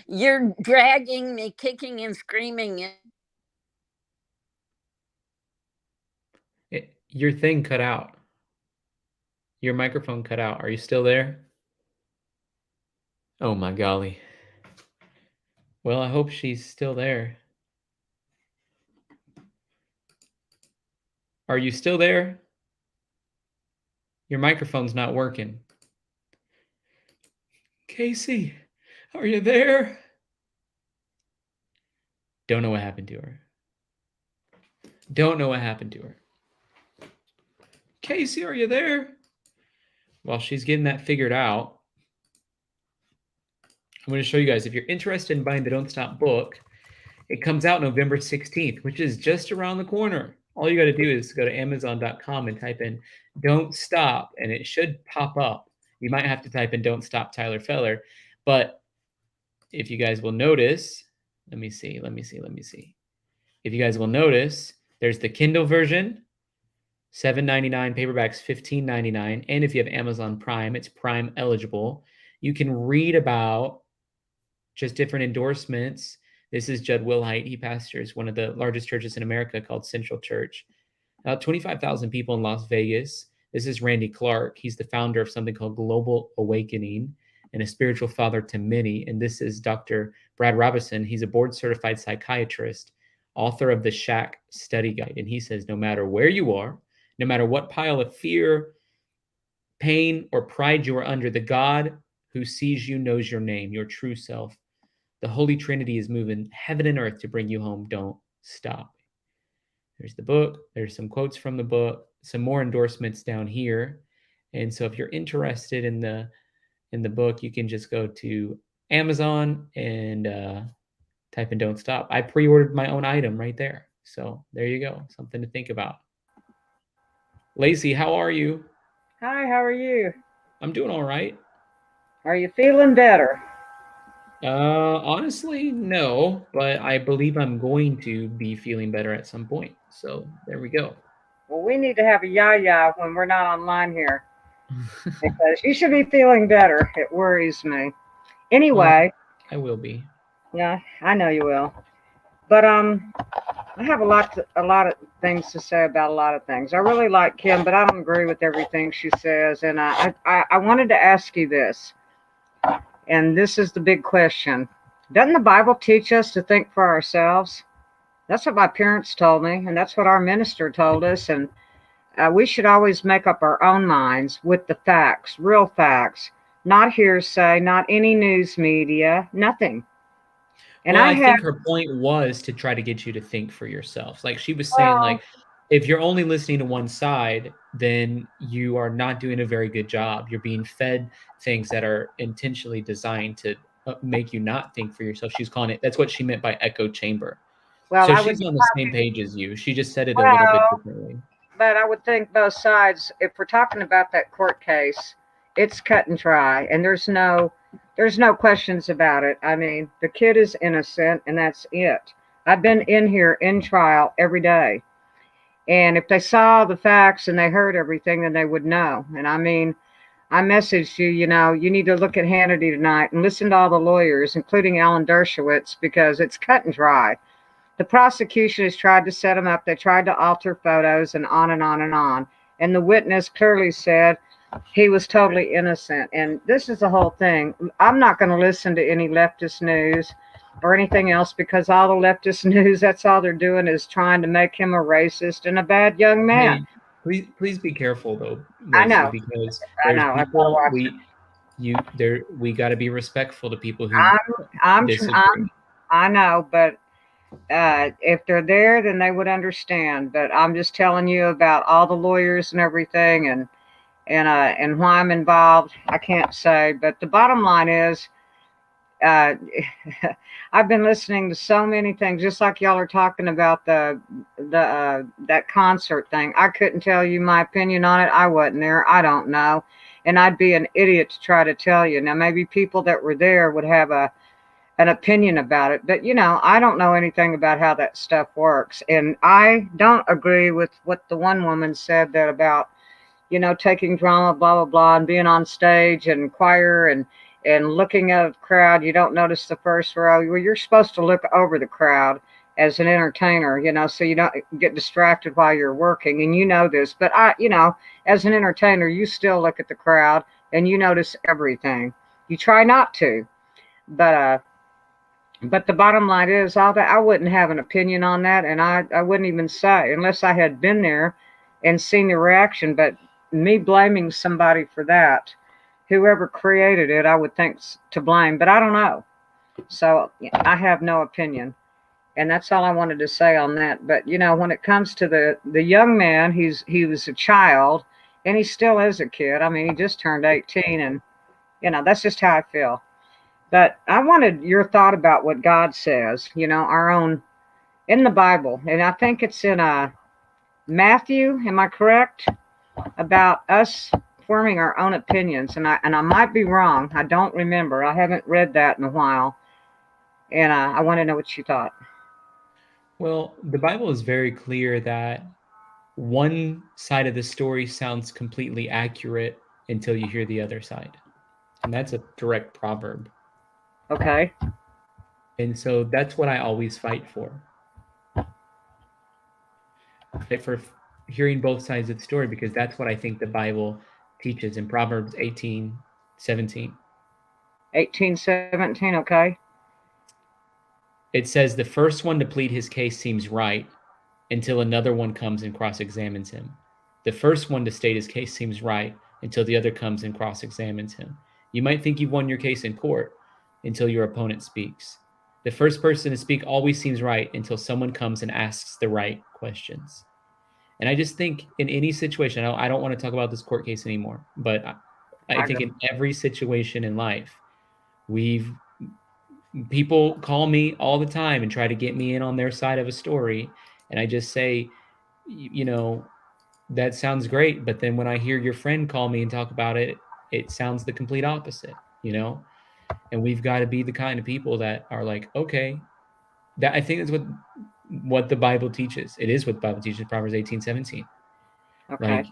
You're dragging me, kicking and screaming. Your thing cut out. Your microphone cut out. Are you still there? Oh my golly. Well, I hope she's still there. Are you still there? Your microphone's not working. Casey, are you there? Don't know what happened to her. Don't know what happened to her. Casey, are you there? While she's getting that figured out, I'm going to show you guys, if you're interested in buying the Don't Stop book, it comes out November 16th, which is just around the corner. All you got to do is go to Amazon.com and type in Don't Stop, and it should pop up. You might have to type in Don't Stop Tyler Feller, but if you guys will notice, let me see. If you guys will notice, there's the Kindle version, $7.99, paperbacks $15.99, and if you have Amazon Prime, it's Prime eligible. You can read about just different endorsements. This is Judd Wilhite. He pastors one of the largest churches in America called Central Church. About 25,000 people in Las Vegas. This is Randy Clark. He's the founder of something called Global Awakening and a spiritual father to many. And this is Dr. Brad Robinson. He's a board-certified psychiatrist, author of the Shack Study Guide. And he says, no matter where you are, no matter what pile of fear, pain, or pride you are under, the God who sees you knows your name, your true self. The Holy Trinity is moving heaven and earth to bring you home. Don't stop. There's the book. There's some quotes from the book, some more endorsements down here. And so if you're interested in the book, you can just go to Amazon and type in Don't Stop. I pre-ordered my own item right there. So there you go. Something to think about. Lacey, how are you? Hi, how are you? I'm doing all right. Are you feeling better? Honestly, no, but I believe I'm going to be feeling better at some point. So there we go. Well, we need to have a yah-yah when we're not online here because you should be feeling better. It worries me. Anyway, I will be. yeah, I know you will. But I have a lot of things to say about a lot of things. I really like Kim, but I don't agree with everything she says. And I wanted to ask you this, and this is the big question. Doesn't the Bible teach us to think for ourselves? That's what my parents told me, and that's what our minister told us. And we should always make up our own minds with the facts, real facts, not hearsay, not any news media, nothing. And Well, I I have, think her point was to try to get you to think for yourself. Like she was saying, like, if you're only listening to one side, then you are not doing a very good job. You're being fed things that are intentionally designed to make you not think for yourself. She's calling it, that's what she meant by echo chamber. well, So I would she's on the same page as you. She just said it a little bit well, differently. but I would think both sides, if we're talking about that court case, it's cut and dry, and there's no questions about it. I mean, the kid is innocent, and that's it. I've been in here in trial every day, and if they saw the facts and they heard everything, then they would know. And I mean, I messaged you, you need to look at Hannity tonight and listen to all the lawyers, including Alan Dershowitz, because it's cut and dry. The prosecution has tried to set him up. They tried to alter photos and on and on and on. And the witness clearly said he was totally innocent. And this is the whole thing. I'm not going to listen to any leftist news or anything else because all the leftist news, that's all they're doing is trying to make him a racist and a bad young man. Hey, please be careful though, I Lacey, know. because I there's know. people we got to be respectful to people who disagree. I know, but if they're there, then they would understand. But I'm just telling you about all the lawyers and everything, and why I'm involved. I can't say, but the bottom line is, uh, I've been listening to so many things, just like y'all are talking about the that concert thing. I couldn't tell you my opinion on it. I wasn't there. I don't know, and I'd be an idiot to try to tell you. Now, maybe people that were there would have an opinion about it, but I don't know anything about how that stuff works, and I don't agree with what the one woman said that about taking drama, blah blah blah, and being on stage and choir and looking at the crowd. You don't notice the first row. Well, you're supposed to look over the crowd as an entertainer, so you don't get distracted while you're working, and this. But as an entertainer, you still look at the crowd and you notice everything. You try not to, but the bottom line is, all that I wouldn't have an opinion on that, and I wouldn't even say unless I had been there and seen the reaction. But me blaming somebody for that, whoever created it, I would think to blame, but I don't know. So I have no opinion, and that's all I wanted to say on that. But when it comes to the young man, he was a child, and he still is a kid. I mean, he just turned 18, and that's just how I feel. But I wanted your thought about what God says, our own in the Bible. And I think it's in Matthew, am I correct? About us forming our own opinions. And I might be wrong. I don't remember. I haven't read that in a while. And I want to know what you thought. Well, the Bible is very clear that one side of the story sounds completely accurate until you hear the other side. And that's a direct proverb. Okay. And so that's what I always fight for. For hearing both sides of the story, because that's what I think the Bible teaches in Proverbs 18:17. 18:17, okay. It says the first one to plead his case seems right until another one comes and cross-examines him. The first one to state his case seems right until the other comes and cross-examines him. You might think you've won your case in court until your opponent speaks. The first person to speak always seems right until someone comes and asks the right questions. And I just think in any situation, I don't want to talk about this court case anymore, but I think in every situation in life, people call me all the time and try to get me in on their side of a story. And I just say, that sounds great. But then when I hear your friend call me and talk about it, it sounds the complete opposite. you know? And we've got to be the kind of people that are like, okay, that I think is what the Bible teaches. It is what the Bible teaches, Proverbs 18:17. Okay. Like,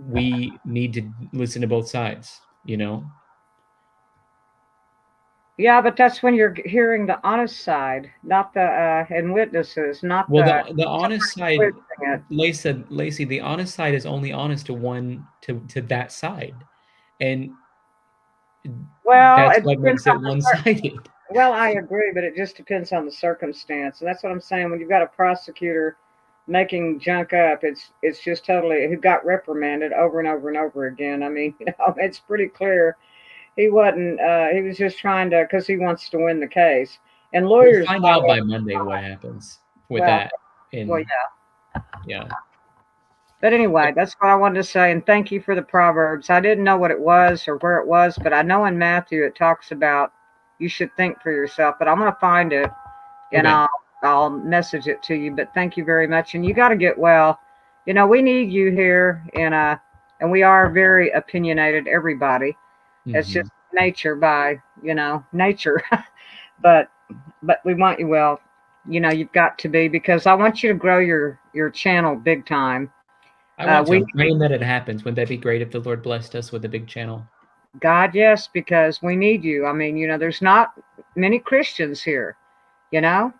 we need to listen to both sides, you know? Yeah, but that's when you're hearing the honest side, not the and witnesses, not Well, the the honest side, twisting it. Lacey, the honest side is only honest to that side. And Well, that's it what depends makes it on the one-sided. well, I agree, but it just depends on the circumstance, and that's what I'm saying. When you've got a prosecutor making junk up, it's just totally who got reprimanded over and over and over again. I mean, it's pretty clear he wasn't. He was just trying to because he wants to win the case. And We'll lawyers, find by out the by way, Monday what happens with well, that. well, Yeah. But anyway, that's what I wanted to say, and thank you for the Proverbs. I didn't know what it was or where it was, but I know in Matthew it talks about you should think for yourself. But I'm going to find it, and Okay. I'll message it to you. But thank you very much, and you got to get well. We need you here, and we are very opinionated. Everybody, it's just nature by nature. but we want you well. You've got to be because I want you to grow your channel big time. I want to. I'm praying that it happens. Wouldn't that be great if the Lord blessed us with a big channel? God, yes, because we need you. I mean, there's not many Christians here, and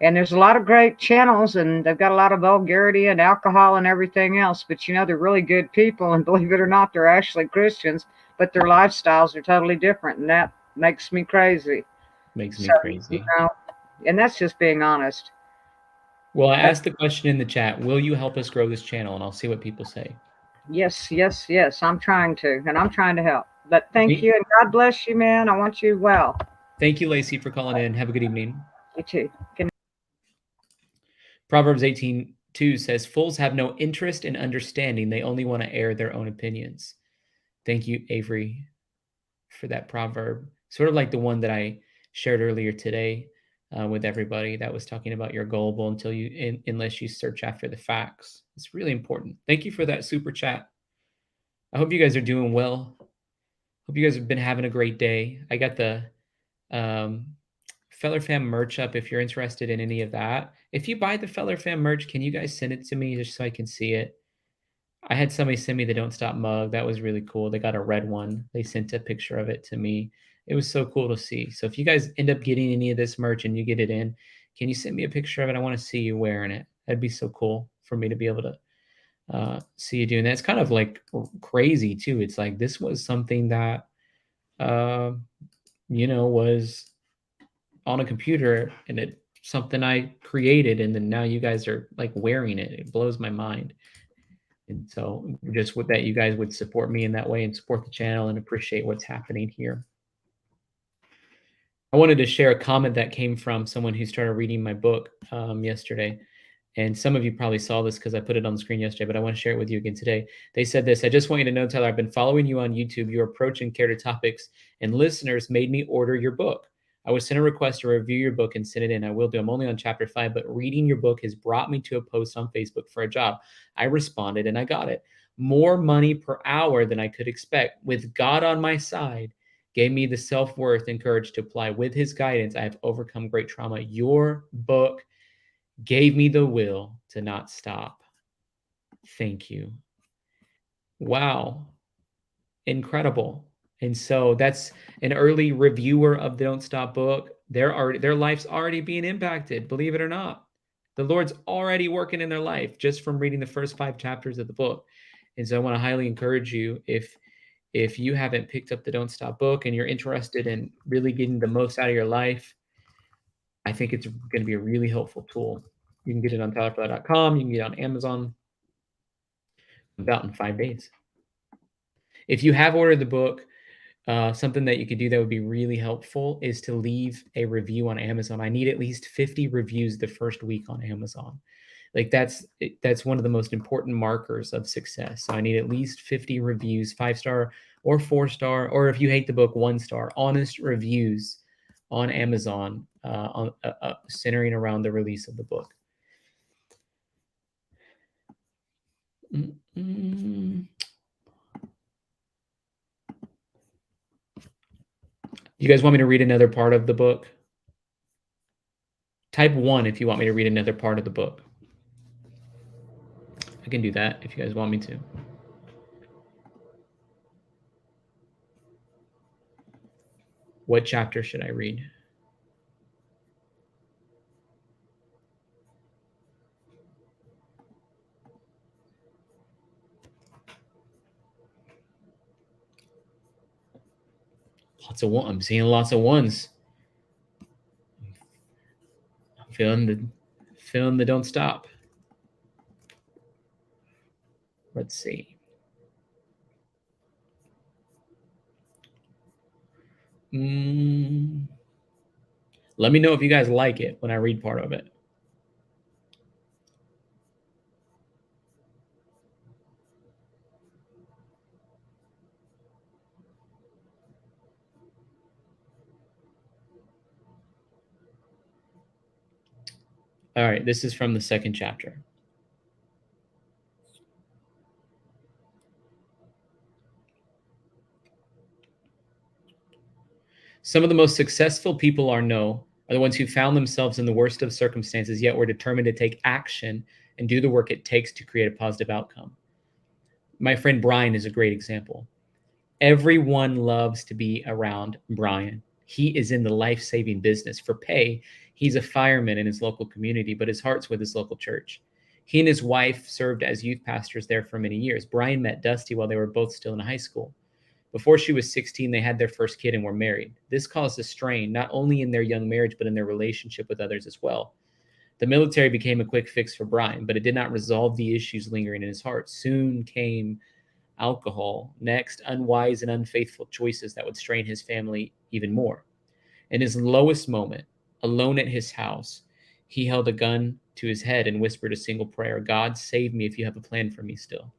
there's a lot of great channels and they've got a lot of vulgarity and alcohol and everything else, but they're really good people, and believe it or not, they're actually Christians, but their lifestyles are totally different, and that makes me crazy. Makes me crazy. And that's just being honest. Well, I asked the question in the chat, will you help us grow this channel? And I'll see what people say. Yes. I'm trying to, and I'm trying to help. But thank you, and God bless you, man. I want you well. Thank you, Lacey, for calling in. Have a good evening. You too. Good. Proverbs 18:2 says, fools have no interest in understanding. They only want to air their own opinions. Thank you, Avery, for that proverb. Sort of like the one that I shared earlier today with everybody that was talking about you're gullible unless you search after the facts. It's really important. Thank you for that super chat. I hope you guys are doing well. Hope you guys have been having a great day. I got the Feller Fam merch up if you're interested in any of that. If you buy the Feller Fam merch, can you guys send it to me just so I can see it? I had somebody send me the Don't Stop mug. That was really cool. They got a red one. They sent a picture of it to me. It was so cool to see. So if you guys end up getting any of this merch and you get it in, can you send me a picture of it? I want to see you wearing it. That'd be so cool for me to be able to see you doing that. It's kind of like crazy too. It's like this was something that, was on a computer and it's something I created. And then now you guys are like wearing it. It blows my mind. And so just with that, you guys would support me in that way and support the channel and appreciate what's happening here. I wanted to share a comment that came from someone who started reading my book yesterday. And some of you probably saw this because I put it on the screen yesterday, but I want to share it with you again today. They said this: I just want you to know, Tyler, I've been following you on YouTube. Your approach and care to topics and listeners made me order your book. I was sent a request to review your book and send it in. I will do. I'm only on chapter 5, but reading your book has brought me to a post on Facebook for a job. I responded and I got it. More money per hour than I could expect. With God on my side, gave me the self-worth and courage to apply. With his guidance, I have overcome great trauma. Your book gave me the will to not stop. Thank you. Wow. Incredible. And so that's an early reviewer of the Don't Stop book. Their life's already being impacted, believe it or not. The Lord's already working in their life just from reading the first 5 chapters of the book. And so I want to highly encourage you, if you haven't picked up the Don't Stop book and you're interested in really getting the most out of your life, I think it's going to be a really helpful tool. You can get it on tylerfly.com. You can get it on Amazon about in 5 days. If you have ordered the book, something that you could do that would be really helpful is to leave a review on Amazon. I need at least 50 reviews the first week on Amazon. Like that's one of the most important markers of success. So I need at least 50 reviews, 5-star or 4-star, or if you hate the book, 1-star, honest reviews on Amazon, centering around the release of the book. You guys want me to read another part of the book? Type 1 if you want me to read another part of the book. I can do that if you guys want me to. What chapter should I read? Lots of one. I'm seeing lots of ones. I'm feeling the don't stop. Let's see. Let me know if you guys like it when I read part of it. All right, this is from the second chapter. Some of the most successful people are the ones who found themselves in the worst of circumstances, yet were determined to take action and do the work it takes to create a positive outcome. My friend Brian is a great example. Everyone loves to be around Brian. He is in the life-saving business. For pay, he's a fireman in his local community, but his heart's with his local church. He and his wife served as youth pastors there for many years. Brian met Dusty while they were both still in high school. Before she was 16, they had their first kid and were married. This caused a strain, not only in their young marriage, but in their relationship with others as well. The military became a quick fix for Brian, but it did not resolve the issues lingering in his heart. Soon came alcohol, next unwise and unfaithful choices that would strain his family even more. In his lowest moment, alone at his house, he held a gun to his head and whispered a single prayer: God, save me if you have a plan for me still.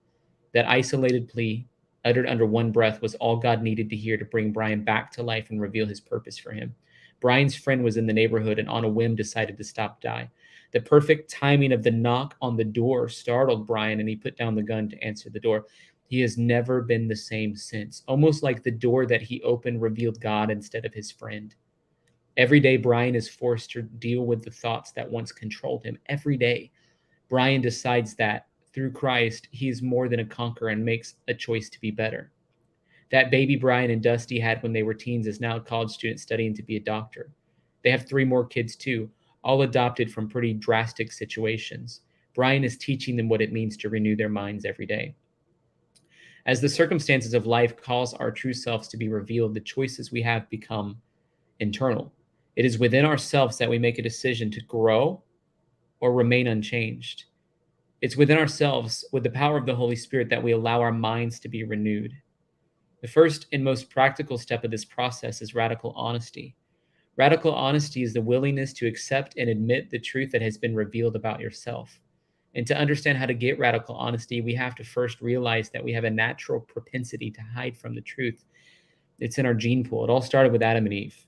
That isolated plea, uttered under one breath, was all God needed to hear to bring Brian back to life and reveal his purpose for him. Brian's friend was in the neighborhood and on a whim decided to stop by. The perfect timing of the knock on the door startled Brian, and he put down the gun to answer the door. He has never been the same since, almost like the door that he opened revealed God instead of his friend. Every day, Brian is forced to deal with the thoughts that once controlled him. Every day, Brian decides that through Christ, he is more than a conqueror and makes a choice to be better. That baby Brian and Dusty had when they were teens is now a college student studying to be a doctor. They have 3 more kids too, all adopted from pretty drastic situations. Brian is teaching them what it means to renew their minds every day. As the circumstances of life cause our true selves to be revealed, the choices we have become internal. It is within ourselves that we make a decision to grow or remain unchanged. It's within ourselves, with the power of the Holy Spirit, that we allow our minds to be renewed. The first and most practical step of this process is radical honesty. Radical honesty is the willingness to accept and admit the truth that has been revealed about yourself. And to understand how to get radical honesty, we have to first realize that we have a natural propensity to hide from the truth. It's in our gene pool. It all started with Adam and Eve.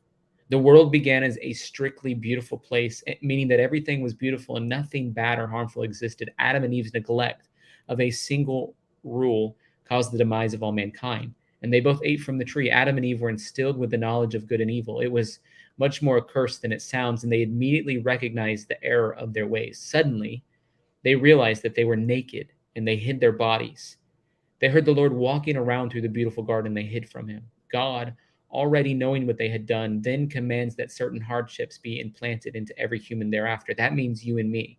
The world began as a strictly beautiful place, meaning that everything was beautiful and nothing bad or harmful existed. Adam and Eve's neglect of a single rule caused the demise of all mankind. And they both ate from the tree. Adam and Eve were instilled with the knowledge of good and evil. It was much more accursed than it sounds, and they immediately recognized the error of their ways. Suddenly, they realized that they were naked, and they hid their bodies. They heard the Lord walking around through the beautiful garden. They hid from him. God, already knowing what they had done, then commands that certain hardships be implanted into every human thereafter. That means you and me.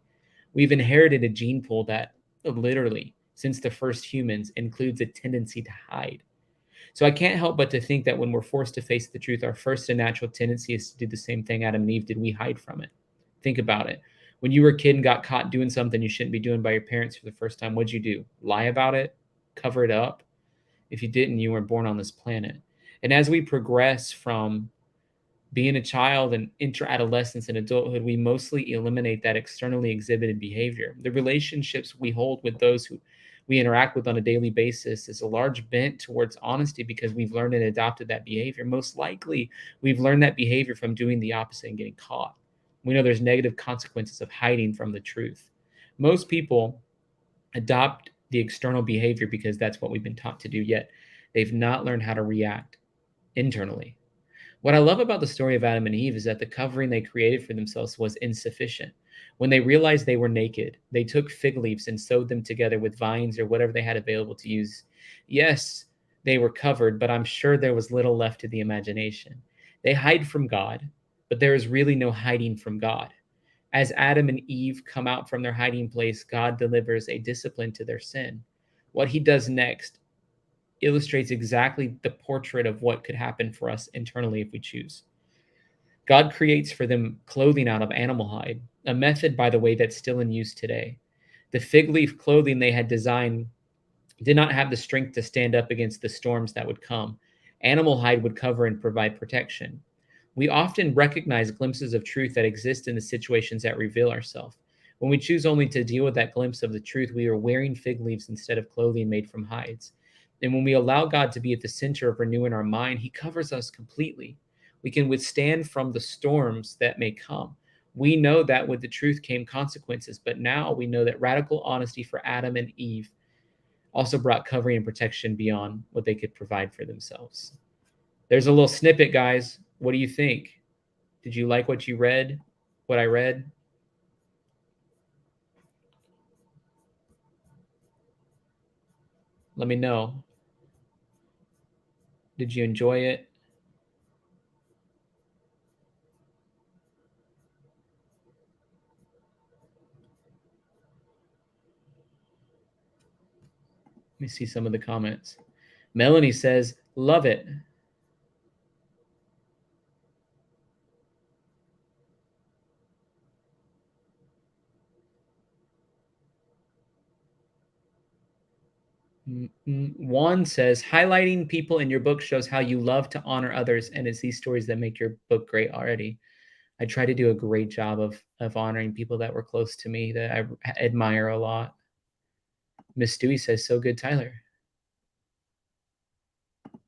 We've inherited a gene pool that literally, since the first humans, includes a tendency to hide. So I can't help but to think that when we're forced to face the truth, our first and natural tendency is to do the same thing Adam and Eve did. We hide from it. Think about it. When you were a kid and got caught doing something you shouldn't be doing by your parents for the first time, what'd you do? Lie about it? Cover it up? If you didn't, you weren't born on this planet. And as we progress from being a child and enter adolescence and adulthood, we mostly eliminate that externally exhibited behavior. The relationships we hold with those who we interact with on a daily basis is a large bent towards honesty because we've learned and adopted that behavior. Most likely, we've learned that behavior from doing the opposite and getting caught. We know there's negative consequences of hiding from the truth. Most people adopt the external behavior because that's what we've been taught to do, yet they've not learned how to react internally. What I love about the story of Adam and Eve is that the covering they created for themselves was insufficient. When they realized they were naked, they took fig leaves and sewed them together with vines or whatever they had available to use. Yes, they were covered, but I'm sure there was little left to the imagination. They hide from God, but there is really no hiding from God. As Adam and Eve come out from their hiding place, God delivers a discipline to their sin. What he does next illustrates exactly the portrait of what could happen for us internally if we choose. God creates for them clothing out of animal hide, a method, by the way, that's still in use today. The fig leaf clothing they had designed did not have the strength to stand up against the storms that would come. Animal hide would cover and provide protection. We often recognize glimpses of truth that exist in the situations that reveal ourselves. When we choose only to deal with that glimpse of the truth, we are wearing fig leaves instead of clothing made from hides. And when we allow God to be at the center of renewing our mind, he covers us completely. We can withstand from the storms that may come. We know that with the truth came consequences, but now we know that radical honesty for Adam and Eve also brought covering and protection beyond what they could provide for themselves. There's a little snippet, guys. What do you think? Did you like what you read? What I read? Let me know. Did you enjoy it? Let me see some of the comments. Melanie says, love it. Juan says, highlighting people in your book shows how you love to honor others, and it's these stories that make your book great already. I try to do a great job of honoring people that were close to me that I admire a lot. Miss Stewie says, so good, Tyler.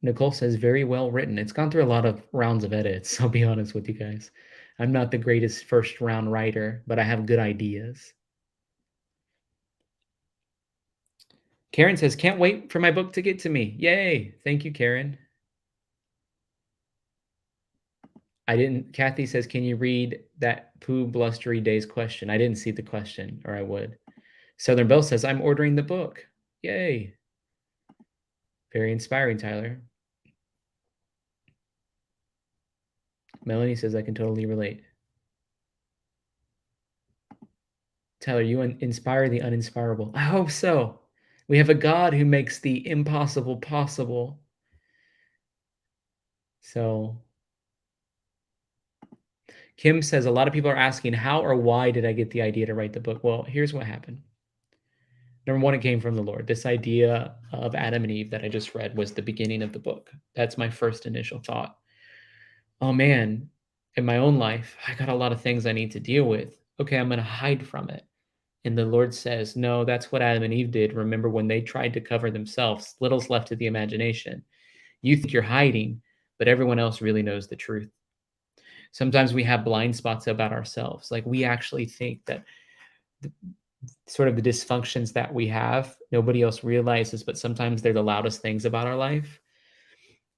Nicole says, very well written. It's gone through a lot of rounds of edits, I'll be honest with you guys. I'm not the greatest first round writer, but I have good ideas. Karen says, can't wait for my book to get to me. Yay. Thank you, Karen. Kathy says, can you read that Pooh Blustery Days question? I didn't see the question, or I would. Southern Belle says, I'm ordering the book. Yay. Very inspiring, Tyler. Melanie says, I can totally relate. Tyler, you inspire the uninspirable. I hope so. We have a God who makes the impossible possible. So Kim says, a lot of people are asking, how or why did I get the idea to write the book? Well, here's what happened. Number one, it came from the Lord. This idea of Adam and Eve that I just read was the beginning of the book. That's my first initial thought. Oh man, in my own life, I got a lot of things I need to deal with. Okay, I'm going to hide from it. And the Lord says, no, that's what Adam and Eve did. Remember when they tried to cover themselves, little's left to the imagination. You think you're hiding, but everyone else really knows the truth. Sometimes we have blind spots about ourselves. Like we actually think that sort of the dysfunctions that we have, nobody else realizes, but sometimes they're the loudest things about our life.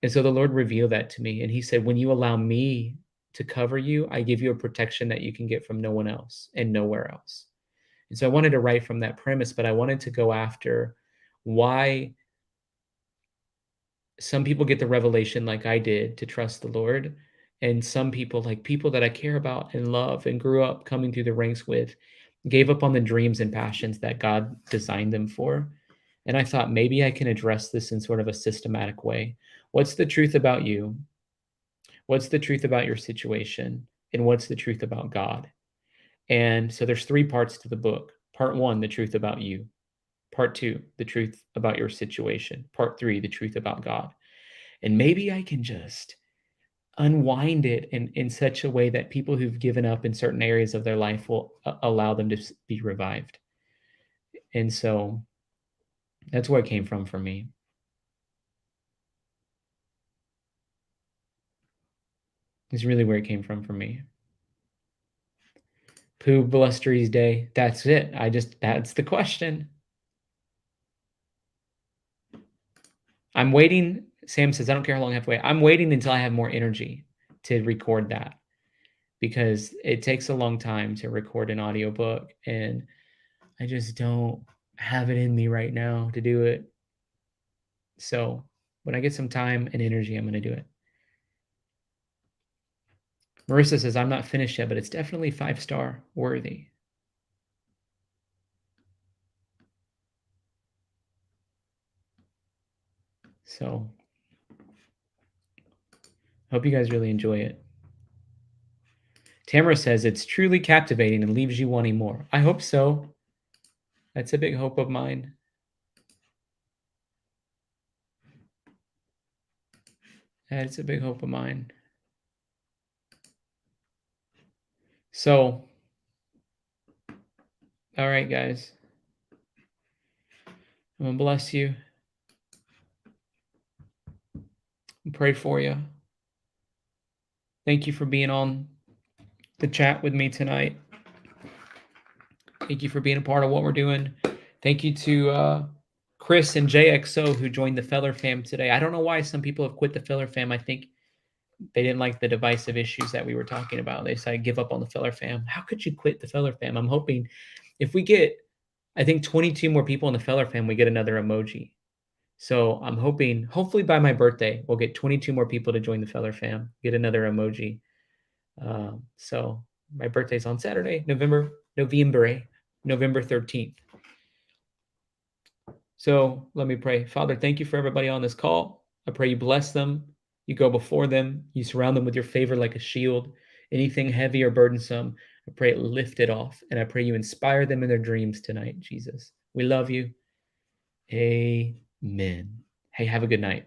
And so the Lord revealed that to me. And he said, when you allow me to cover you, I give you a protection that you can get from no one else and nowhere else. And so I wanted to write from that premise, but I wanted to go after why some people get the revelation like I did to trust the Lord. And some people, like people that I care about and love and grew up coming through the ranks with, gave up on the dreams and passions that God designed them for. And I thought maybe I can address this in sort of a systematic way. What's the truth about you? What's the truth about your situation? And what's the truth about God? And so there's 3 parts to the book. Part 1, the truth about you. Part 2, the truth about your situation. Part 3, the truth about God. And maybe I can just unwind it in such a way that people who've given up in certain areas of their life will allow them to be revived. And so that's where it came from for me. It's really where it came from for me. Pooh Blustery's Day. That's it. That's the question. I'm waiting. Sam says, I don't care how long I have to wait. I'm waiting until I have more energy. to record that, because it takes a long time to record an audiobook, and I just don't have it in me right now to do it. So when I get some time and energy, I'm going to do it. Marissa says, I'm not finished yet, but it's definitely 5-star worthy. So hope you guys really enjoy it. Tamara says, it's truly captivating and leaves you wanting more. I hope so. That's a big hope of mine. That's a big hope of mine. So, all right, guys. I'm going to bless you and pray for you. Thank you for being on the chat with me tonight. Thank you for being a part of what we're doing. Thank you to Chris and JXO who joined the Feller fam today. I don't know why some people have quit the Feller fam. I think they didn't like the divisive issues that we were talking about. They decided to give up on the Feller fam. How could you quit the Feller fam? I'm hoping if we get, I think 22 more people in the Feller fam, we get another emoji. So I'm hoping, hopefully by my birthday, we'll get 22 more people to join the Feller fam, get another emoji. So my birthday's on Saturday, November 13th. So let me pray. Father, thank you for everybody on this call. I pray you bless them. You go before them. You surround them with your favor like a shield. Anything heavy or burdensome, I pray it lift it off. And I pray you inspire them in their dreams tonight, Jesus. We love you. Amen. Hey, have a good night.